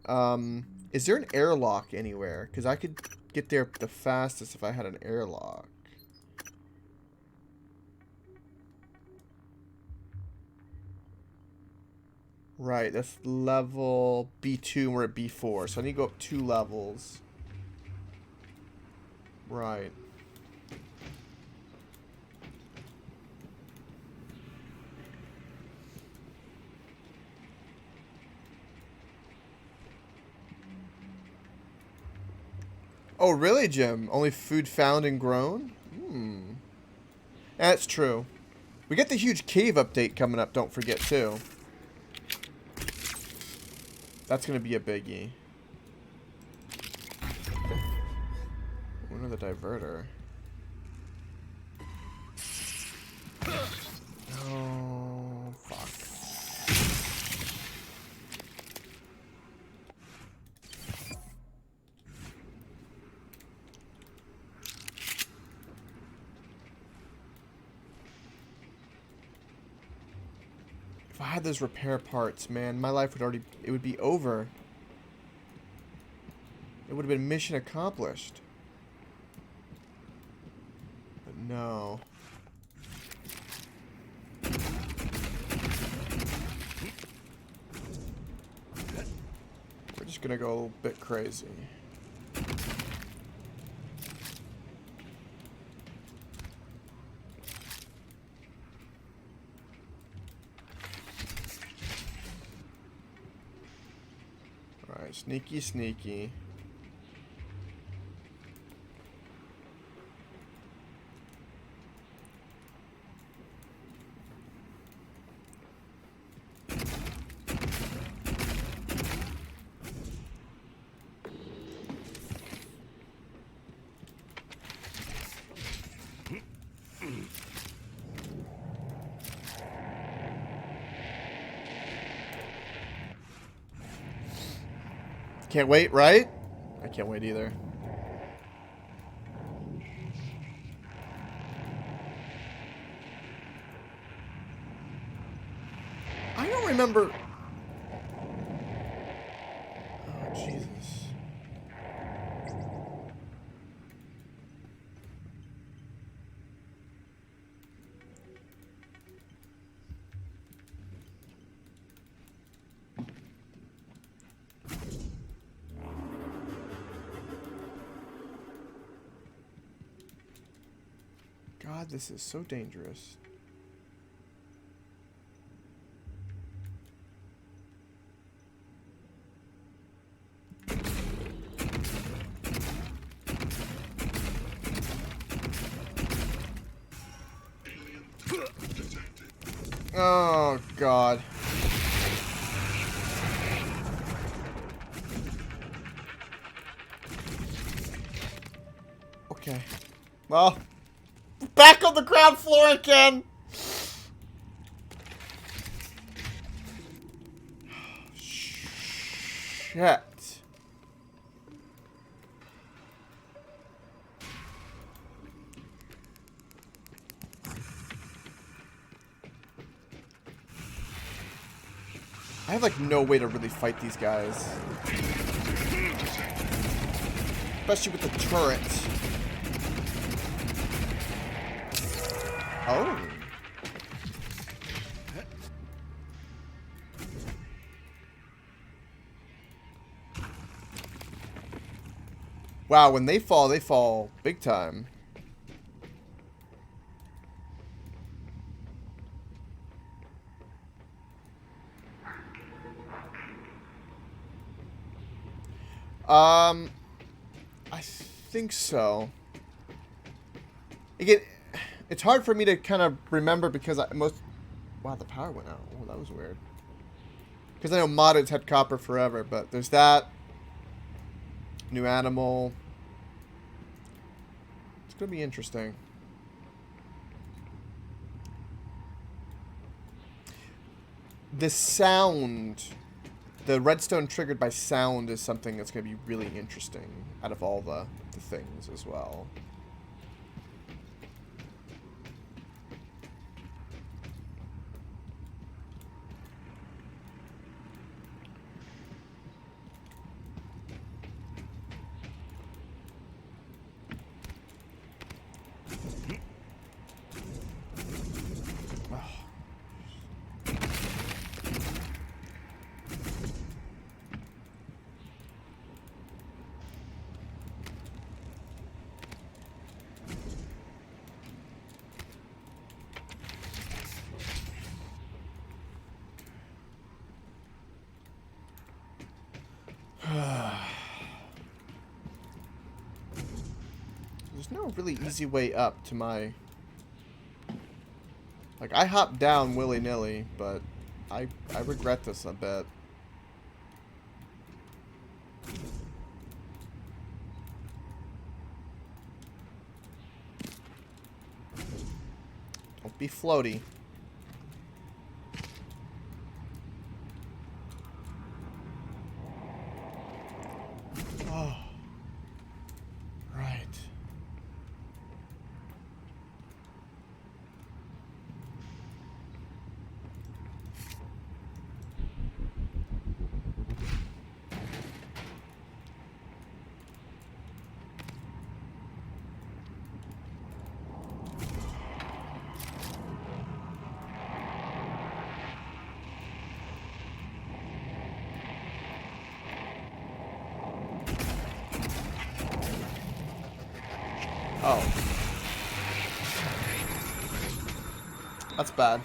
Is there an airlock anywhere? Because I could get there the fastest if I had an airlock. Right, that's level B2 and we're at B4. So I need to go up 2 levels. Right. Oh, really, Jim? Only food found and grown? That's true. We get the huge cave update coming up, don't forget, too. That's going to be a biggie. Another diverter. Oh, fuck. If I had those repair parts, man, my life would already... It would be over. It would have been mission accomplished. But no. gonna go a bit crazy. Alright, sneaky, sneaky. Can't wait, right? I can't wait either. I don't remember. Oh, Jesus. God, this is so dangerous. Oh, God. Okay. Well, back on the ground floor again. Shit. I have like no way to really fight these guys. Especially with the turret. Oh. Wow, when they fall big time. I think so. Again, it's hard for me to kind of remember because wow, the power went out. Oh, that was weird. Because I know moddeds had copper forever, but there's that. New animal. It's gonna be interesting. The sound, the redstone triggered by sound is something that's gonna be really interesting out of all the things as well. There's no really easy way up to my... Like, I hopped down willy-nilly, but I regret this a bit. Don't be floaty. Oh. Right. Oh. That's bad.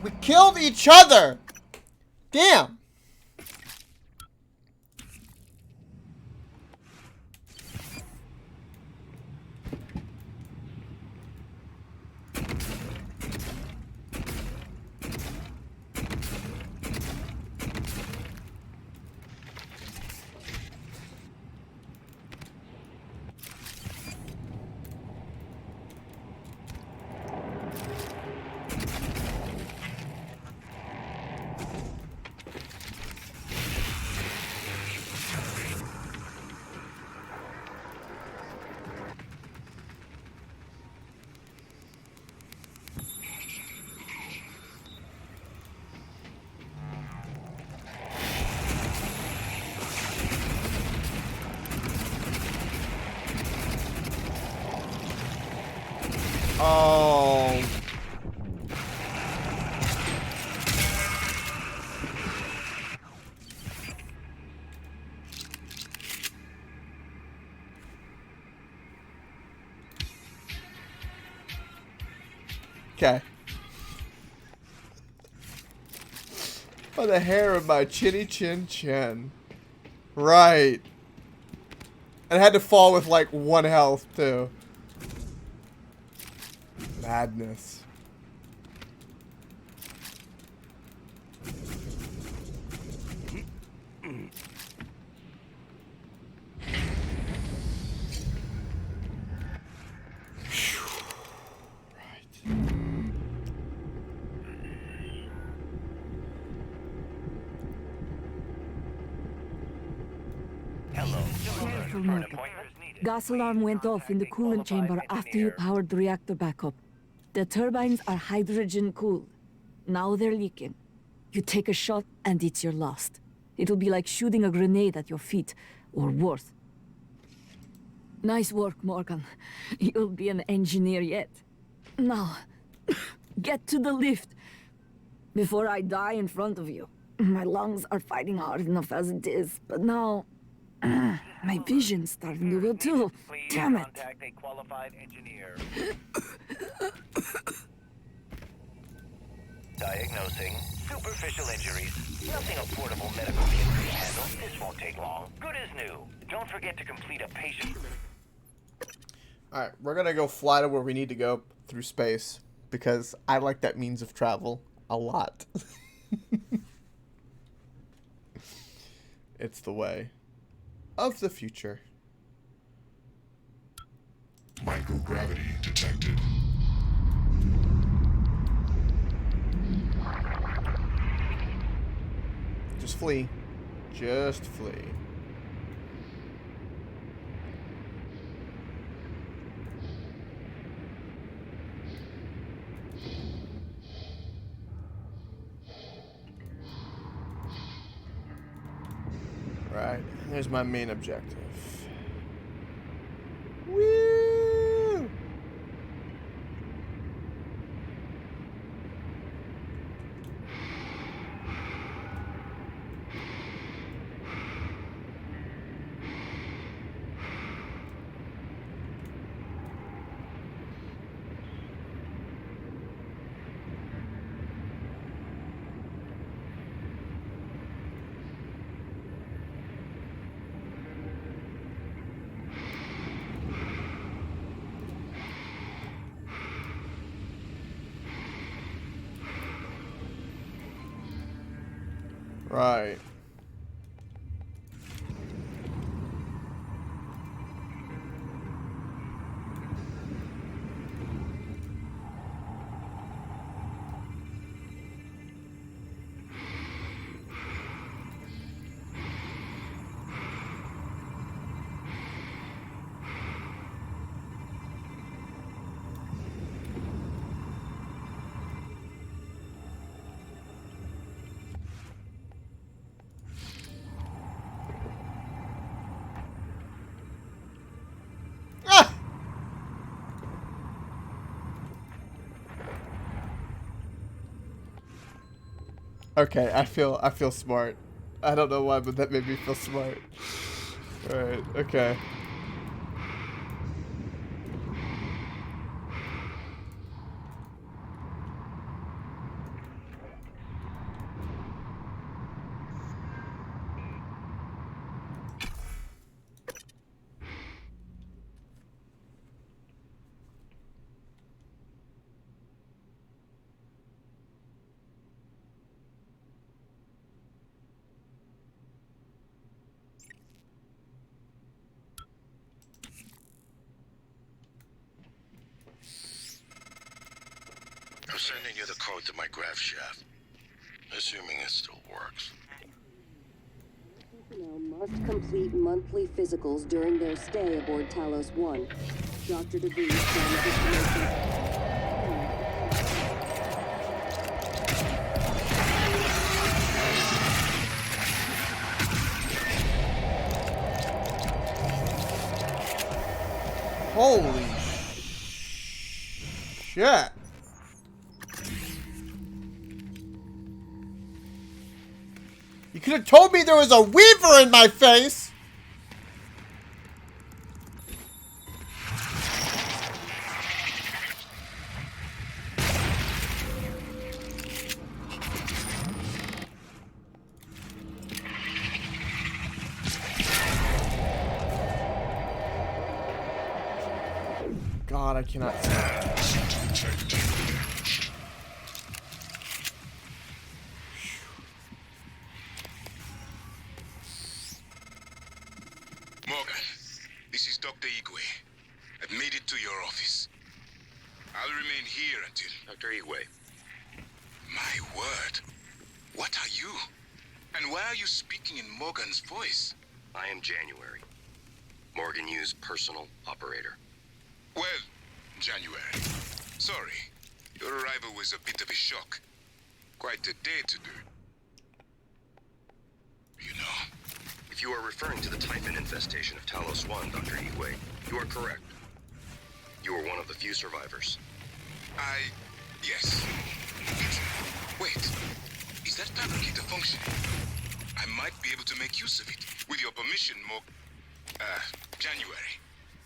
We killed each other! Damn! Oh. Okay. By the hair of my chinny chin chin. Right. And I had to fall with like 1 health too. Madness. Careful, Morgan. Gas alarm went off in the coolant chamber after you powered the reactor back up. The turbines are hydrogen cooled. Now they're leaking. You take a shot and it's your last. It'll be like shooting a grenade at your feet, or worse. Nice work, Morgan. You'll be an engineer yet. Now, get to the lift before I die in front of you. My lungs are fighting hard enough as it is, but now my vision's starting to go too. Damn it. Contact a qualified engineer. Diagnosing superficial injuries. Nothing a portable medical kit can handle. This won't take long. Good as new. Don't forget to complete a patient. Alright, we're gonna go fly to where we need to go through space. Because I like that means of travel a lot. It's the way of the future. Microgravity detected. Just flee. Just flee. Right, here's my main objective. Woo! Right. Okay, I feel smart. I don't know why, but that made me feel smart. Alright, okay. I'm sending you the code to my grav shaft. Assuming it still works. Personnel must complete monthly physicals during their stay aboard Talos 1. Dr. DeVries sends information. Holy shit. You could have told me there was a weaver in my face. God, I cannot see. Morgan, this is Dr. Igwe. I've made it to your office. I'll remain here until... Dr. Igwe. My word. What are you? And why are you speaking in Morgan's voice? I am January. Morgan Yu's personal operator. Well, January. Sorry. Your arrival was a bit of a shock. Quite a day to do. You know. If you are referring to the Typhon infestation of Talos 1, Dr. Igwe, you are correct. You are one of the few survivors. Yes. Wait. Is that fabricator functioning? I might be able to make use of it. With your permission, January.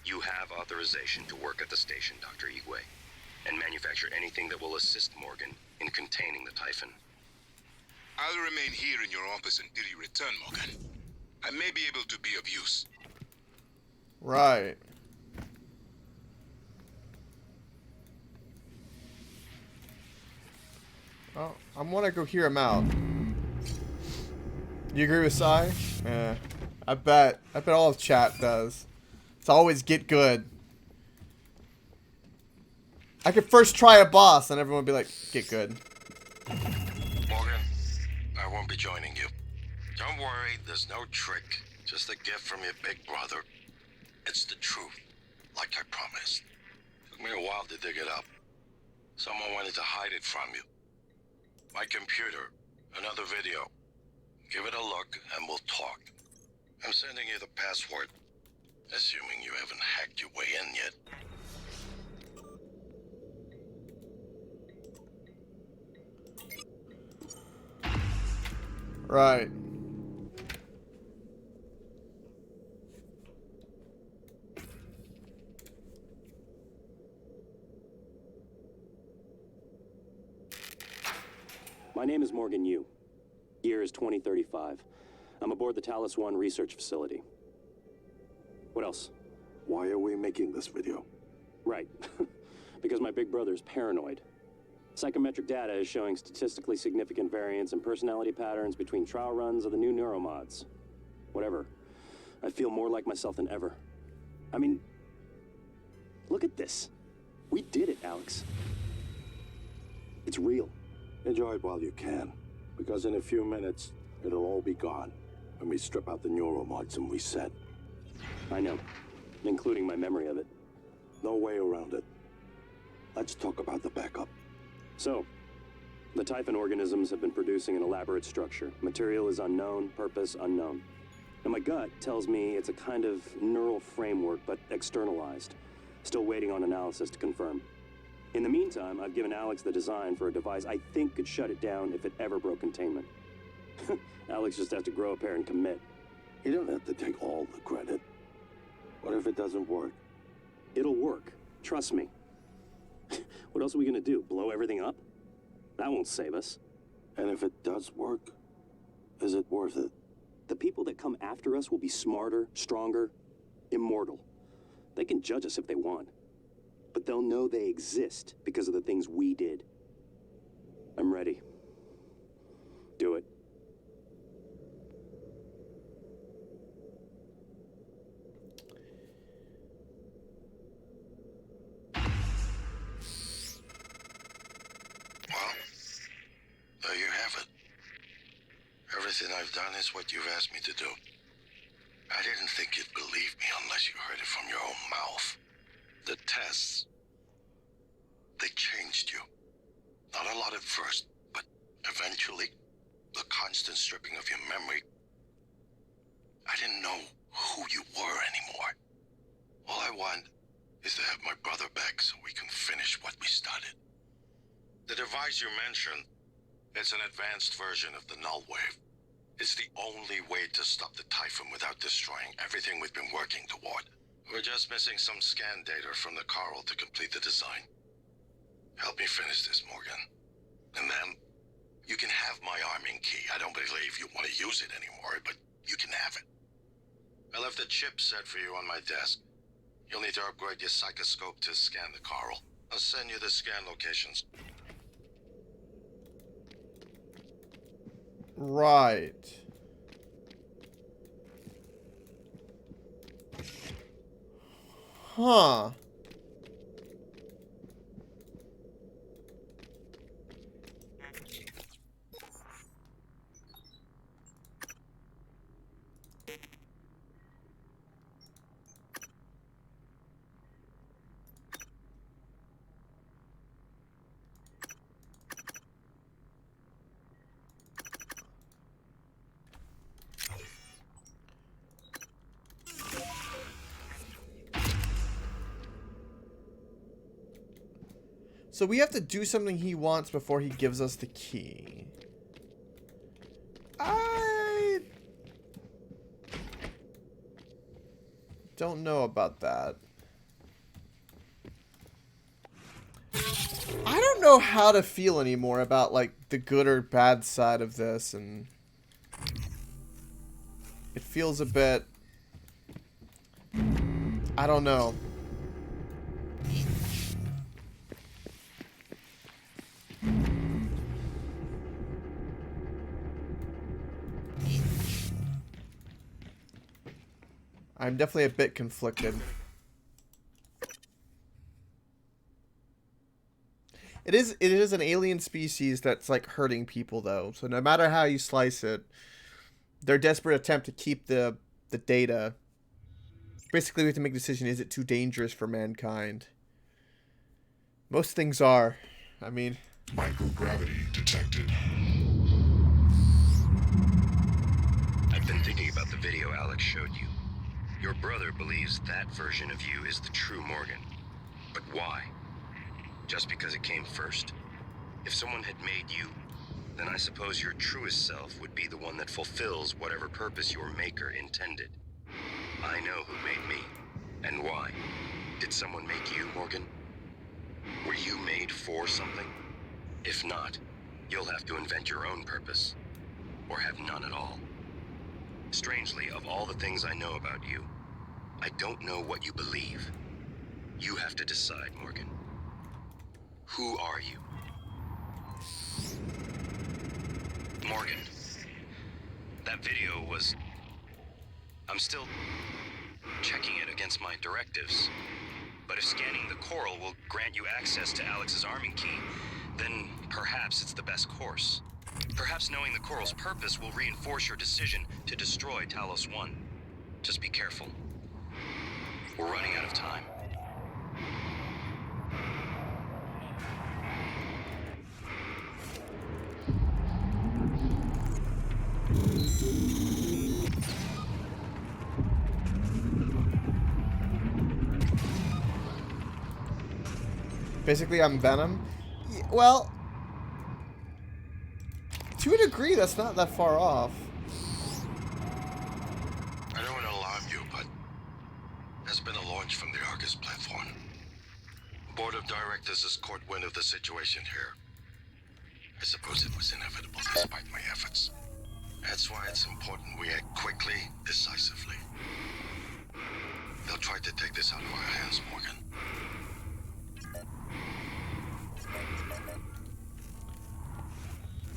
You have authorization to work at the station, Dr. Igwe, and manufacture anything that will assist Morgan in containing the Typhon. I'll remain here in your office until you return, Morgan. I may be able to be of use. Right. Oh, I want to go hear him out. You agree with Sai? Yeah. I bet all of chat does. It's always get good. I could first try a boss and everyone would be like, get good. Morgan, I won't be joining you. Don't worry, there's no trick. Just a gift from your big brother. It's the truth, like I promised. Took me a while to dig it up. Someone wanted to hide it from you. My computer, another video. Give it a look and we'll talk. I'm sending you the password, assuming you haven't hacked your way in yet. Right. My name is Morgan Yu. Year is 2035. I'm aboard the Talos 1 research facility. What else? Why are we making this video? Right. Because my big brother's paranoid. Psychometric data is showing statistically significant variance in personality patterns between trial runs of the new neuromods. Whatever. I feel more like myself than ever. I mean, look at this. We did it, Alex. It's real. Enjoy it while you can, because in a few minutes, it'll all be gone when we strip out the neuromods and reset. I know, including my memory of it. No way around it. Let's talk about the backup. So, the Typhon organisms have been producing an elaborate structure. Material is unknown, purpose unknown. And my gut tells me it's a kind of neural framework, but externalized. Still waiting on analysis to confirm. In the meantime, I've given Alex the design for a device I think could shut it down if it ever broke containment. Alex just has to grow a pair and commit. You don't have to take all the credit. What if it doesn't work? It'll work. Trust me. What else are we gonna do? Blow everything up? That won't save us. And if it does work, is it worth it? The people that come after us will be smarter, stronger, immortal. They can judge us if they want. But they'll know they exist because of the things we did. I'm ready. Do it. Well, there you have it. Everything I've done is what you've asked me to do. I didn't think you'd believe me unless you heard it from your own mouth. The tests, they changed you. Not a lot at first, but eventually, the constant stripping of your memory, I didn't know who you were anymore. All I want is to have my brother back so we can finish what we started. The device you mentioned, it's an advanced version of the null wave. It's the only way to stop the Typhon without destroying everything we've been working toward. We're just missing some scan data from the coral to complete the design. Help me finish this, Morgan. And then, you can have my arming key. I don't believe you want to use it anymore, but you can have it. I left a chip set for you on my desk. You'll need to upgrade your psychoscope to scan the coral. I'll send you the scan locations. Right. Huh. So we have to do something he wants before he gives us the key. I don't know about that. I don't know how to feel anymore about like the good or bad side of this, and it feels a bit, I don't know. I'm definitely a bit conflicted. It is an alien species that's like hurting people though. So no matter how you slice it, their desperate attempt to keep the data. Basically we have to make a decision, is it too dangerous for mankind? Most things are. I mean, microgravity detected. I've been thinking about the video Alex showed you. Your brother believes that version of you is the true Morgan. But why? Just because it came first? If someone had made you, then I suppose your truest self would be the one that fulfills whatever purpose your maker intended. I know who made me, and why. Did someone make you, Morgan? Were you made for something? If not, you'll have to invent your own purpose, or have none at all. Strangely, of all the things I know about you, I don't know what you believe. You have to decide, Morgan. Who are you? Morgan, that video was... I'm still checking it against my directives. But if scanning the coral will grant you access to Alex's arming key, then perhaps it's the best course. Perhaps knowing the coral's purpose will reinforce your decision to destroy Talos 1. Just be careful. We're running out of time. Basically, I'm Venom. Well, to a degree, that's not that far off. I don't want to alarm you, but there's been a launch from the Argus platform. Board of Directors has caught wind of the situation here. I suppose it was inevitable despite my efforts. That's why it's important we act quickly, decisively. They'll try to take this out of our hands, Morgan.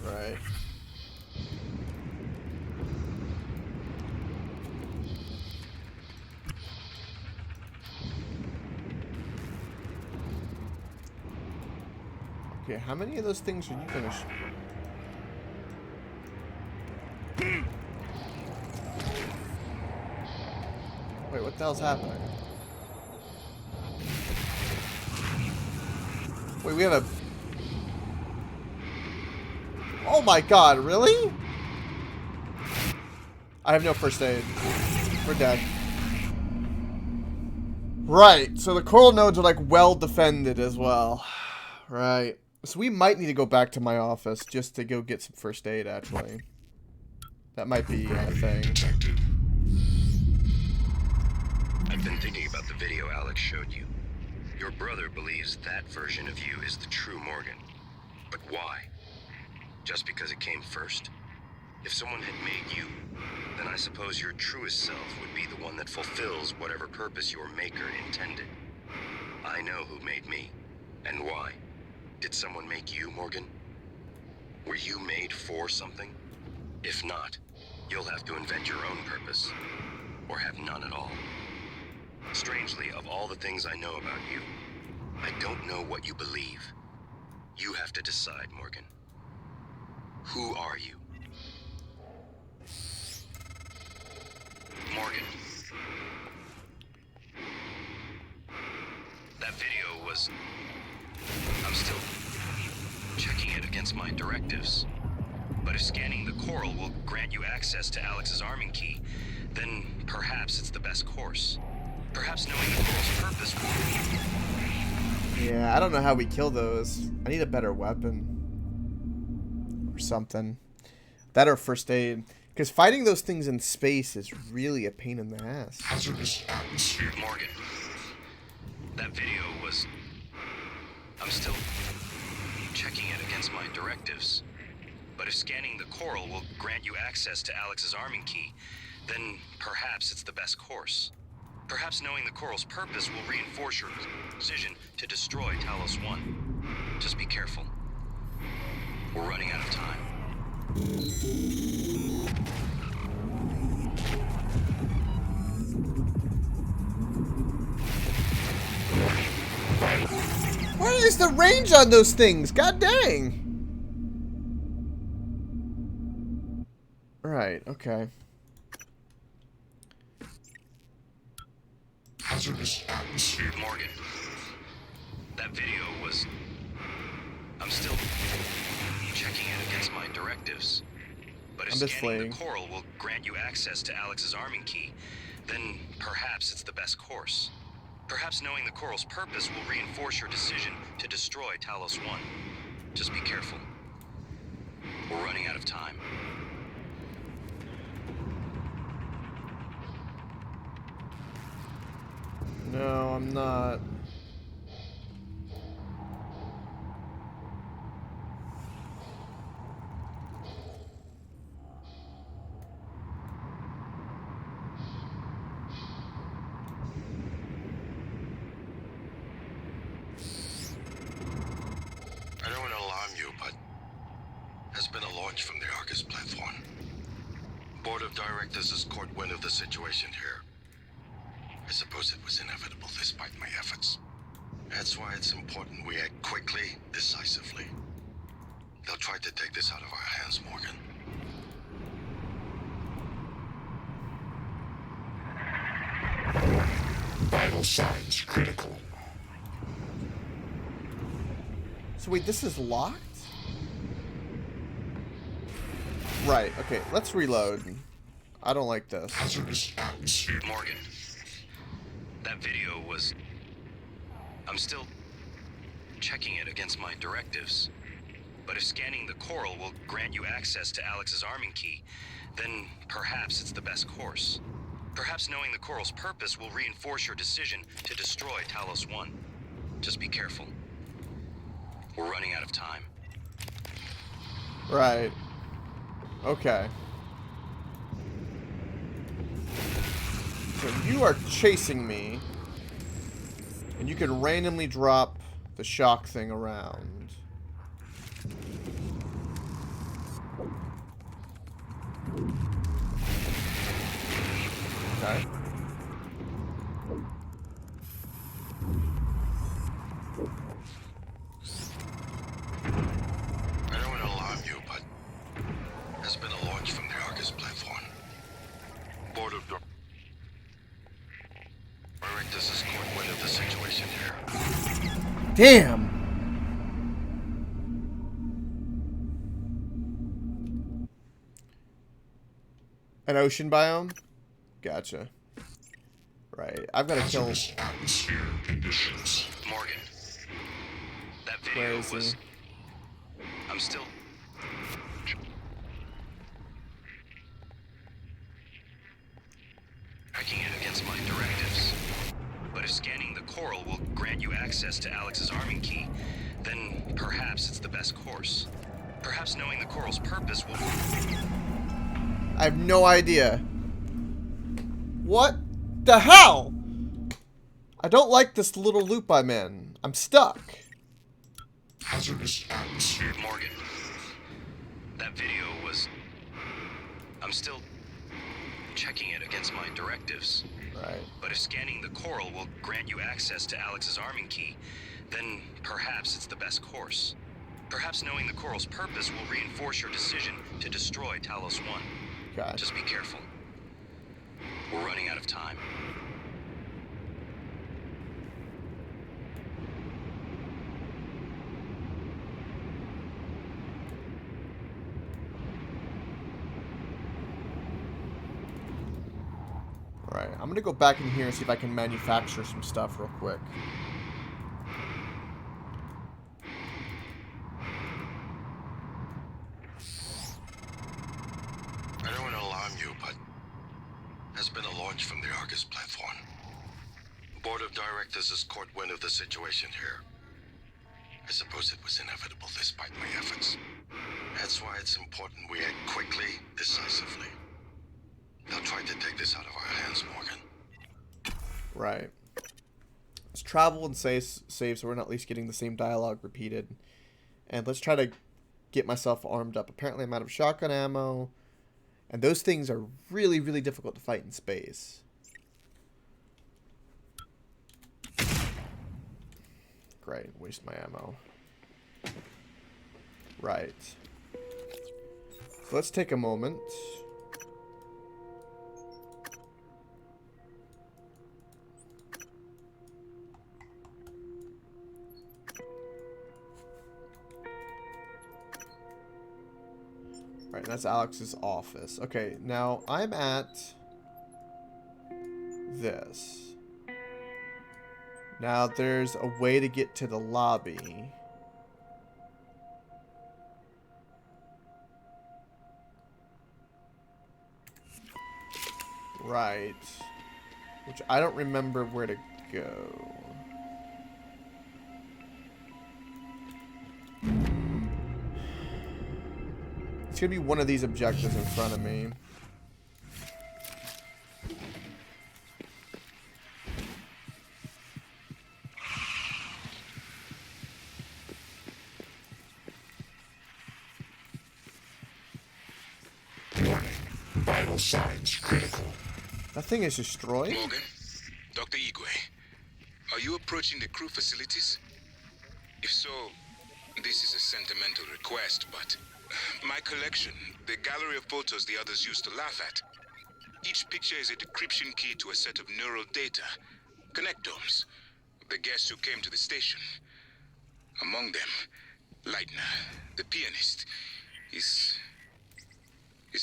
Right. Okay, how many of those things are you gonna Wait, what the hell's happening? Wait, we have a... Oh my god, really? I have no first aid. We're dead. Right, so the coral nodes are like well defended as well. Right. So we might need to go back to my office just to go get some first aid, actually. That might be a thing. I've been thinking about the video Alex showed you. Your brother believes that version of you is the true Morgan. But why? Just because it came first? If someone had made you, then I suppose your truest self would be the one that fulfills whatever purpose your maker intended. I know who made me, and why. Did someone make you, Morgan? Were you made for something? If not, you'll have to invent your own purpose, or have none at all. Strangely, of all the things I know about you, I don't know what you believe. You have to decide, Morgan. Who are you? Morgan. That video was... I'm still checking it against my directives. But if scanning the coral will grant you access to Alex's arming key, then perhaps it's the best course. Perhaps knowing the coral's purpose will... Yeah, I don't know how we kill those. I need a better weapon. Or something. That or first aid. Because fighting those things in space is really a pain in the ass. Hazardous atmosphere. Morgan. That video was... I'm still checking it against my directives. But if scanning the coral will grant you access to Alex's arming key, then perhaps it's the best course. Perhaps knowing the coral's purpose will reinforce your decision to destroy Talos 1. Just be careful. We're running out of time. What is the range on those things? God dang! Right, okay. Hazardous atmosphere. Morgan. That video was... I'm still checking it against my directives. But if scanning the coral will grant you access to Alex's arming key, then perhaps it's the best course. Perhaps knowing the coral's purpose will reinforce your decision to destroy Talos 1. Just be careful. We're running out of time. No, I'm not. I don't want to alarm you, but there's been a launch from the Argus platform. Board of Directors has caught wind of the situation here. I suppose it was inevitable despite my efforts. That's why it's important we act quickly, decisively. They'll try to take this out of our hands, Morgan. Vital signs critical. So wait, this is locked? Right, okay, let's reload. I don't like this. Hazardous atmosphere. Morgan. That video was... I'm still checking it against my directives. But if scanning the coral will grant you access to Alex's arming key, then perhaps it's the best course. Perhaps knowing the coral's purpose will reinforce your decision to destroy Talos 1. Just be careful. We're running out of time. Right. Okay. So you are chasing me, and you can randomly drop the shock thing around. Okay. I don't want to alarm you, but there's been a launch from the Argus platform. Board of Directors has caught wind of the situation here. Damn! An ocean biome? Gotcha. Right. I've got to kill... Atmosphere conditions. Morgan. That video Where is was... he? I'm still... checking it against my directives. But if scanning the coral will grant you access to Alex's arming key, then perhaps it's the best course. Perhaps knowing the coral's purpose will... I have no idea. What the hell? I don't like this little loop I'm in. I'm stuck. Hazardous atmosphere. Morgan. That video was... I'm still checking it against my directives. Right. But if scanning the coral will grant you access to Alex's arming key, then perhaps it's the best course. Perhaps knowing the coral's purpose will reinforce your decision to destroy Talos 1. God. Just be careful. We're running out of time. Alright, I'm gonna go back in here and see if I can manufacture some stuff real quick. I don't want to alarm you, but there's been a launch from the Argus platform. Board of Directors has caught wind of the situation here. I suppose it was inevitable despite my efforts. That's why it's important we act quickly, decisively. They'll try to take this out of our hands, Morgan. Right. Let's travel and save so we're not at least getting the same dialogue repeated. And let's try to get myself armed up. Apparently I'm out of shotgun ammo. And those things are really, really difficult to fight in space. Great. Waste my ammo. Right. So let's take a moment. Right, that's Alex's office. Okay, now I'm at this. Now there's a way to get to the lobby. Right. Which I don't remember where to go. It's gonna be one of these objectives in front of me. Warning. Vital signs critical. That thing is destroyed? Morgan, Dr. Igwe, are you approaching the crew facilities? If so, this is a sentimental request, but my collection, the gallery of photos the others used to laugh at. Each picture is a decryption key to a set of neural data, connectomes, the guests who came to the station. Among them, Leitner, the pianist, is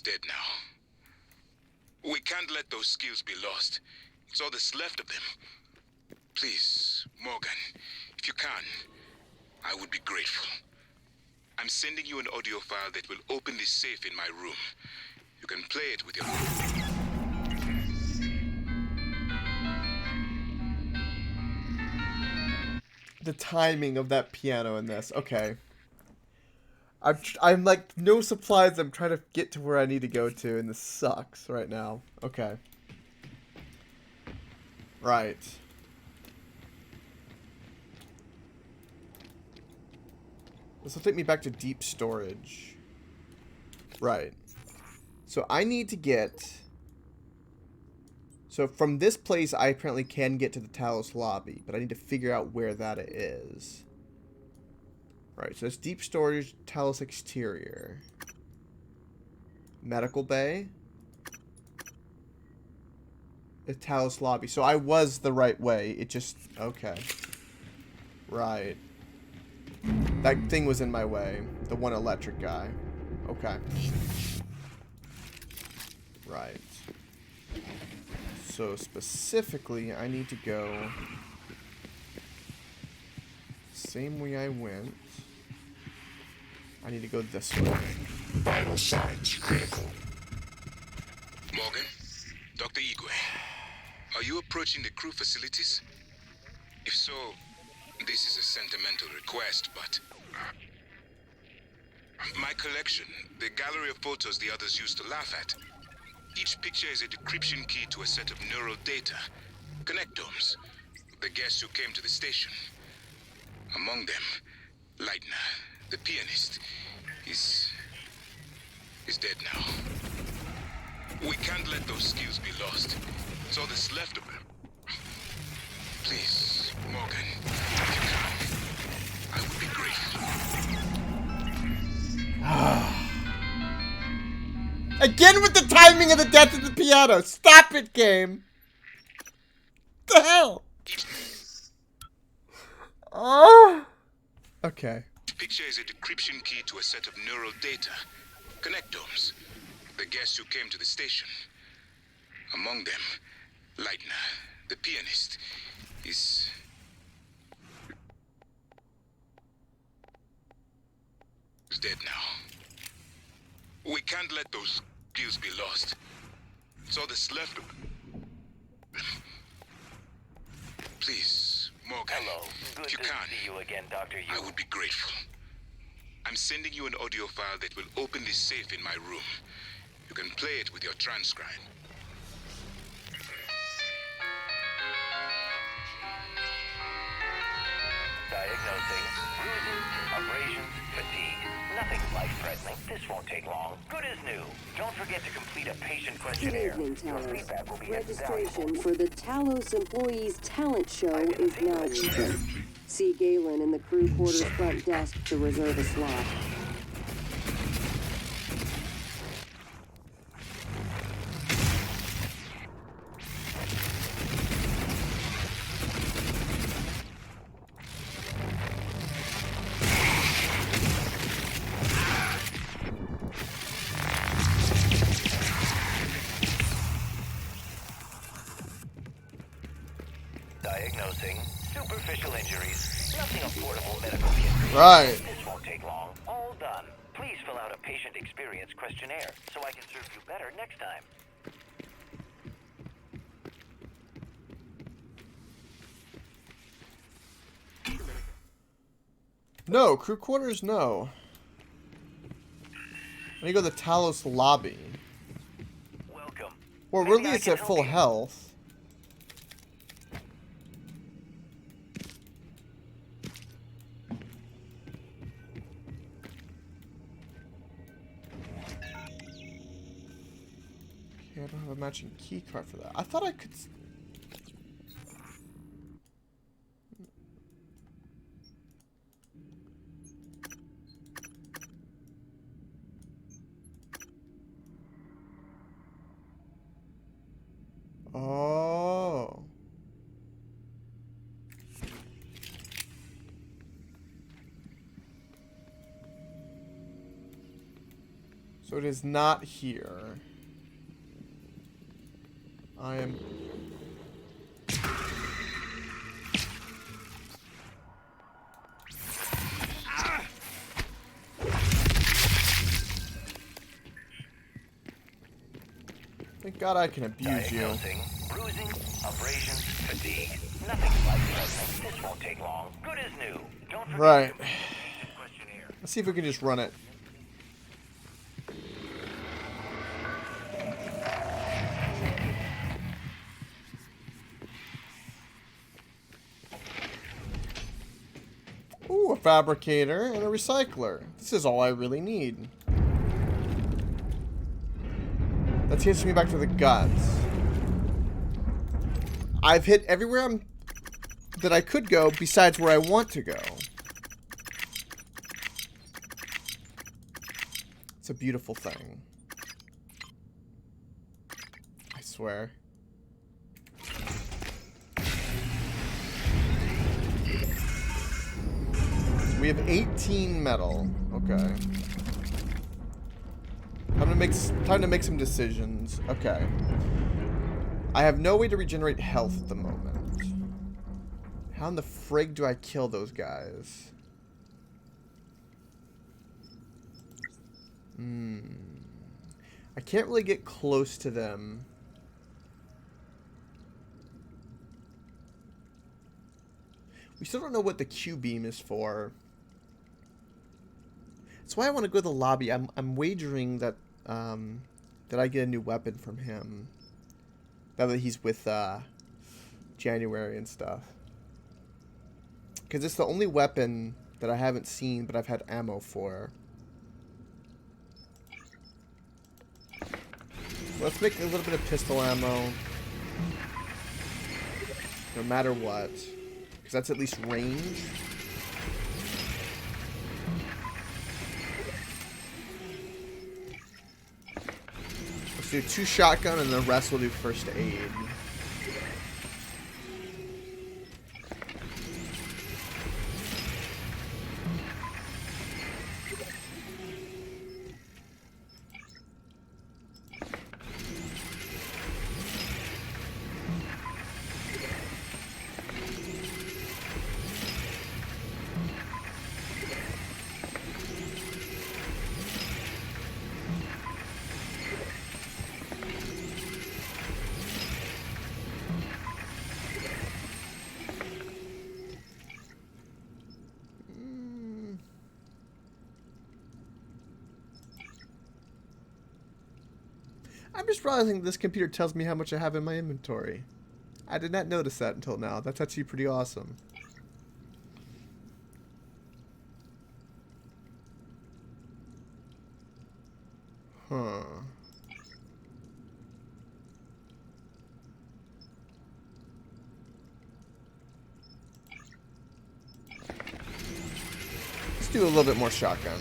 dead now. We can't let those skills be lost. It's all that's left of them. Please, Morgan, if you can, I would be grateful. I'm sending you an audio file that will open this safe in my room. You can play it with your... The timing of that piano in this. Okay. I'm like, no supplies. I'm trying to get to where I need to go to, and this sucks right now. Okay. Right. This will take me back to deep storage. Right. So I need to get... So from this place, I apparently can get to the Talos lobby, but I need to figure out where that is. Right, so it's deep storage, Talos exterior. Medical bay. The Talos lobby. So I was the right way. It just... Okay. Right. That thing was in my way. The one electric guy. Okay. Right. So specifically, I need to go... Same way I went. I need to go this way. Vital signs critical. Morgan, Dr. Igwe, are you approaching the crew facilities? If so, this is a sentimental request, but... My collection, the gallery of photos the others used to laugh at. Each picture is a decryption key to a set of neural data, connectomes, the guests who came to the station. Among them, Leitner, the pianist, is dead now. We can't let those skills be lost. It's all that's left of them. Please, Morgan, if you can, I would be grateful. Again with the timing of the death of the piano. Stop it, game. What the hell? Oh. Okay. Each picture is a decryption key to a set of neural data, connectomes, the guests who came to the station. Among them, Leitner, the pianist, is dead now. We can't let those skills be lost. It's all that's left of them. Please, Morgan, Hello. Good if you to can, see you again, Dr. Yu. I would be grateful. I'm sending you an audio file that will open this safe in my room. You can play it with your transcribe. Diagnosing bruises, abrasions, fatigue. Nothing life-threatening. This won't take long. Good as new. Don't forget to complete a patient Good questionnaire. evening, Your Talos. feedback will be Registration for the Talos Employees Talent Show is now open. See Galen in the crew quarters front desk to reserve a slot. Diagnosing superficial injuries. Nothing of portable medical history. Right. This won't take long. All done. Please fill out a patient experience questionnaire so I can serve you better next time. No, crew quarters, no. I need to go to the Talos lobby. Welcome. Well, Maybe really, I it's can at help full you. health. Okay, I don't have a matching key card for that. I thought I could... Oh. So it is not here. I am... God, I can abuse you. Diagnosing, bruising, abrasions, fatigue. Nothing life-threatening. This won't take long. Good as new. Don't forget Right. to questionnaire. Let's see if we can just run it. Ooh, a fabricator and a recycler. This is all I really need. That takes me back to the guts. I've hit everywhere that I could go besides where I want to go. It's a beautiful thing. I swear. We have 18 metal. Okay. Time to make some decisions. Okay. I have no way to regenerate health at the moment. How in the frig do I kill those guys? I can't really get close to them. We still don't know what the Q-beam is for. That's why I want to go to the lobby. I'm wagering that that I get a new weapon from him. Now that he's with January and stuff. Because it's the only weapon that I haven't seen, but I've had ammo for. Let's make a little bit of pistol ammo. No matter what. Because that's at least range. Let's do 2 shotgun and the rest will do first aid. I'm just realizing this computer tells me how much I have in my inventory. I did not notice that until now. That's actually pretty awesome. Huh. Let's do a little bit more shotgun.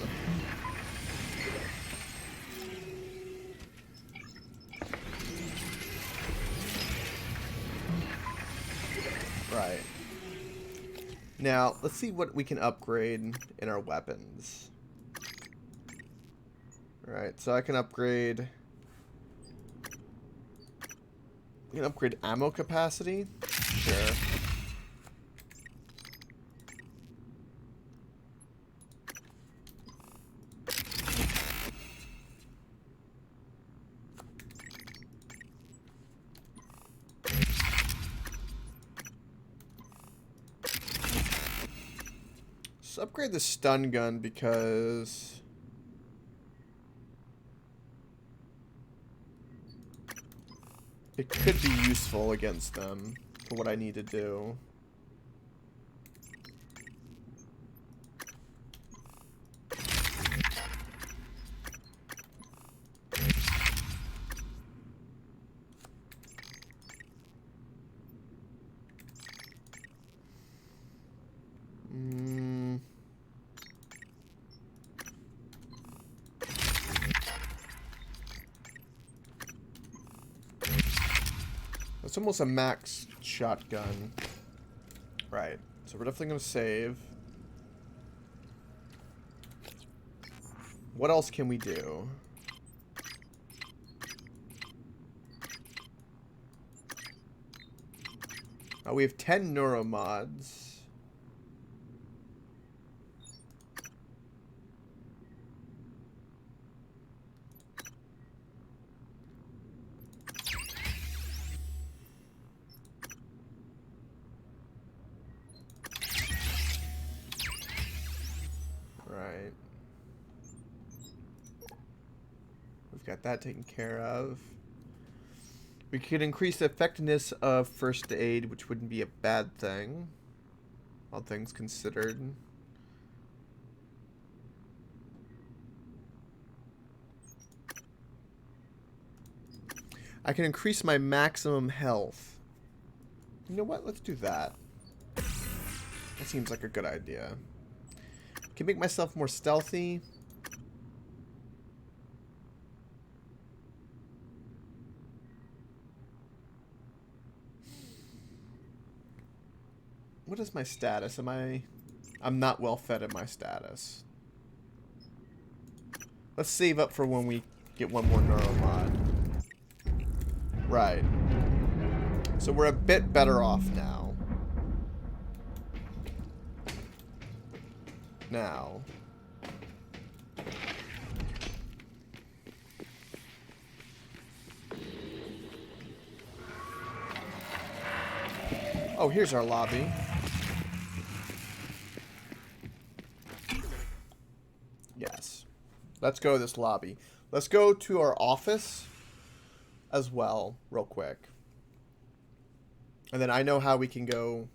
Right. Now, let's see what we can upgrade in our weapons. Right, so I can upgrade... We can upgrade ammo capacity. Sure. Let's upgrade the stun gun because... it could be useful against them for what I need to do. It's almost a max shotgun. Right. So we're definitely going to save. What else can we do? We have 10 neuromods. got that taken care of. We could increase the effectiveness of first aid, which wouldn't be a bad thing, all things considered. I can increase my maximum health. You know what? Let's do that. That seems like a good idea. Can make myself more stealthy. What is my status? I'm not well fed in my status. Let's save up for when we get one more neuromod. Right. So we're a bit better off now. Now. Oh, here's our lobby. Yes. Let's go to this lobby. Let's go to our office as well, real quick. And then I know how we can go,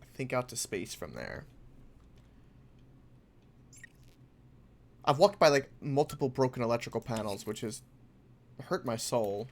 I think, out to space from there. I've walked by, like, multiple broken electrical panels, which has hurt my soul.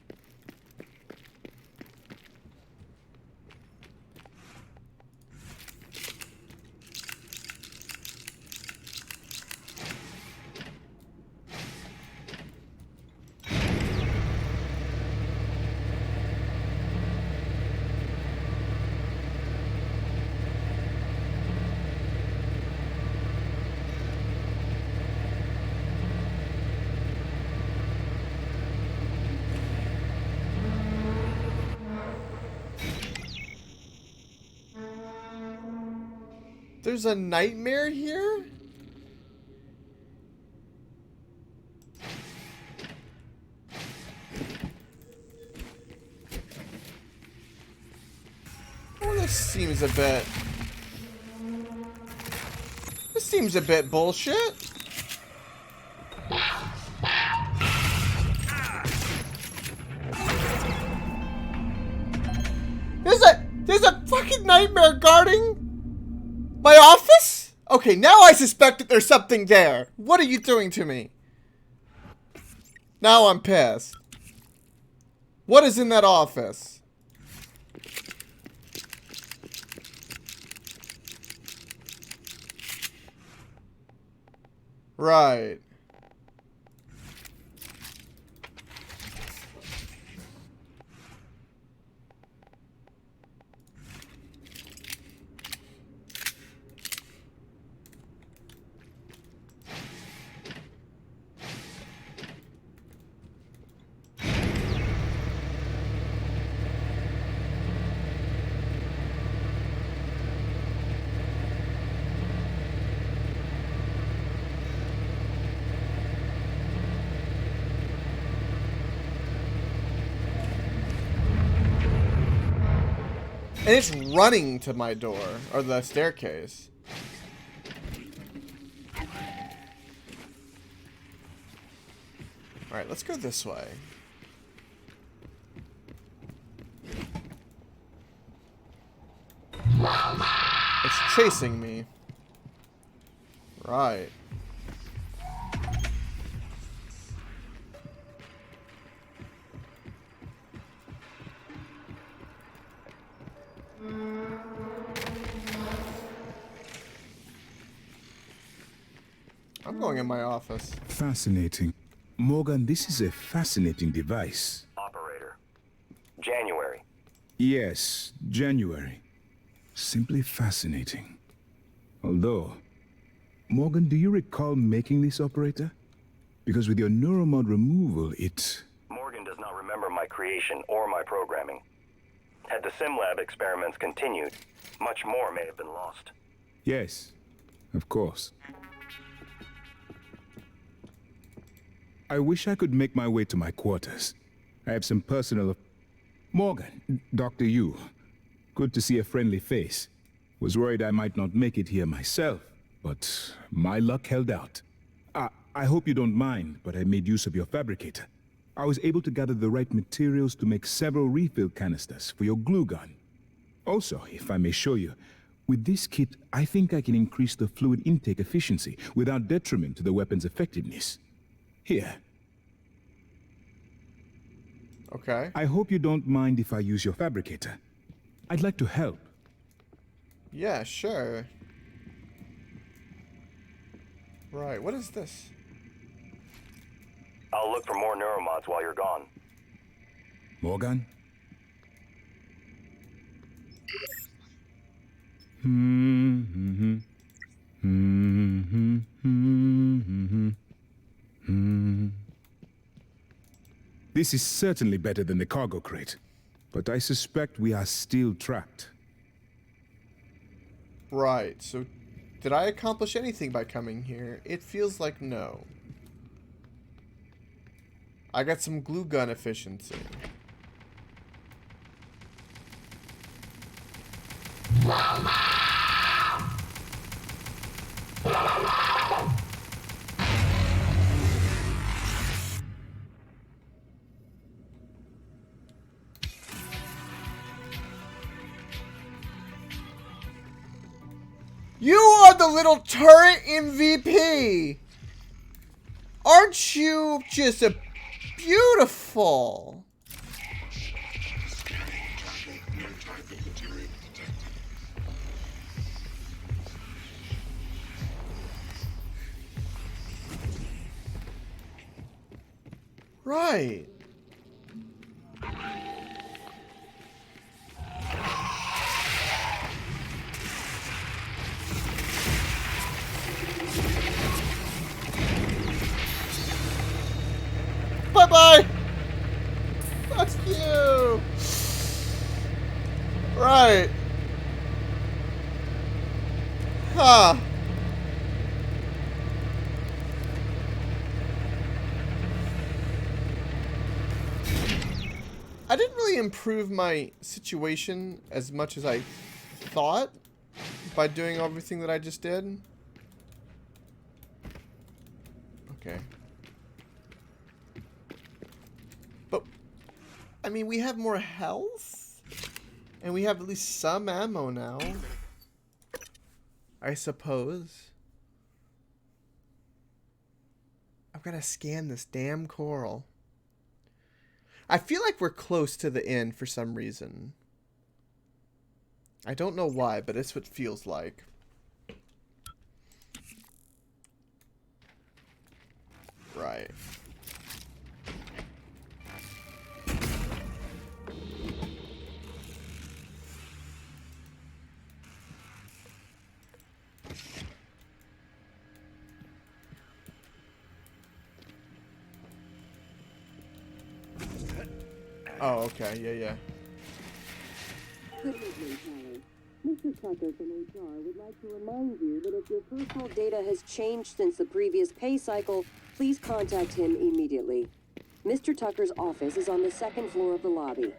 There's a nightmare here? Oh, this seems a bit... This seems a bit bullshit. There's a fucking nightmare guarding my office? Okay, now I suspect that there's something there. What are you doing to me? Now I'm pissed. What is in that office? Right. And it's running to my door, or the staircase. Alright, let's go this way. It's chasing me. Right. I'm going in my office. Fascinating. Morgan, this is a fascinating device. Operator. January. Yes, January. Simply fascinating. Although, Morgan, do you recall making this operator? Because with your neuromod removal, it... Morgan does not remember my creation or my programming. Had the SimLab experiments continued, much more may have been lost. Yes, of course. I wish I could make my way to my quarters. I have some personal... Morgan, Dr. Yu. Good to see a friendly face. Was worried I might not make it here myself, but my luck held out. I hope you don't mind, but I made use of your fabricator. I was able to gather the right materials to make several refill canisters for your glue gun. Also, if I may show you, with this kit, I think I can increase the fluid intake efficiency without detriment to the weapon's effectiveness. Here. Okay. I hope you don't mind if I use your fabricator. I'd like to help. Yeah, sure. Right, what is this? I'll look for more neuromods while you're gone. Morgan? This is certainly better than the cargo crate, but I suspect we are still trapped. Right, so did I accomplish anything by coming here? It feels like no. I got some glue gun efficiency. You are the little turret MVP! Aren't you just a beautiful? Right. Bye-bye! Fuck you! Right. Huh. I didn't really improve my situation as much as I thought by doing everything that I just did. Okay. But, I mean, we have more health? And we have at least some ammo now. I suppose. I've got to scan this damn coral. I feel like we're close to the end for some reason. I don't know why, but it's what it feels like. Right. Oh, okay. Yeah. Good evening, Tyler. Mr. Tucker from HR would like to remind you that if your personal data has changed since the previous pay cycle, please contact him immediately. Mr. Tucker's office is on the second floor of the lobby.